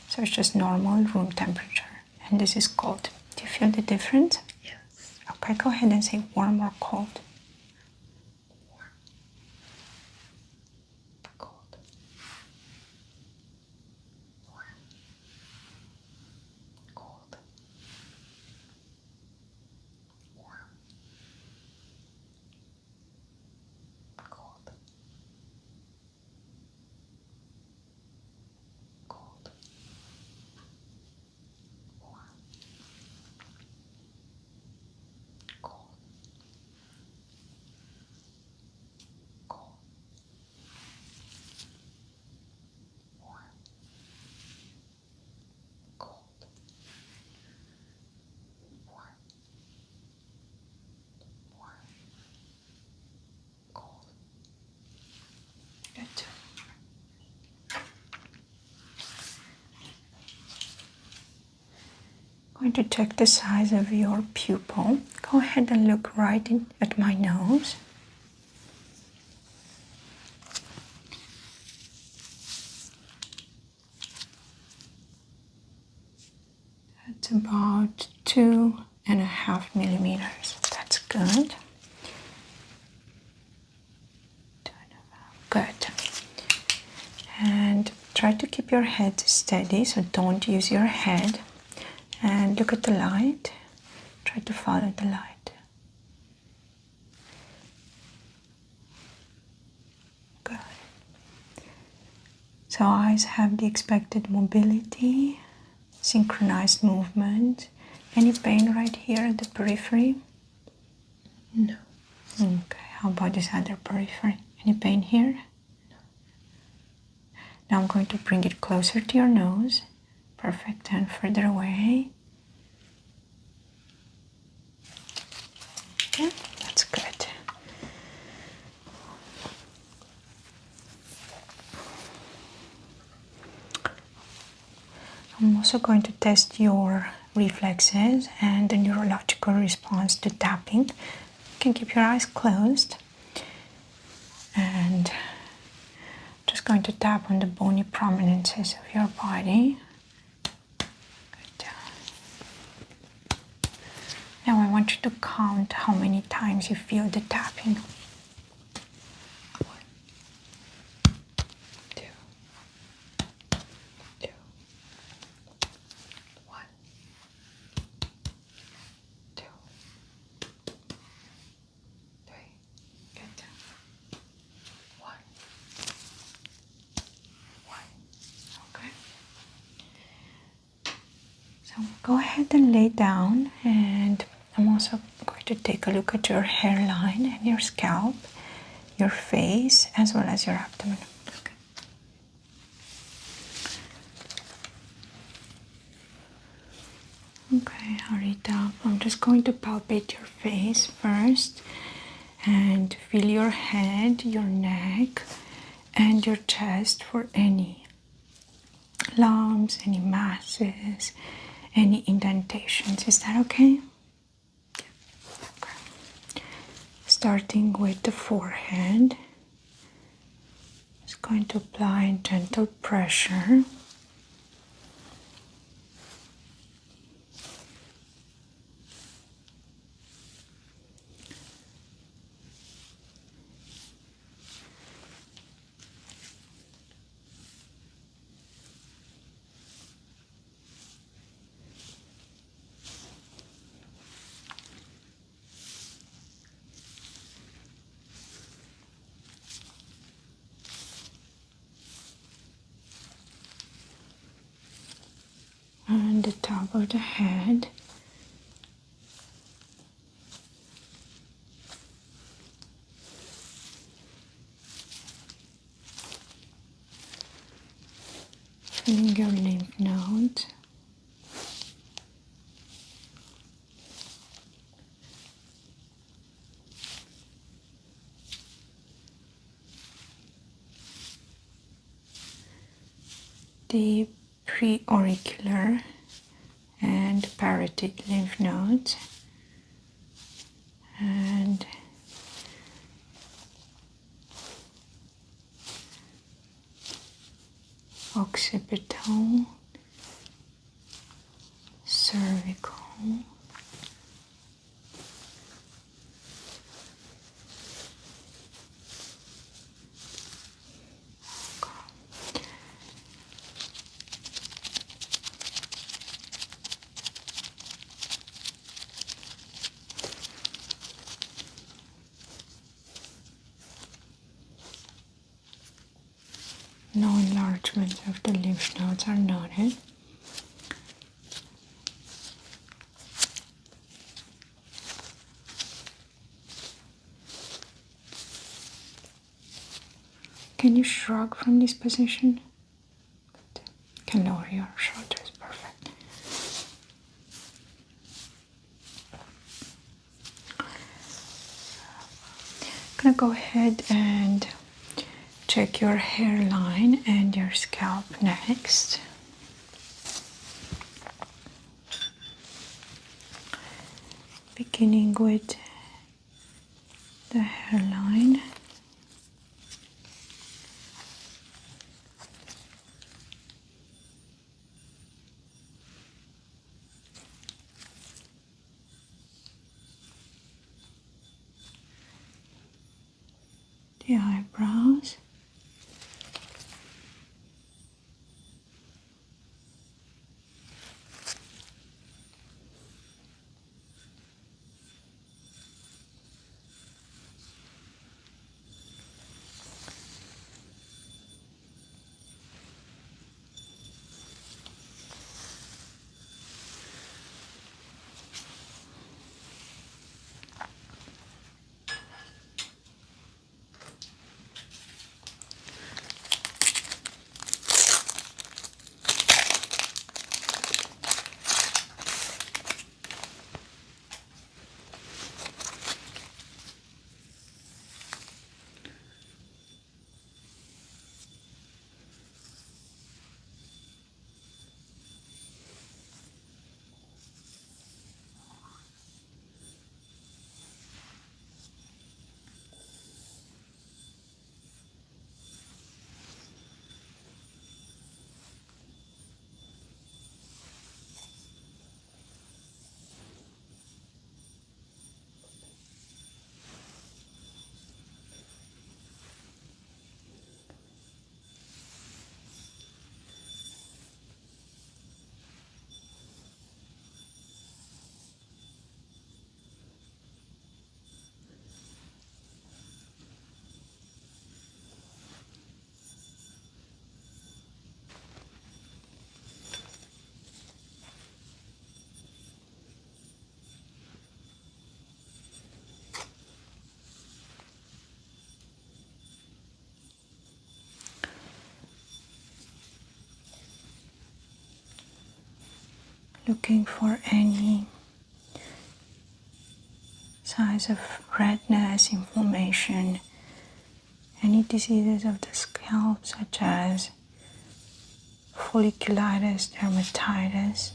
So it's just normal room temperature. And this is cold. Do you feel the difference? Yes. Okay, go ahead and say warm or cold. Warm. Cold. Warm. Cold. Warm. Cold. Cold. Warm. Cold. Cold. Warm. Cold. Warm. Warm. Cold. Good. Going to check the size of your pupil. Go ahead and look right at my nose. That's about 2.5 millimeters. That's good. 2.5. Good. And try to keep your head steady, so don't use your head. And look at the light. Try to follow the light. Good. So eyes have the expected mobility, synchronized movement. Any pain right here at the periphery? No. Okay, how about this other periphery? Any pain here? No. Now I'm going to bring it closer to your nose. Perfect, and further away. I'm also going to test your reflexes and the neurological response to tapping. You can keep your eyes closed. And just going to tap on the bony prominences of your body. Good. Now I want you to count how many times you feel the tapping. 1. Okay. So go ahead and lay down, and I'm also going to take a look at your hairline and your scalp, your face, as well as your abdomen. Okay. Okay, Harita, I'm just going to palpate your face first and feel your head, your neck, and your chest for any lumps, any masses, any indentations. Is that okay? Okay. Starting with the forehead, just going to apply gentle pressure. On the top of the head, feeling your lymph nodes, the preauricular and parotid lymph nodes, and occipital, cervical, no enlargement of the lymph nodes are noted. Can you shrug from this position? Good. Can lower your shoulders. Perfect. I'm gonna go ahead and check your hairline and your scalp next. Beginning with the hairline. The eyebrows. looking for any signs of redness, inflammation, any diseases of the scalp such as folliculitis, dermatitis.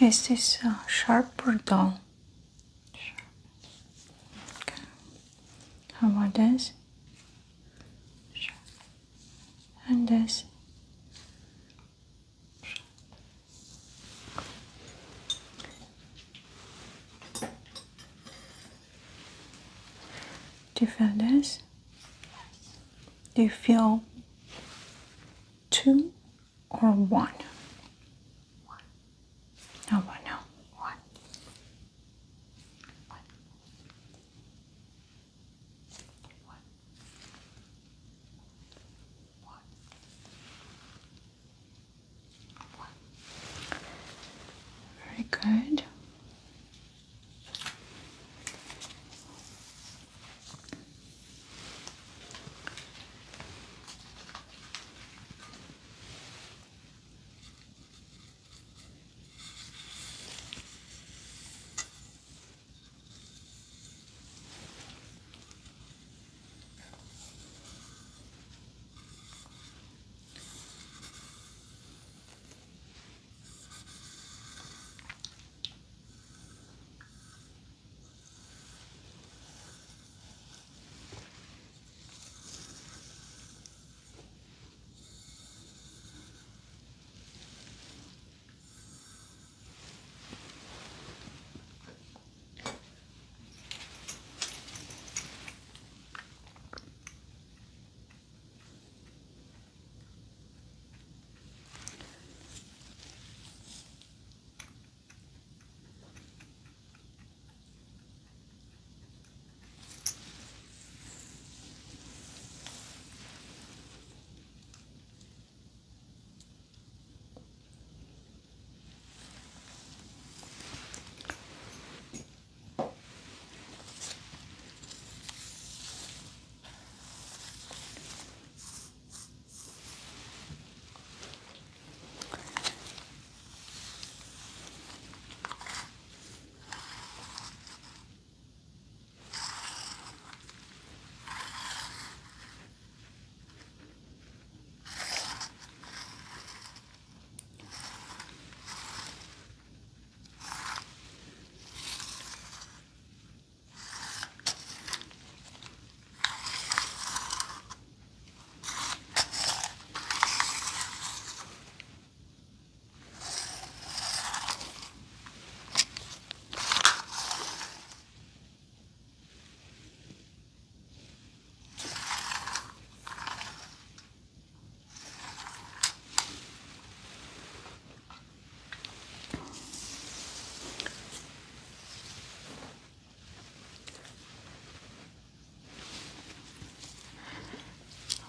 Is this sharp or dull? Sharp. Okay. How about this? Sharp. And this? Do you feel this? Do you feel 2 or 1? How about now? 1. 1. 1. 1. 1. Very good.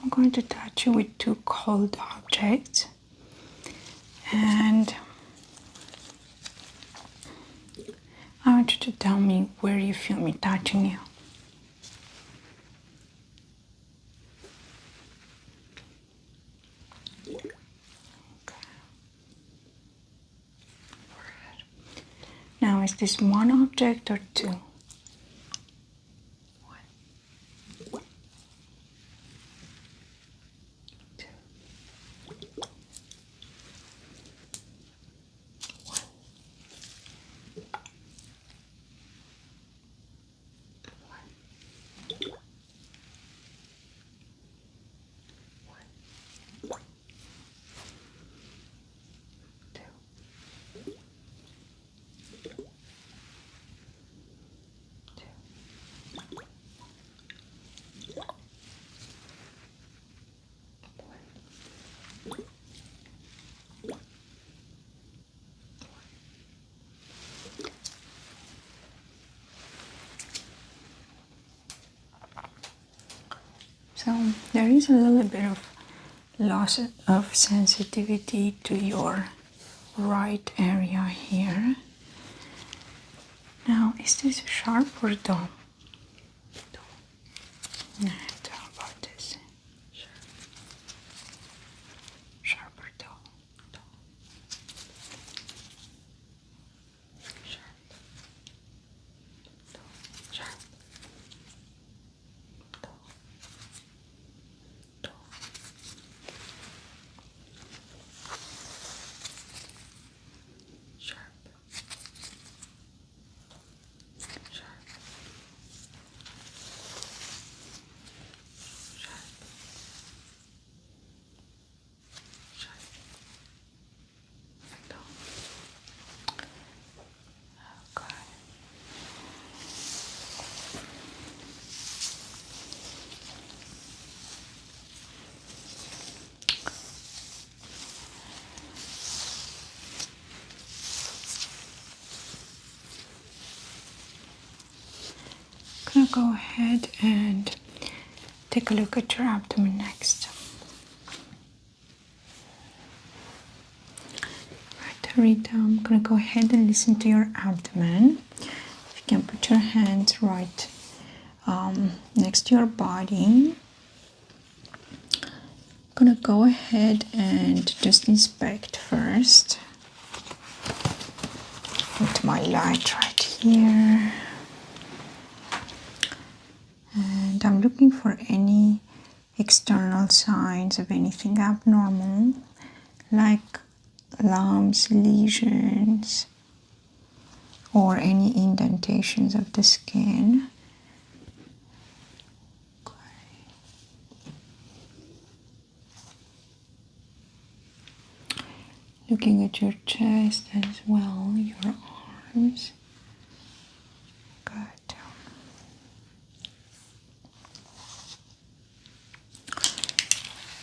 I'm going to touch you with 2 cold objects, and I want you to tell me where you feel me touching you. Okay. Now, is this 1 object or 2? 1. 2. 1. 1. 2. there is a little bit of loss of sensitivity to your right area here. Now, is this sharp or dull? How about this? Sharp or dull? Sharp. Sharp. I'm gonna go ahead and take a look at your abdomen next. Right, Rita, I'm gonna go ahead and listen to your abdomen. If you can put your hands right next to your body. I'm gonna go ahead and just inspect first. Put my light right here. And I'm looking for any external signs of anything abnormal, like lumps, lesions, or any indentations of the skin. Looking at your chest as well, your arms. Good.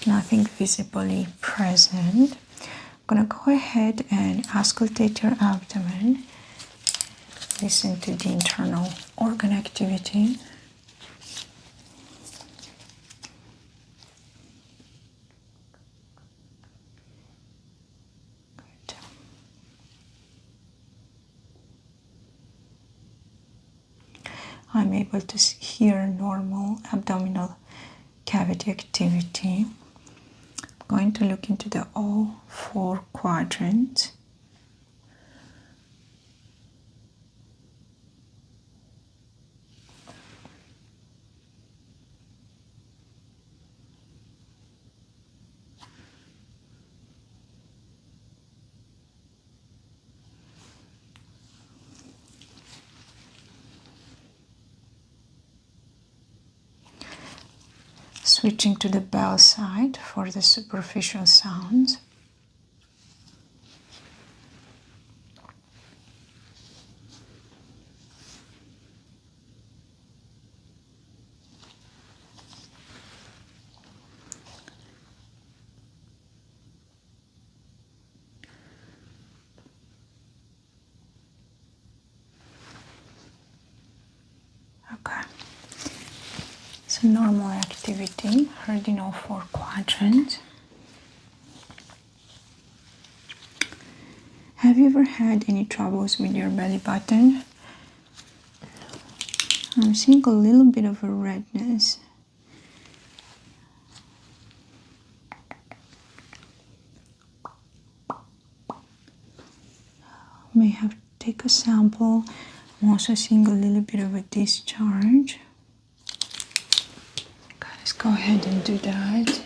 Nothing visibly present. I'm going to go ahead and auscultate your abdomen. Listen to the internal organ activity. Good. I'm able to hear normal abdominal cavity activity. I'm going to look into the all four quadrants. Switching to the bowel side for the superficial sounds. Okay. So normal activity, heard in all four quadrants. Have you ever had any troubles with your belly button? I'm seeing a little bit of a redness. May have to take a sample. I'm also seeing a little bit of a discharge. Okay, let's go ahead and do that.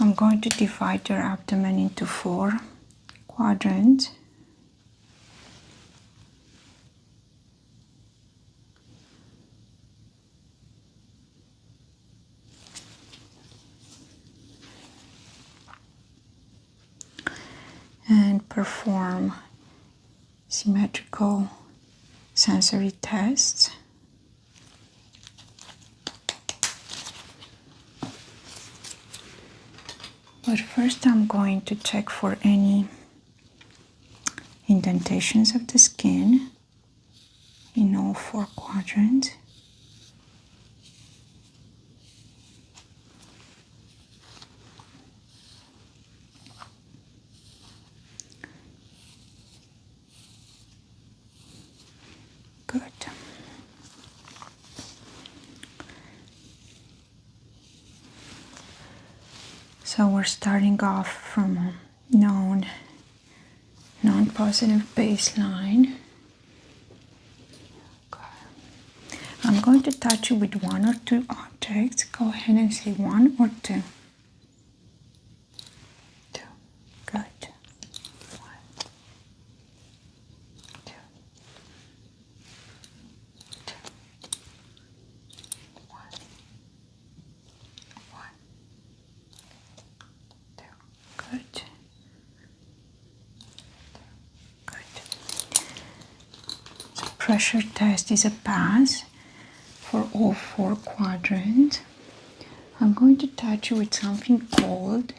I'm going to divide your abdomen into 4 quadrants. And perform symmetrical sensory tests. But first I'm going to check for any indentations of the skin in all 4 quadrants. Good. So we're starting off from a known non-positive baseline. Okay. I'm going to touch you with 1 or 2 objects. Go ahead and say 1 or 2. 2. Good. 1, 2, 2, 1, 1, 2. Good. Pressure test is a pass for all 4 quadrants. I'm going to touch you with something cold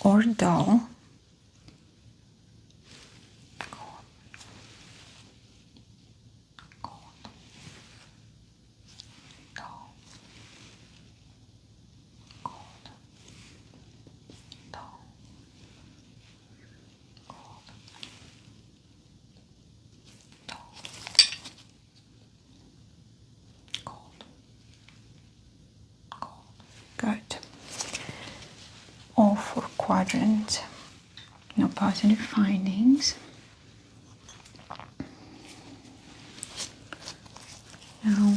or dull. Cold. Cold. Dull. Cold. Dull. Cold. Dull. Cold. Cold. Good. All 4 quadrants. No positive findings. Now,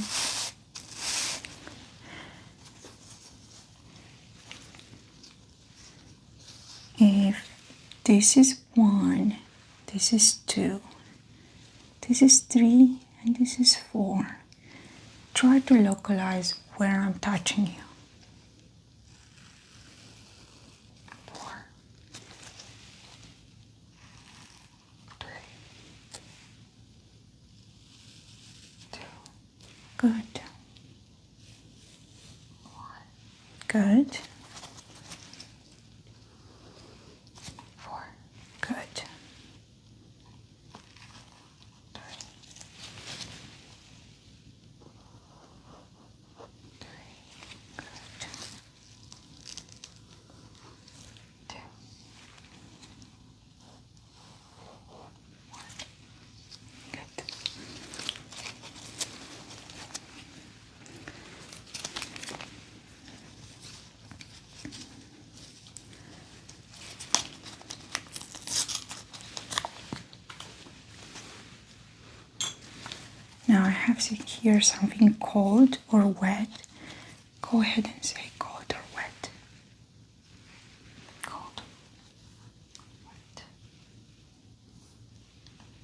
if this is 1, this is 2, this is 3, and this is 4, try to localize where I'm touching you. 4, 3, 2, good. 1, good. 4, good. 3, 3, good. 2, 1, good. Now I have here something cold or wet. Go ahead and say cold or wet. Cold. Wet.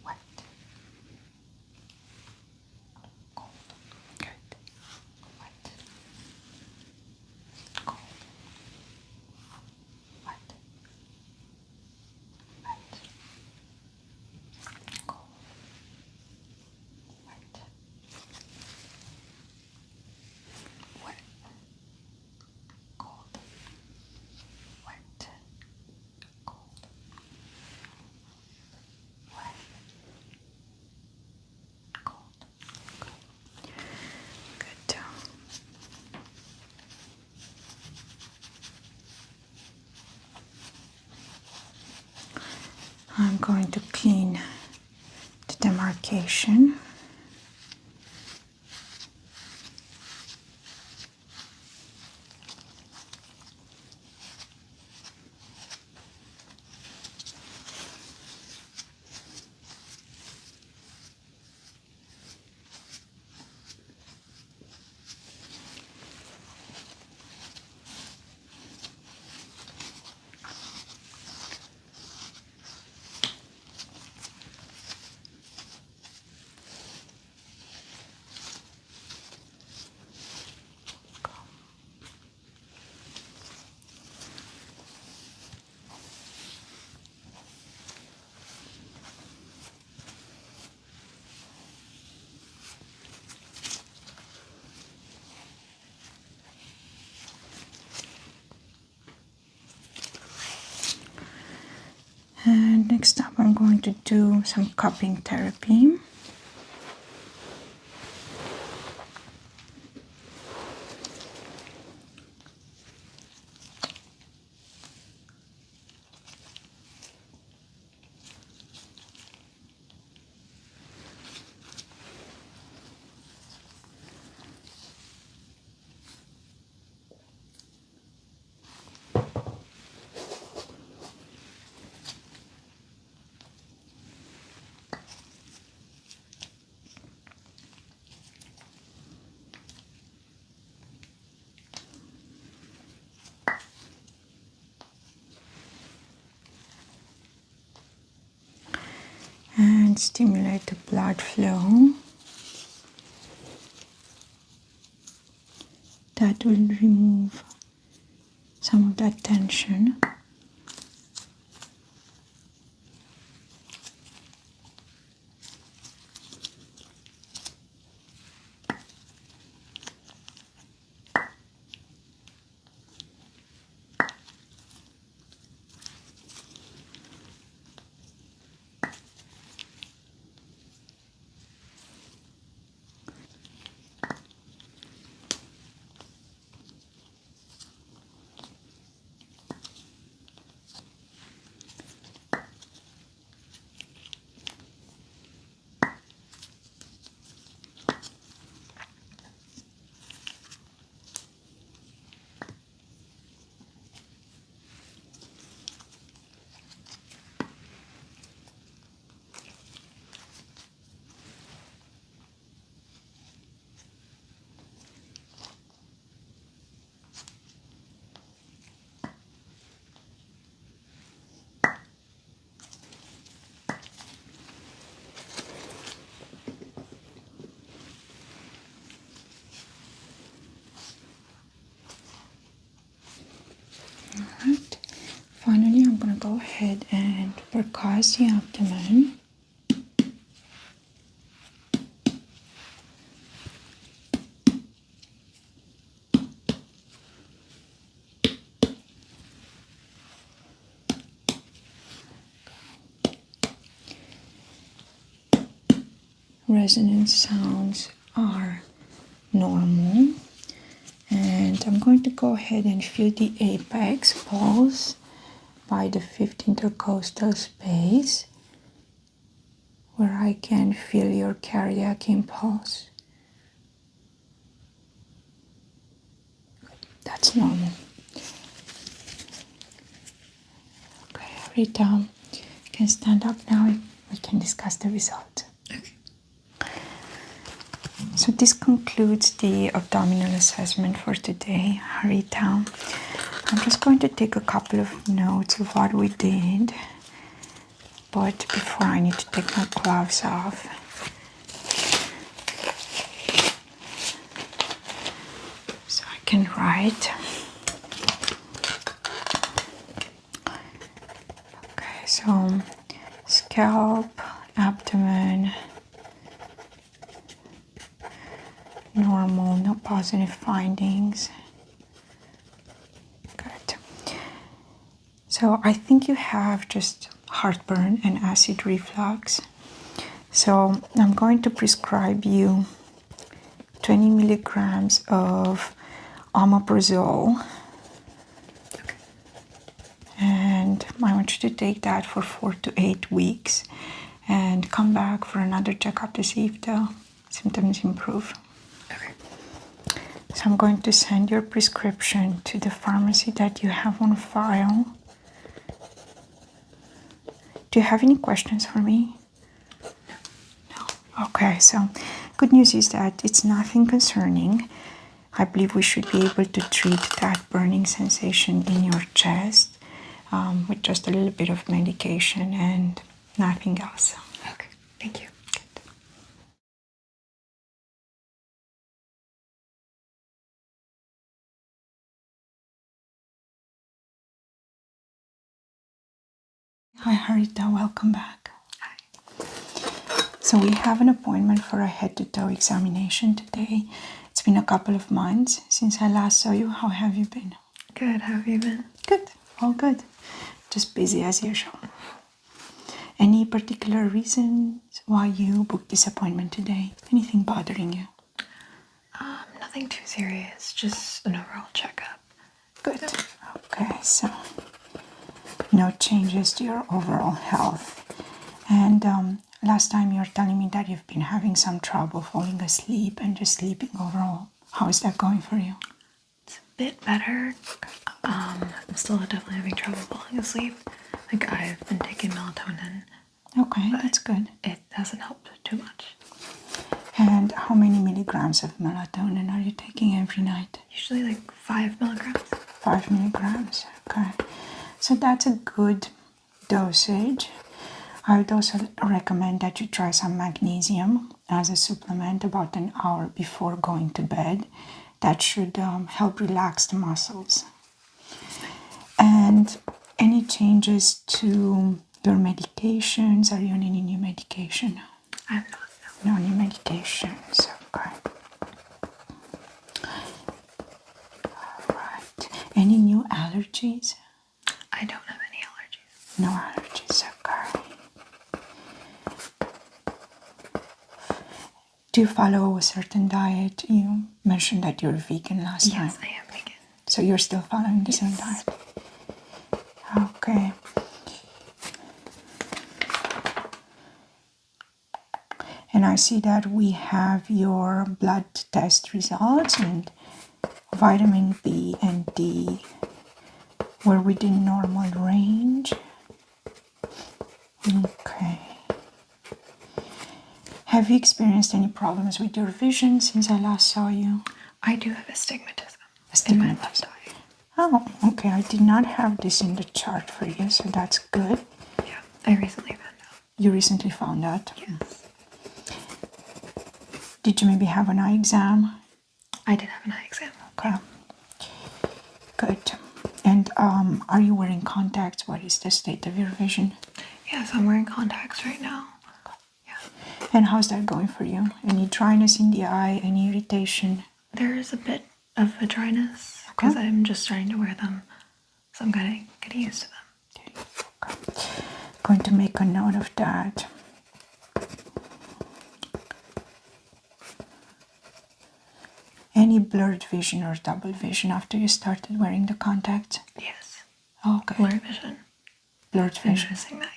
Wet. Cold. Good. Wet. Cold. Wet. Wet. Cold. Wet. Wet. Cold. Wet. Cold. Wet. Cold. Good. I'm going to clean the demarcation. And next up, I'm going to do some cupping therapy. And stimulate the blood flow. That will remove some of that tension. Alright. Finally, I'm going to go ahead and percuss the abdomen. Resonance sounds are normal. And I'm going to go ahead and feel the apex pulse by the fifth intercostal space, where I can feel your cardiac impulse. That's normal. Okay, Rita, you can stand up now. We can discuss the result. Okay. So this concludes the abdominal assessment for today, Rita. I'm just going to take a couple of notes of what we did, but before I need to take my gloves off. So I can write. Okay, so scalp, abdomen, normal, no positive findings. Good. So I think you have just heartburn and acid reflux. So I'm going to prescribe you 20 milligrams of omeprazole. And I want you to take that for 4 to 8 weeks and come back for another checkup to see if the symptoms improve. Okay. So I'm going to send your prescription to the pharmacy that you have on file. Do you have any questions for me? No. Okay, so good news is that it's nothing concerning. I believe we should be able to treat that burning sensation in your chest with just a little bit of medication and nothing else. Okay, thank you. Good. Hi Harita, welcome back. Hi. So we have an appointment for a head-to-toe examination today. It's been a couple of months since I last saw you. How have you been? Good, how have you been? Good, all good. Just busy as usual. Any particular reasons why you booked this appointment today? Anything bothering you? Nothing too serious, just an overall checkup. Good. Okay, so no changes to your overall health. And last time you were telling me that you've been having some trouble falling asleep and just sleeping overall. How is that going for you? It's a bit better. I'm still definitely having trouble falling asleep. Like, I've been taking melatonin. Okay, that's good. It hasn't helped too much. And how many milligrams of melatonin are you taking every night? Usually like 5 milligrams. 5 milligrams, okay. So that's a good dosage. I would also recommend that you try some magnesium as a supplement about an hour before going to bed. That should help relax the muscles. And any changes to your medications? Are you on any new medication? I'm not. No new medications, okay. Alright. Any new allergies? I don't have any allergies. No allergies, okay. Do you follow a certain diet? You mentioned that you're vegan last time. Yes, I am vegan. So you're still following the same diet? Okay. And I see that we have your blood test results, and vitamin B and D were within normal range. Okay. Have you experienced any problems with your vision since I last saw you? I do have astigmatism. Astigmatism. In my left eye. Oh, okay. I did not have this in the chart for you, so that's good. Yeah, I recently found out. You recently found out? Yes. Did you maybe have an eye exam? I did have an eye exam. Okay. Good. And are you wearing contacts? What is the state of your vision? Yes, I'm wearing contacts right now. Yeah. And how's that going for you? Any dryness in the eye? Any irritation? There is a bit of a dryness because I'm just starting to wear them. So I'm getting used to them. Okay. Going to make a note of that. Any blurred vision or double vision after you started wearing the contacts? Yes. Okay. Blurred vision. Blurred I'm vision. noticing that,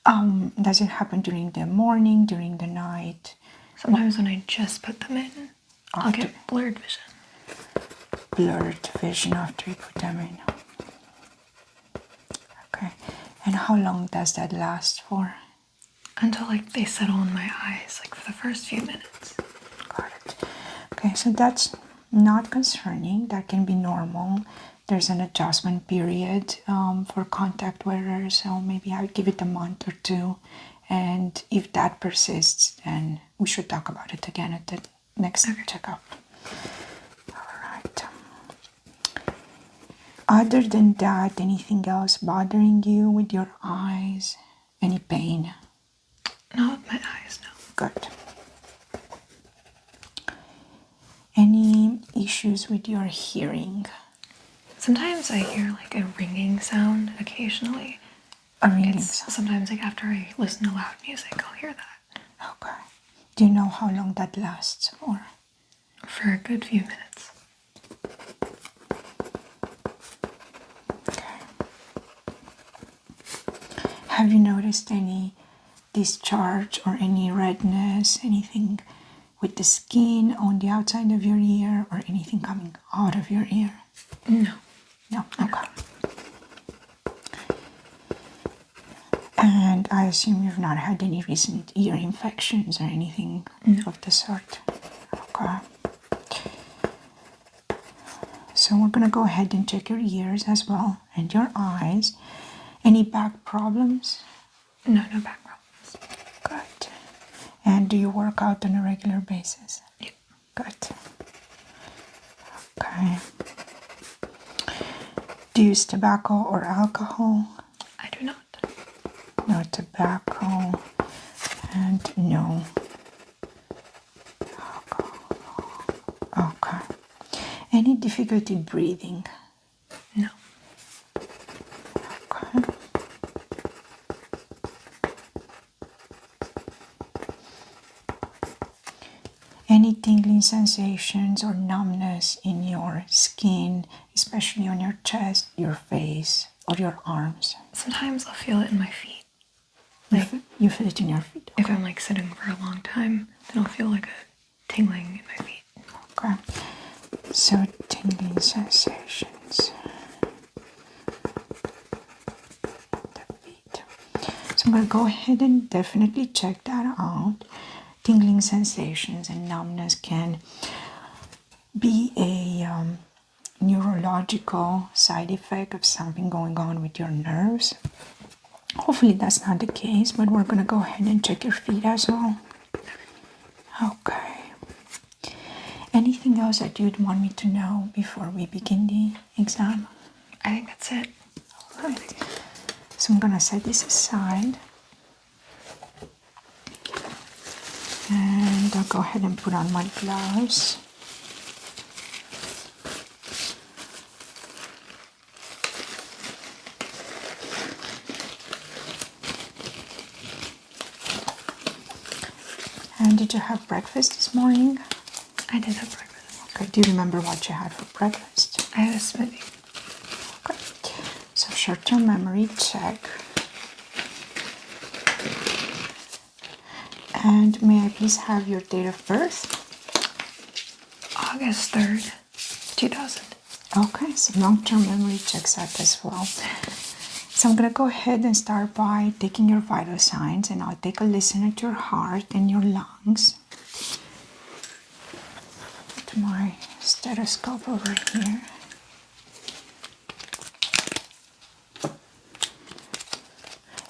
yeah. Does it happen during the morning, during the night? Sometimes when I just put them in, I'll After- get blurred vision. Blurred vision after you put them in. Okay. And how long does that last for? Until like they settle in my eyes, like for the first few minutes. Got it. Okay, so that's not concerning. That can be normal. There's an adjustment period for contact wearers, so maybe I would give it a month or two. And if that persists, then we should talk about it again at the next checkup. All right. Other than that, anything else bothering you with your eyes? Any pain? Not with my eyes, no. Good. Any issues with your hearing? Sometimes I hear like a ringing sound occasionally. A ringing sound? Sometimes like after I listen to loud music, I'll hear that. Okay. Do you know how long that lasts for? For a good few minutes. Okay. Have you noticed any discharge or any redness, anything with the skin on the outside of your ear or anything coming out of your ear? No. No, okay. And I assume you've not had any recent ear infections or anything of the sort. Okay. So we're gonna go ahead and check your ears as well and your eyes. Any back problems? No back problems. Good. And do you work out on a regular basis? Yeah. Good. Okay. Do you use tobacco or alcohol? I do not. No tobacco and no alcohol. Okay. Any difficulty breathing? No. Okay. any tingling sensations or numbness in your skin, especially on your chest, your face, or your arms? Sometimes I'll feel it in my feet. You feel it in your feet? Okay. If I'm like sitting for a long time, then I'll feel like a tingling in my feet. Okay. So tingling sensations. The feet. So I'm going to go ahead and definitely check that out. Tingling sensations and numbness can be a neurological side effect of something going on with your nerves. Hopefully that's not the case, but we're going to go ahead and check your feet as well. Okay. Anything else that you'd want me to know before we begin the exam? I think that's it. All right. So I'm going to set this aside. And I'll go ahead and put on my gloves. And did you have breakfast this morning? I did have breakfast. Okay, do you remember what you had for breakfast? I had a smoothie. Okay, so short-term memory check. And may I please have your date of birth? August 3rd, 2000. Okay, so long-term memory checks out as well. So I'm going to go ahead and start by taking your vital signs, and I'll take a listen at your heart and your lungs. Put my stethoscope over here.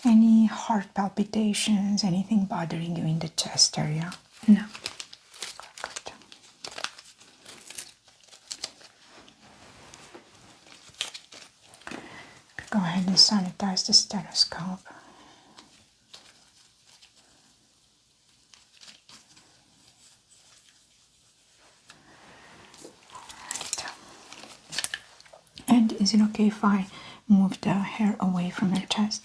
Any heart palpitations, anything bothering you in the chest area? No. Good. Go ahead and sanitize the stethoscope. Right. And is it okay if I move the hair away from your chest?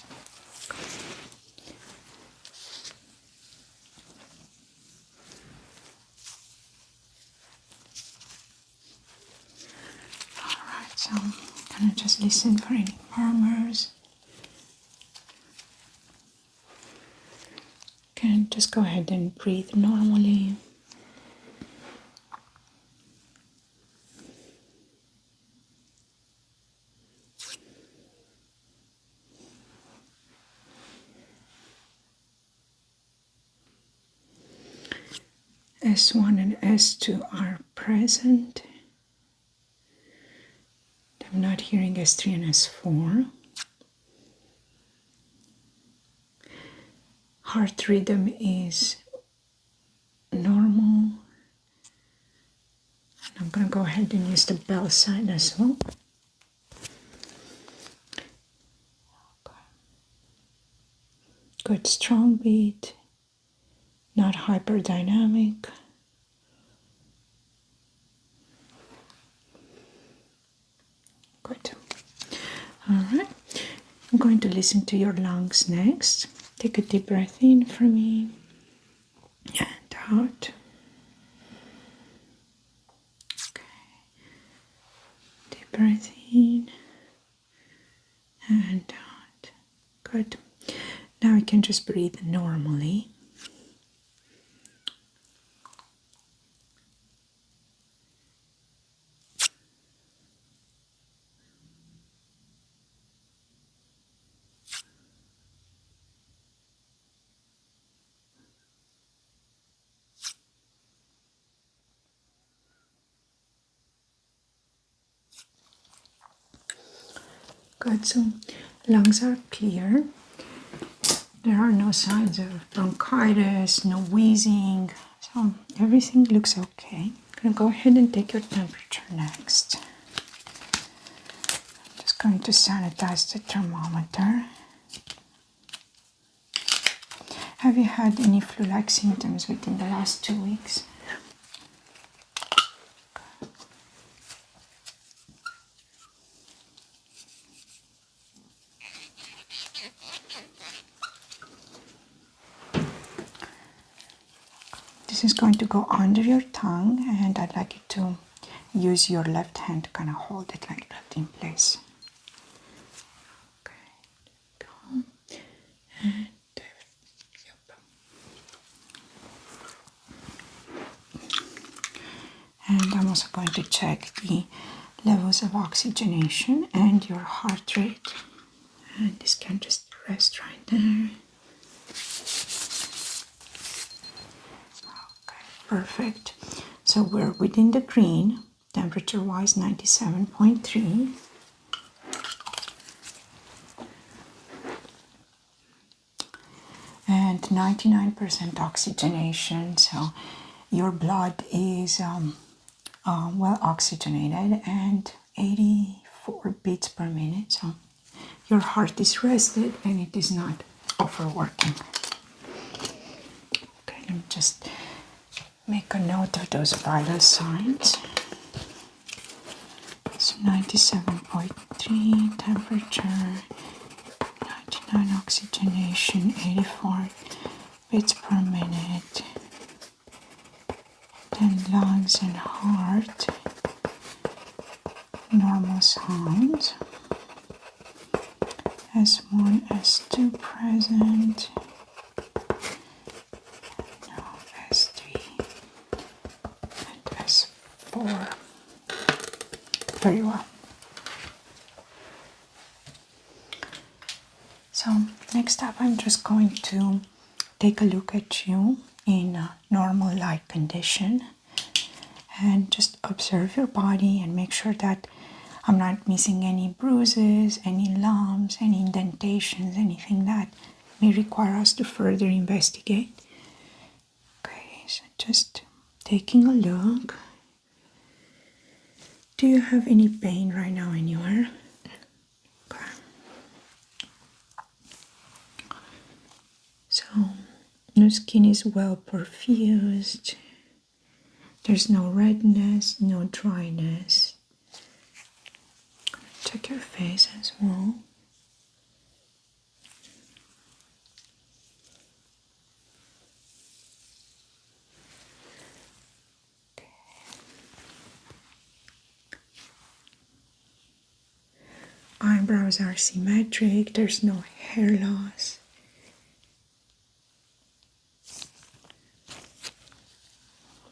Alright, so I'm gonna just listen for any murmurs. Okay, just go ahead and breathe normally. S1 and S2 are present. I'm not hearing S3 and S4. Heart rhythm is normal. And I'm going to go ahead and use the bell sign as well. Okay. Good strong beat, not hyperdynamic. Good. All right. I'm going to listen to your lungs next. Take a deep breath in for me and out. Okay. Deep breath in and out. Good. Now you can just breathe normally. Good, so lungs are clear. There are no signs of bronchitis, no wheezing, so everything looks okay. I'm going to go ahead and take your temperature next. I'm just going to sanitize the thermometer. Have you had any flu-like symptoms within the last 2 weeks? This This is going to go under your tongue, and I'd like you to use your left hand to kind of hold it like that in place. Okay, go. And yep. And I'm also going to check the levels of oxygenation and your heart rate. And this can just rest right there. Okay, perfect. So we're within the green, temperature-wise 97.3. And 99% oxygenation, so your blood is well oxygenated and 84 beats per minute. So your heart is rested and it is not overworking. Okay, let me just make a note of those vital signs. So 97.3 temperature, 99 oxygenation, 84 beats per minute. Then lungs and heart, normal sounds. S1, S2 present. No, S3 and S4. Very well. So next up, I'm just going to take a look at you in a normal light condition and just observe your body and make sure that I'm not missing any bruises, any lumps, any indentations, anything that may require us to further investigate. Okay, so just taking a look. Do you have any pain right now anywhere? Okay. So, your skin is well perfused. There's no redness, no dryness. Check your face as well. Okay. Eyebrows are symmetric, there's no hair loss.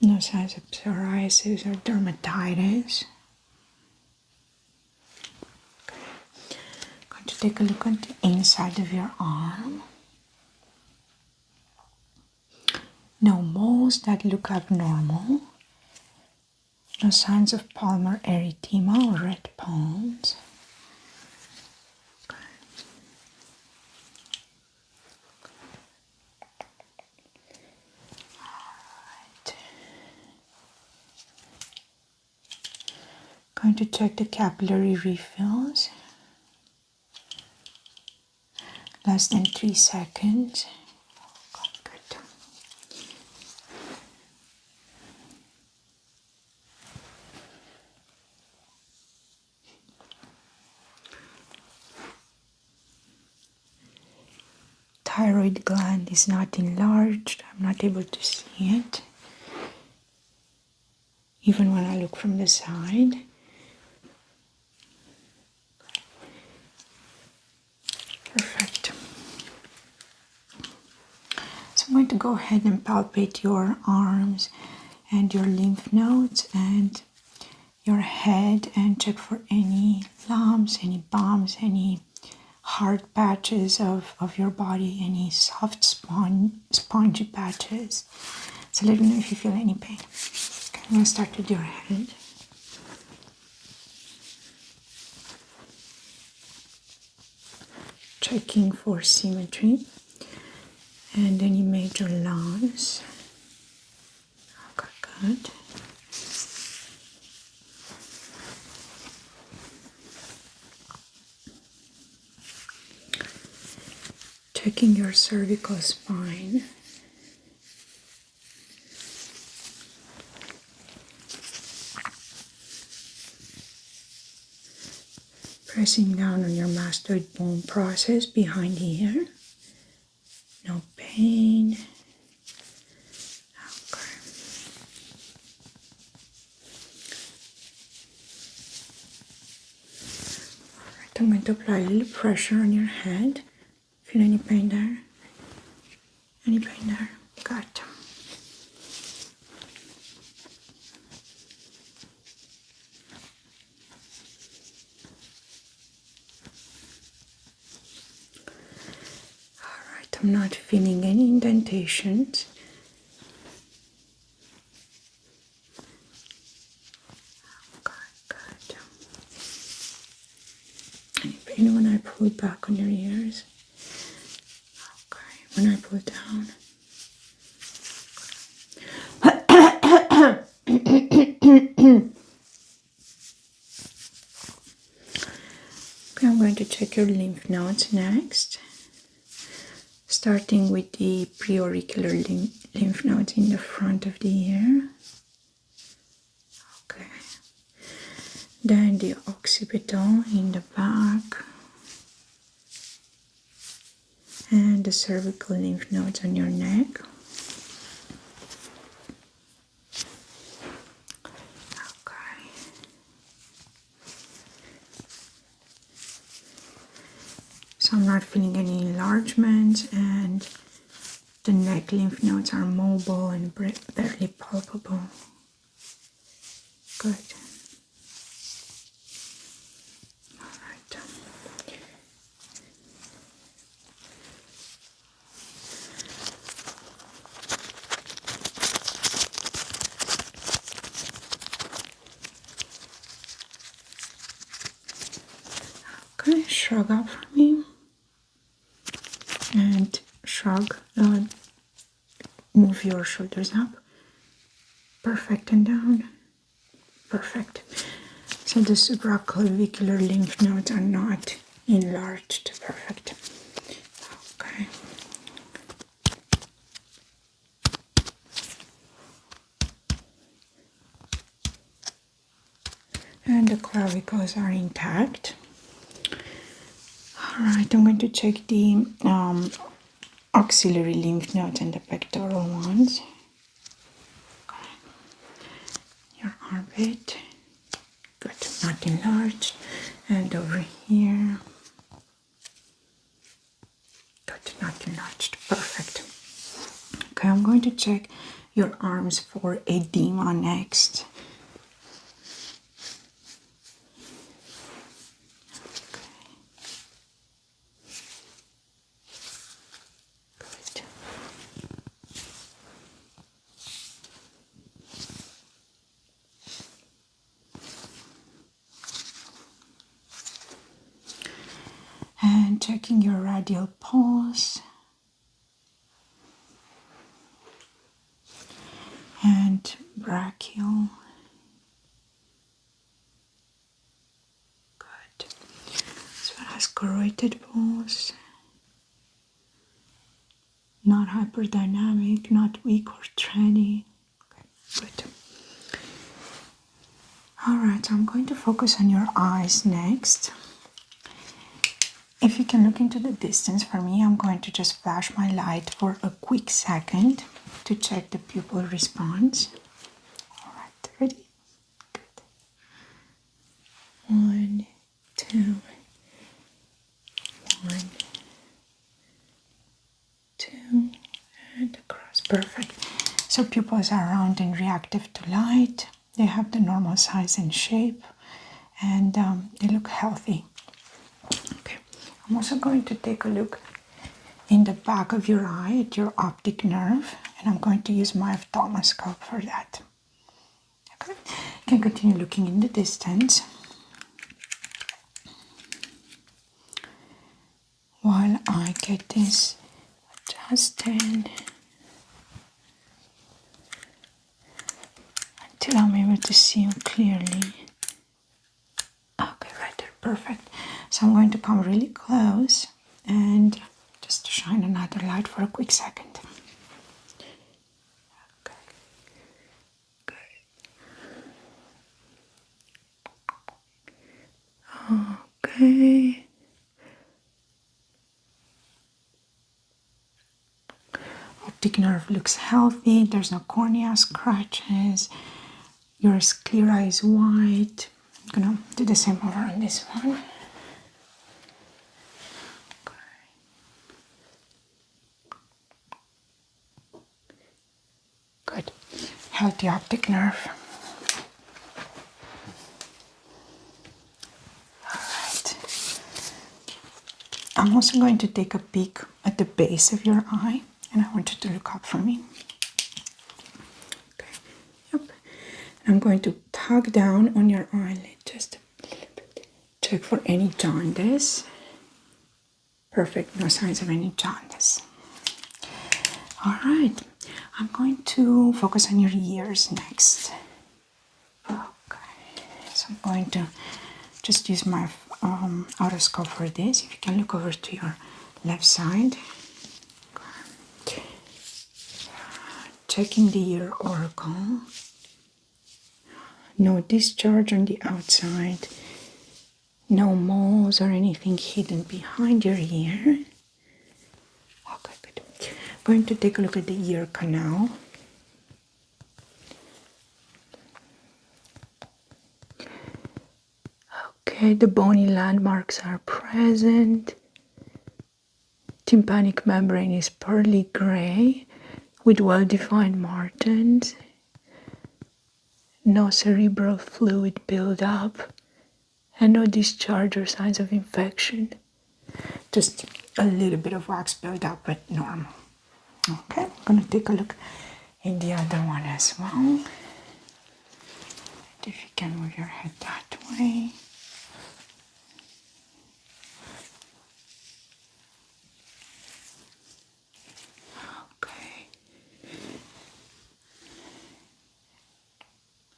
No signs of psoriasis or dermatitis. Okay. I'm going to take a look at the inside of your arm. No moles that look abnormal. No signs of palmar erythema or red palms. Okay. Alright. Going to check the capillary refills. Less than 3 seconds. Okay, good. Thyroid gland is not enlarged. I'm not able to see it. Even when I look from the side. Perfect. So I'm going to go ahead and palpate your arms and your lymph nodes and your head and check for any lumps, any bumps, any hard patches of your body, any soft spongy patches. So let me know if you feel any pain. Okay, I'm going to start with your head. Checking for symmetry and any major lumps. Okay, good. Checking your cervical spine. Pressing down on your mastoid bone process behind here. No pain. Okay. I'm going to apply a little pressure on your head. Feel any pain there? Any pain there? Good. Alright, I'm not feeling any indentations. Good. Any pain when I pull back on your ears? Okay, when I pull down. Okay, I'm going to check your lymph nodes next. Starting with the preauricular lymph nodes in the front of the ear. Okay. Then the occipital in the back. And the cervical lymph nodes on your neck. Okay. So I'm not feeling any enlargement, and the neck lymph nodes are mobile and barely palpable. Good. All right. Okay, shrug up for me. And shrug, move your shoulders up. Perfect, and down. Perfect. So the supraclavicular lymph nodes are not enlarged. Perfect. Okay. And the clavicles are intact. Alright, I'm going to check the auxiliary lymph nodes and the pectoral ones. Okay. Your armpit. Good, not enlarged. And over here. Good, not enlarged. Perfect. Okay, I'm going to check your arms for edema next. Good. And checking your radial pulse. And brachial. Good. As well as carotid pulse. Not hyperdynamic, not weak or trendy. Okay, good. Alright, so I'm going to focus on your eyes next. If you can look into the distance for me, I'm going to just flash my light for a quick second to check the pupil response. Alright, ready? Good. 1, 2, 1, 2, and across. Perfect. So pupils are round and reactive to light. They have the normal size and shape, and they look healthy. Okay. I'm also going to take a look in the back of your eye at your optic nerve, and I'm going to use my ophthalmoscope for that. Okay. You can continue looking in the distance while I get this adjusted until I'm able to see you clearly. Okay, right there, perfect. So I'm going to come really close and just shine another light for a quick second. Okay, good. Okay. Optic nerve looks healthy. There's no cornea scratches. Your sclera is white. I'm gonna do the same over on this one. healthy optic nerve. Alright. I'm also going to take a peek at the base of your eye, and I want you to look up for me. Okay. Yep. And I'm going to tug down on your eyelid just a little bit. Check for any jaundice. Perfect, no signs of any jaundice. All right, I'm going to focus on your ears next. Okay, so I'm going to just use my otoscope for this. If you can look over to your left side. Okay. Checking the ear oracle. No discharge on the outside. No moles or anything hidden behind your ear. Okay, good. I'm going to take a look at the ear canal. Okay, the bony landmarks are present. Tympanic membrane is pearly gray with well-defined margins. No cerebral fluid buildup. And no discharge or signs of infection. Just a little bit of wax buildup, but normal. Okay, I'm going to take a look in the other one as well. If you can move your head that way. Okay.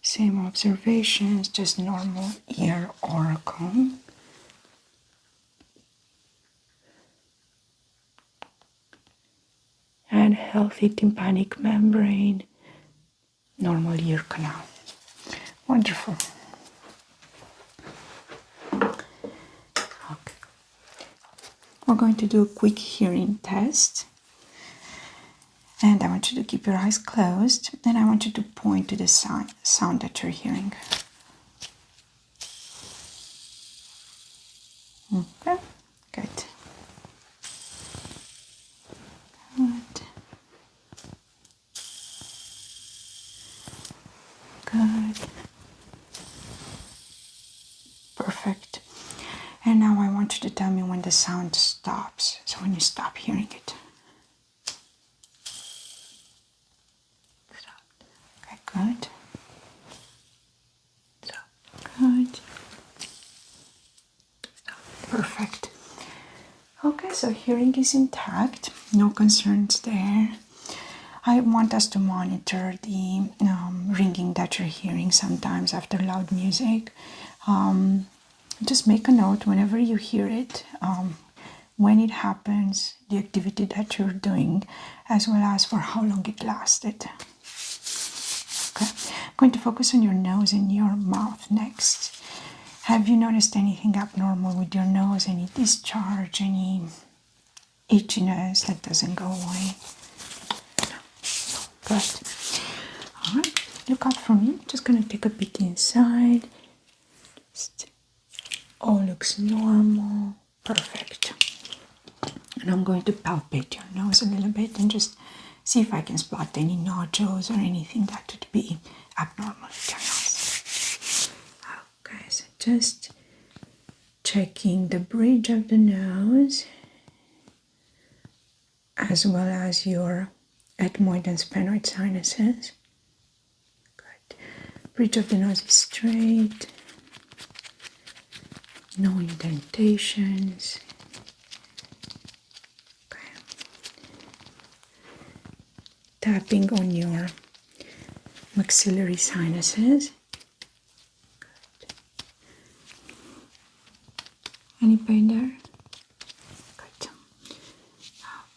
Same observations, just normal ear oracle. And healthy tympanic membrane, normal ear canal. Wonderful. Okay. We're going to do a quick hearing test. And I want you to keep your eyes closed, and I want you to point to the sound that you're hearing. Okay, good. Good. Good. Perfect. And now I want you to tell me when the sound stops. So when you stop hearing it. Stop. Okay, good. Stop. Good. Stop. Perfect. Okay, so hearing is intact. No concerns there. I want us to monitor the ringing that you're hearing sometimes after loud music. Just make a note whenever you hear it, when it happens, the activity that you're doing, as well as for how long it lasted. Okay, I'm going to focus on your nose and your mouth next. Have you noticed anything abnormal with your nose? Any discharge, any itchiness that doesn't go away? Good. All right, look out for me. Just gonna take a peek inside. All looks normal. Perfect. And I'm going to palpate your nose a little bit and just see if I can spot any nodules or anything that would be abnormal with your nose. Okay, so just checking the bridge of the nose as well as your ethmoid and sphenoid sinuses. Good. Bridge of the nose is straight. No indentations. Okay. Tapping on your maxillary sinuses. Good. Any pain there? Good.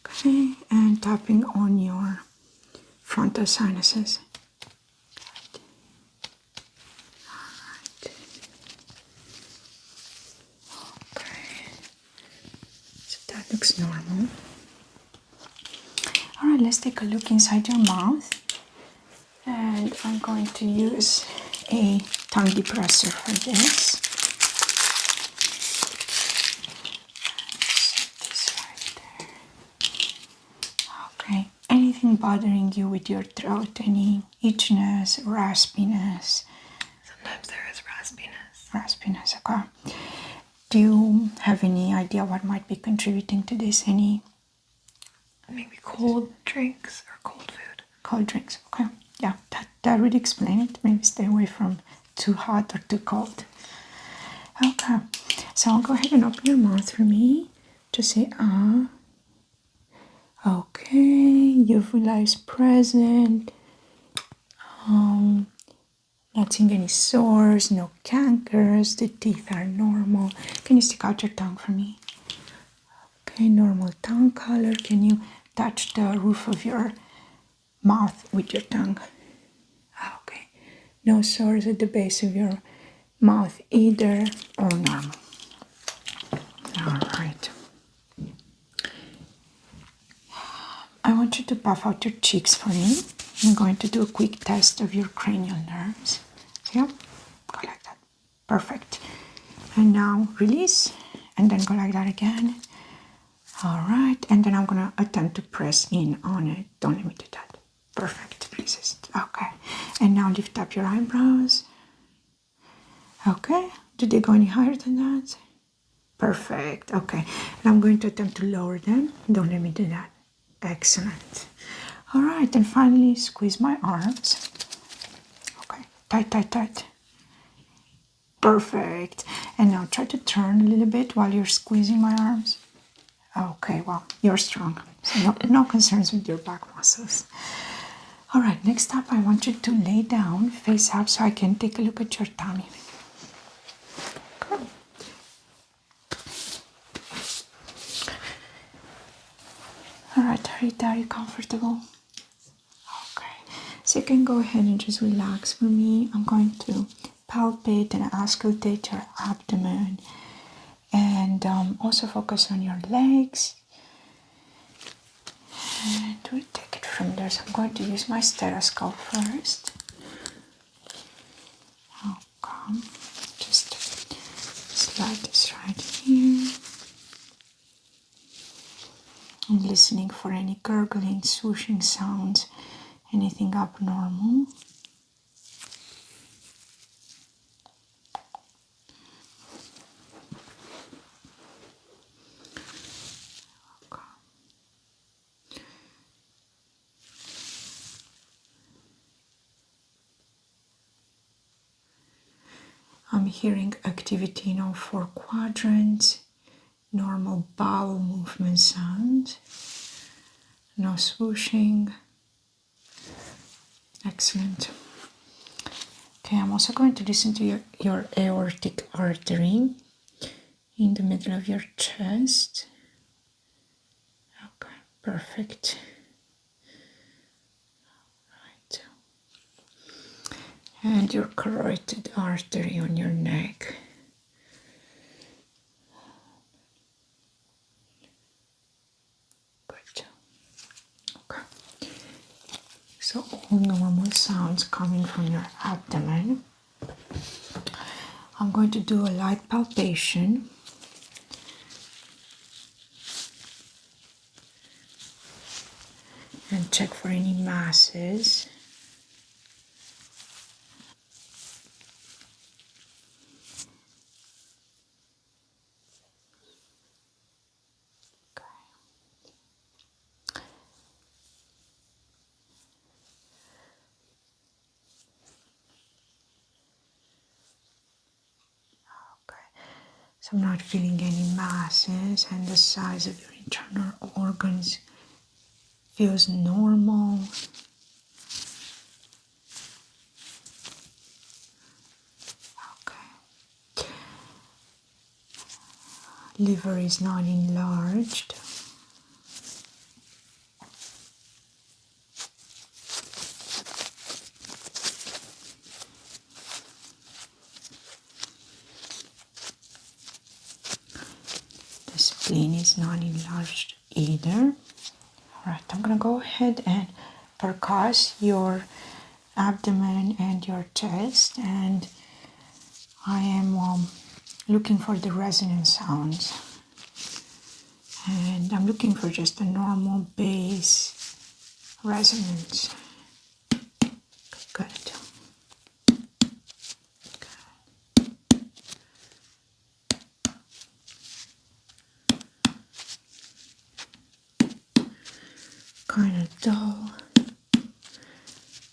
Okay, and tapping on your frontal sinuses. Good. All right. Okay. So that looks normal. All right, let's take a look inside your mouth. And I'm going to use a tongue depressor for this. Set this right there. Okay, anything anything bothering you with your throat? Any itchiness, raspiness? Sometimes there is raspiness. Raspiness, okay. Do you have any idea what might be contributing to this? Any? Maybe cold drinks or cold food. Cold drinks, okay. Yeah, that would explain it. Maybe stay away from too hot or too cold. Okay, so I'll go ahead and open your mouth for me to say ah. Okay, uvula is present. Not seeing any sores, no cankers, the teeth are normal. Can you stick out your tongue for me? Okay, normal tongue color. Can you touch the roof of your mouth with your tongue? Okay, no sores at the base of your mouth either. All normal. All right. I want you to puff out your cheeks for me. I'm going to do a quick test of your cranial nerves. Yeah, go like that. Perfect. And now release, and then go like that again. All right, and then I'm gonna attempt to press in on it. Don't let me do that. Perfect, resist. Okay, and now lift up your eyebrows. Okay, did they go any higher than that? Perfect, okay. And I'm going to attempt to lower them. Don't let me do that. Excellent. All right, and finally squeeze my arms. Okay, tight, tight, tight. Perfect. And now try to turn a little bit while you're squeezing my arms. Okay, well, you're strong. So no concerns with your back muscles. All right, next up, I want you to lay down face up so I can take a look at your tummy. Okay. All right, are you comfortable? Okay, so you can go ahead and just relax for me. I'm going to palpate and auscultate your abdomen and also focus on your legs. And we'll take it from there. So I'm going to use my stethoscope first. Okay, just slide this right here. I'm listening for any gurgling, swooshing sounds, anything abnormal. I'm hearing activity in all four quadrants, normal bowel movement sound, no swooshing. Excellent. Okay, I'm also going to listen to your aortic artery in the middle of your chest. Okay, perfect. Right. And your carotid artery on your neck. Good. Okay. So all normal sounds coming from your abdomen. I'm going to do a light palpation. And check for any masses. So I'm not feeling any masses, and the size of your internal organs feels normal. Okay. Liver is not enlarged. The spleen is not enlarged either. Alright, I'm gonna go ahead and percuss your abdomen and your chest, and I am looking for the resonant sounds. And I'm looking for just a normal bass resonance. Good. Kind of dull.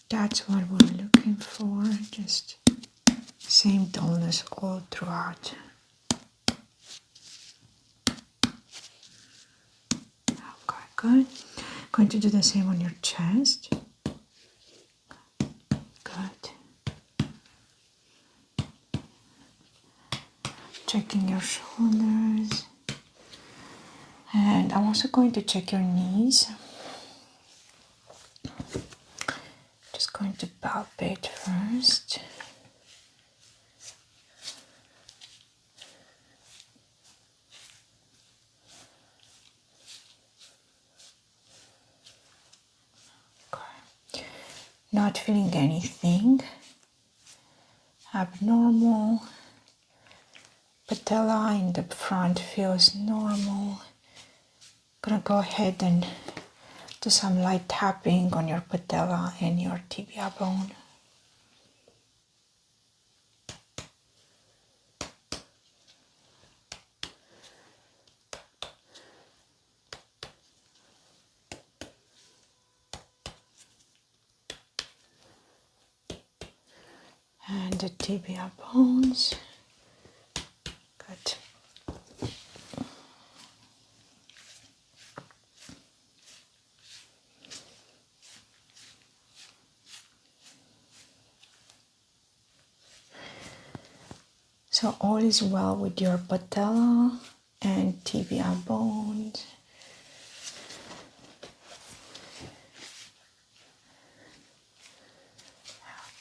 That's what we're looking for. Just same dullness all throughout. Okay, good. Going to do the same on your chest. Good. Checking your shoulders. And I'm also going to check your knees. Just going to palpate first. Okay. Not feeling anything abnormal. Patella in the front feels normal. Gonna go ahead and do some light tapping on your patella and your tibia bone. And the tibia bones. Good. So all is well with your patella and tibia bones.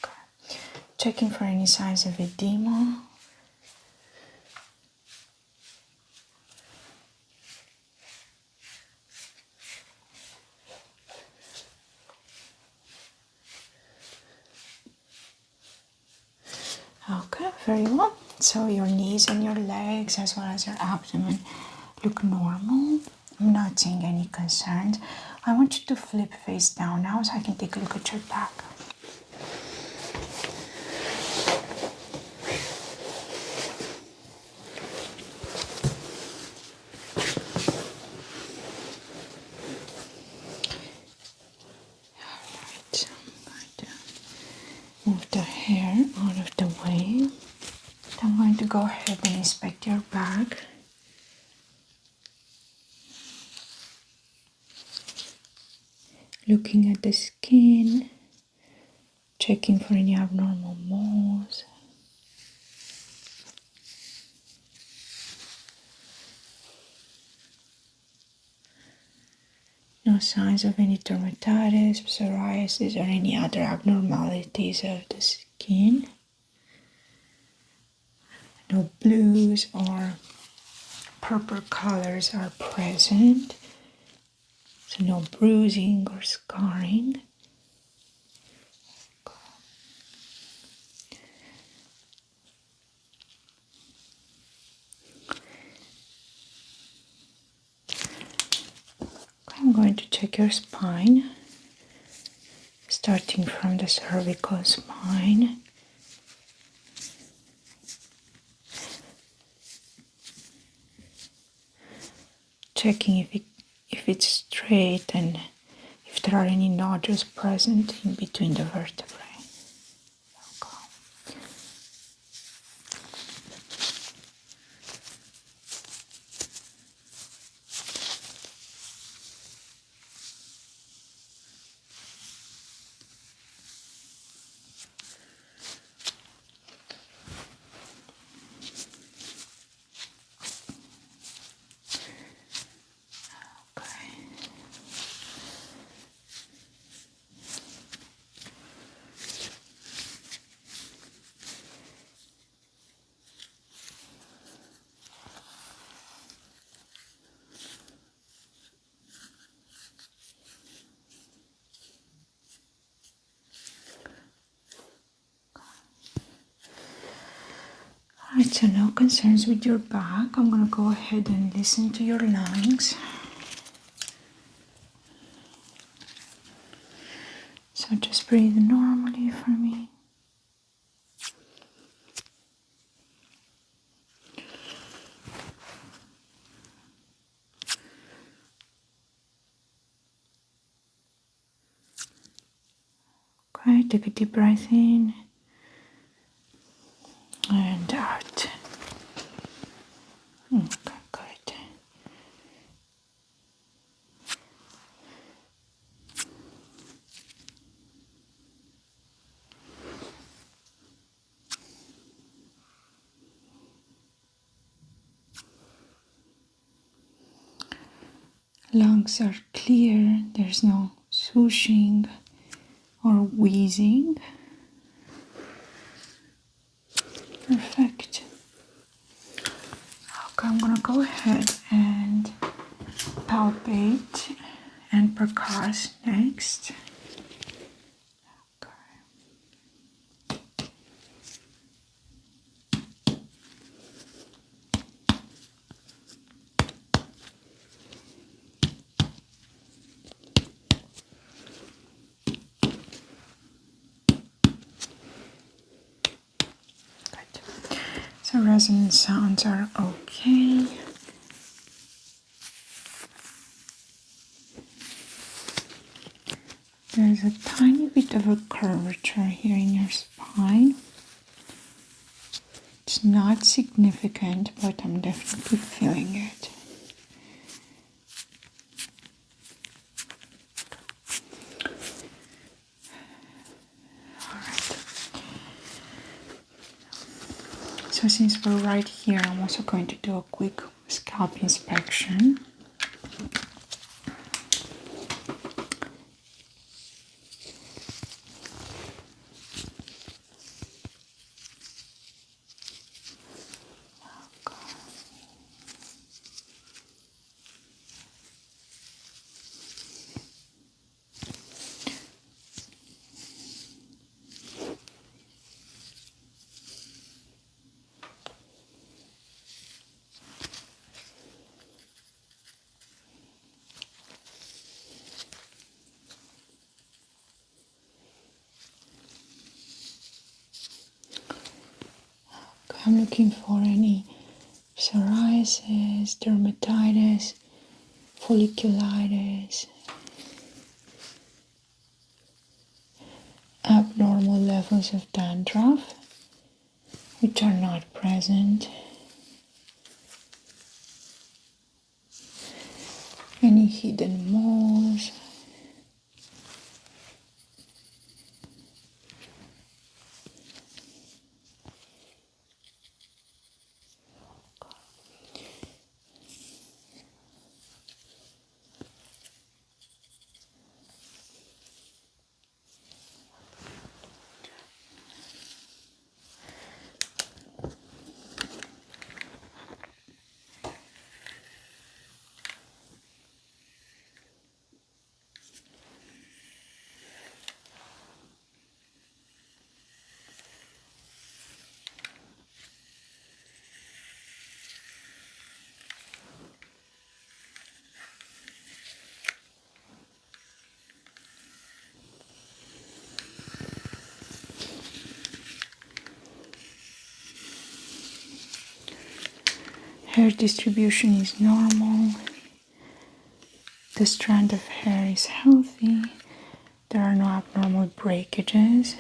Okay. Checking for any signs of edema. Okay, very well. So your knees and your legs as well as your abdomen look normal. I'm not seeing any concerns. I want you to flip face down now so I can take a look at your back. Alright, so I'm going to move the hair out of the way. I'm going to go ahead and inspect your back. Looking at the skin, checking for any abnormal moles. No signs of any dermatitis, psoriasis, or any other abnormalities of the skin. No blues or purple colors are present. So no bruising or scarring. I'm going to check your spine, starting from the cervical spine. Checking if it's straight and if there are any nodules present in between the vertebrae. Okay. Alright, so no concerns with your back. I'm going to go ahead and listen to your lungs. So just breathe normally for me. Okay, take a deep breath in and out. Okay, good. Lungs are clear, there's no swooshing or wheezing. Perfect. Okay, I'm gonna go ahead and palpate and percuss next. Okay. Good. So resonant sounds are okay. There's a tiny bit of a curvature here in your spine. It's not significant, but I'm definitely feeling it. Alright. So since we're right here, I'm also going to do a quick scalp inspection. I'm looking for any psoriasis, dermatitis, folliculitis, abnormal levels of dandruff, which are not present, any hidden moles, hair distribution is normal, the strand of hair is healthy, there are no abnormal breakages.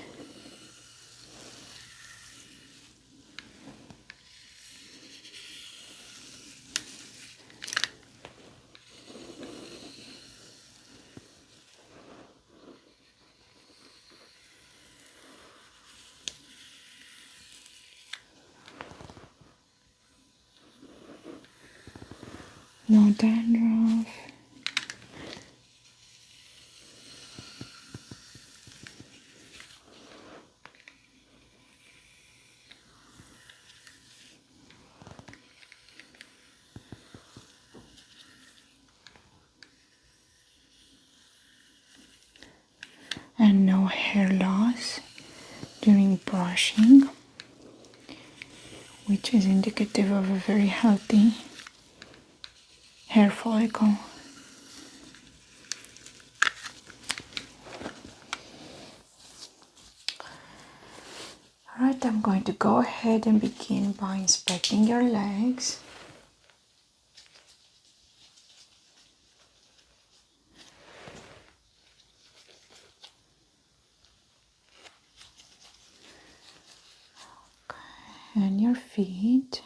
No dandruff. And no hair loss during brushing, which is indicative of a very healthy hair follicle. Alright, I'm going to go ahead and begin by inspecting your legs. And your feet.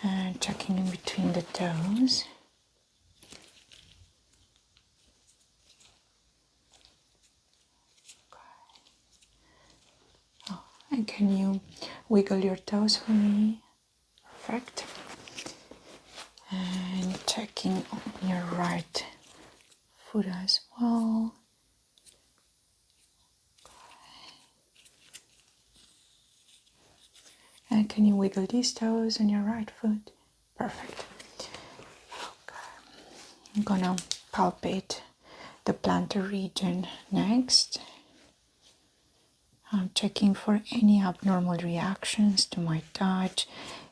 And checking in between the toes. Oh, and can you wiggle your toes for me? Perfect. And checking on your right foot as well. And can you wiggle these toes on your right foot? Perfect. Okay. I'm gonna palpate the plantar region next. I'm checking for any abnormal reactions to my touch,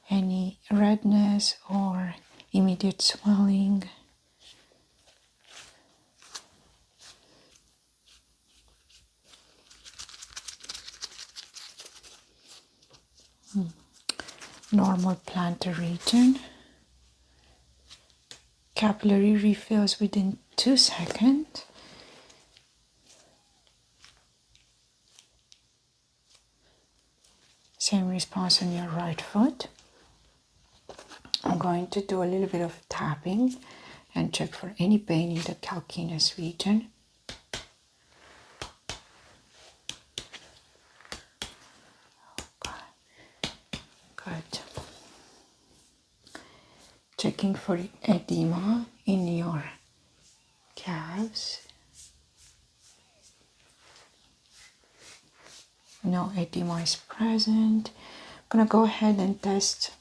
any redness or immediate swelling. Normal plantar region. Capillary refills within 2 seconds. Same response on your right foot. I'm going to do a little bit of tapping and check for any pain in the calcaneus region. Okay. Good. Checking for edema in your calves. No edema is present. I'm gonna go ahead and test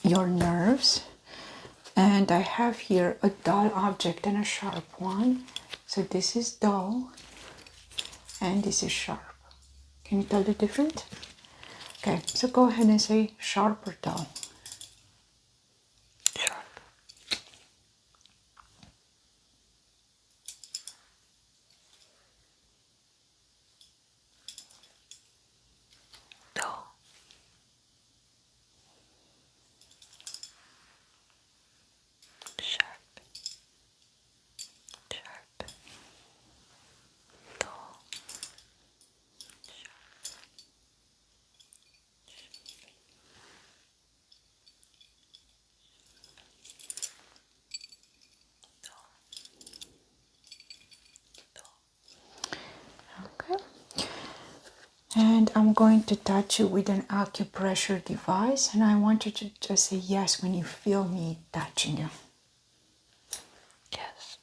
your nerves. And I have here a dull object and a sharp one. So this is dull and this is sharp. Can you tell the difference? Okay, so go ahead and say sharp or dull. Sharp. Dull. Sharp. Sharp. Dull. Okay. And I'm going to touch you with an acupressure device, and I want you to just say yes when you feel me touching you. Yes.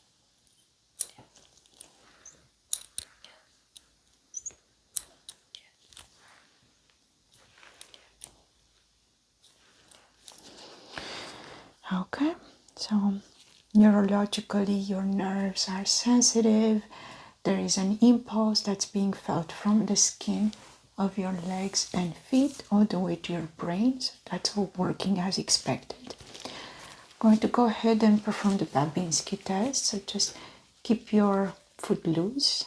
Okay, so neurologically your nerves are sensitive. There is an impulse that's being felt from the skin of your legs and feet all the way to your brain. So that's all working as expected. I'm going to go ahead and perform the Babinski test. So just keep your foot loose.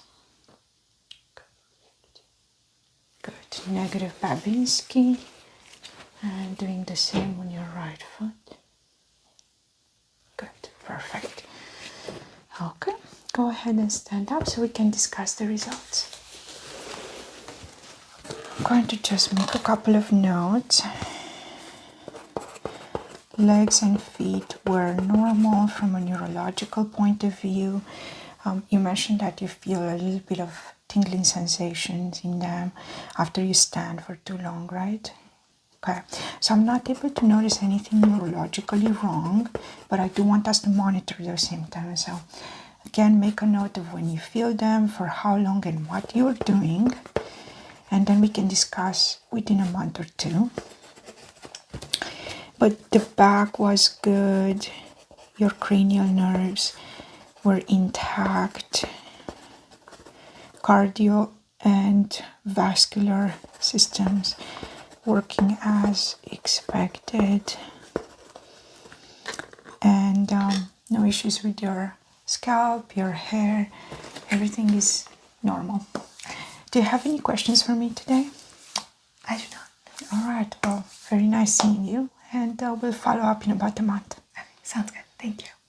Good. Negative Babinski. And doing the same on your right foot. Good. Perfect. Okay. Go ahead and stand up so we can discuss the results. I'm going to just make a couple of notes. Legs and feet were normal from a neurological point of view. You mentioned that you feel a little bit of tingling sensations in them after you stand for too long, right? Okay, so I'm not able to notice anything neurologically wrong, but I do want us to monitor those symptoms. So again, make a note of when you feel them, for how long and what you're doing, and then we can discuss within a month or two. But the back was good, your cranial nerves were intact, cardio and vascular systems working as expected, and no issues with your scalp, your hair, everything is normal. Do you have any questions for me today? I do not. All right, well, very nice seeing you, and we'll follow up in about a month. Okay, sounds good. Thank you.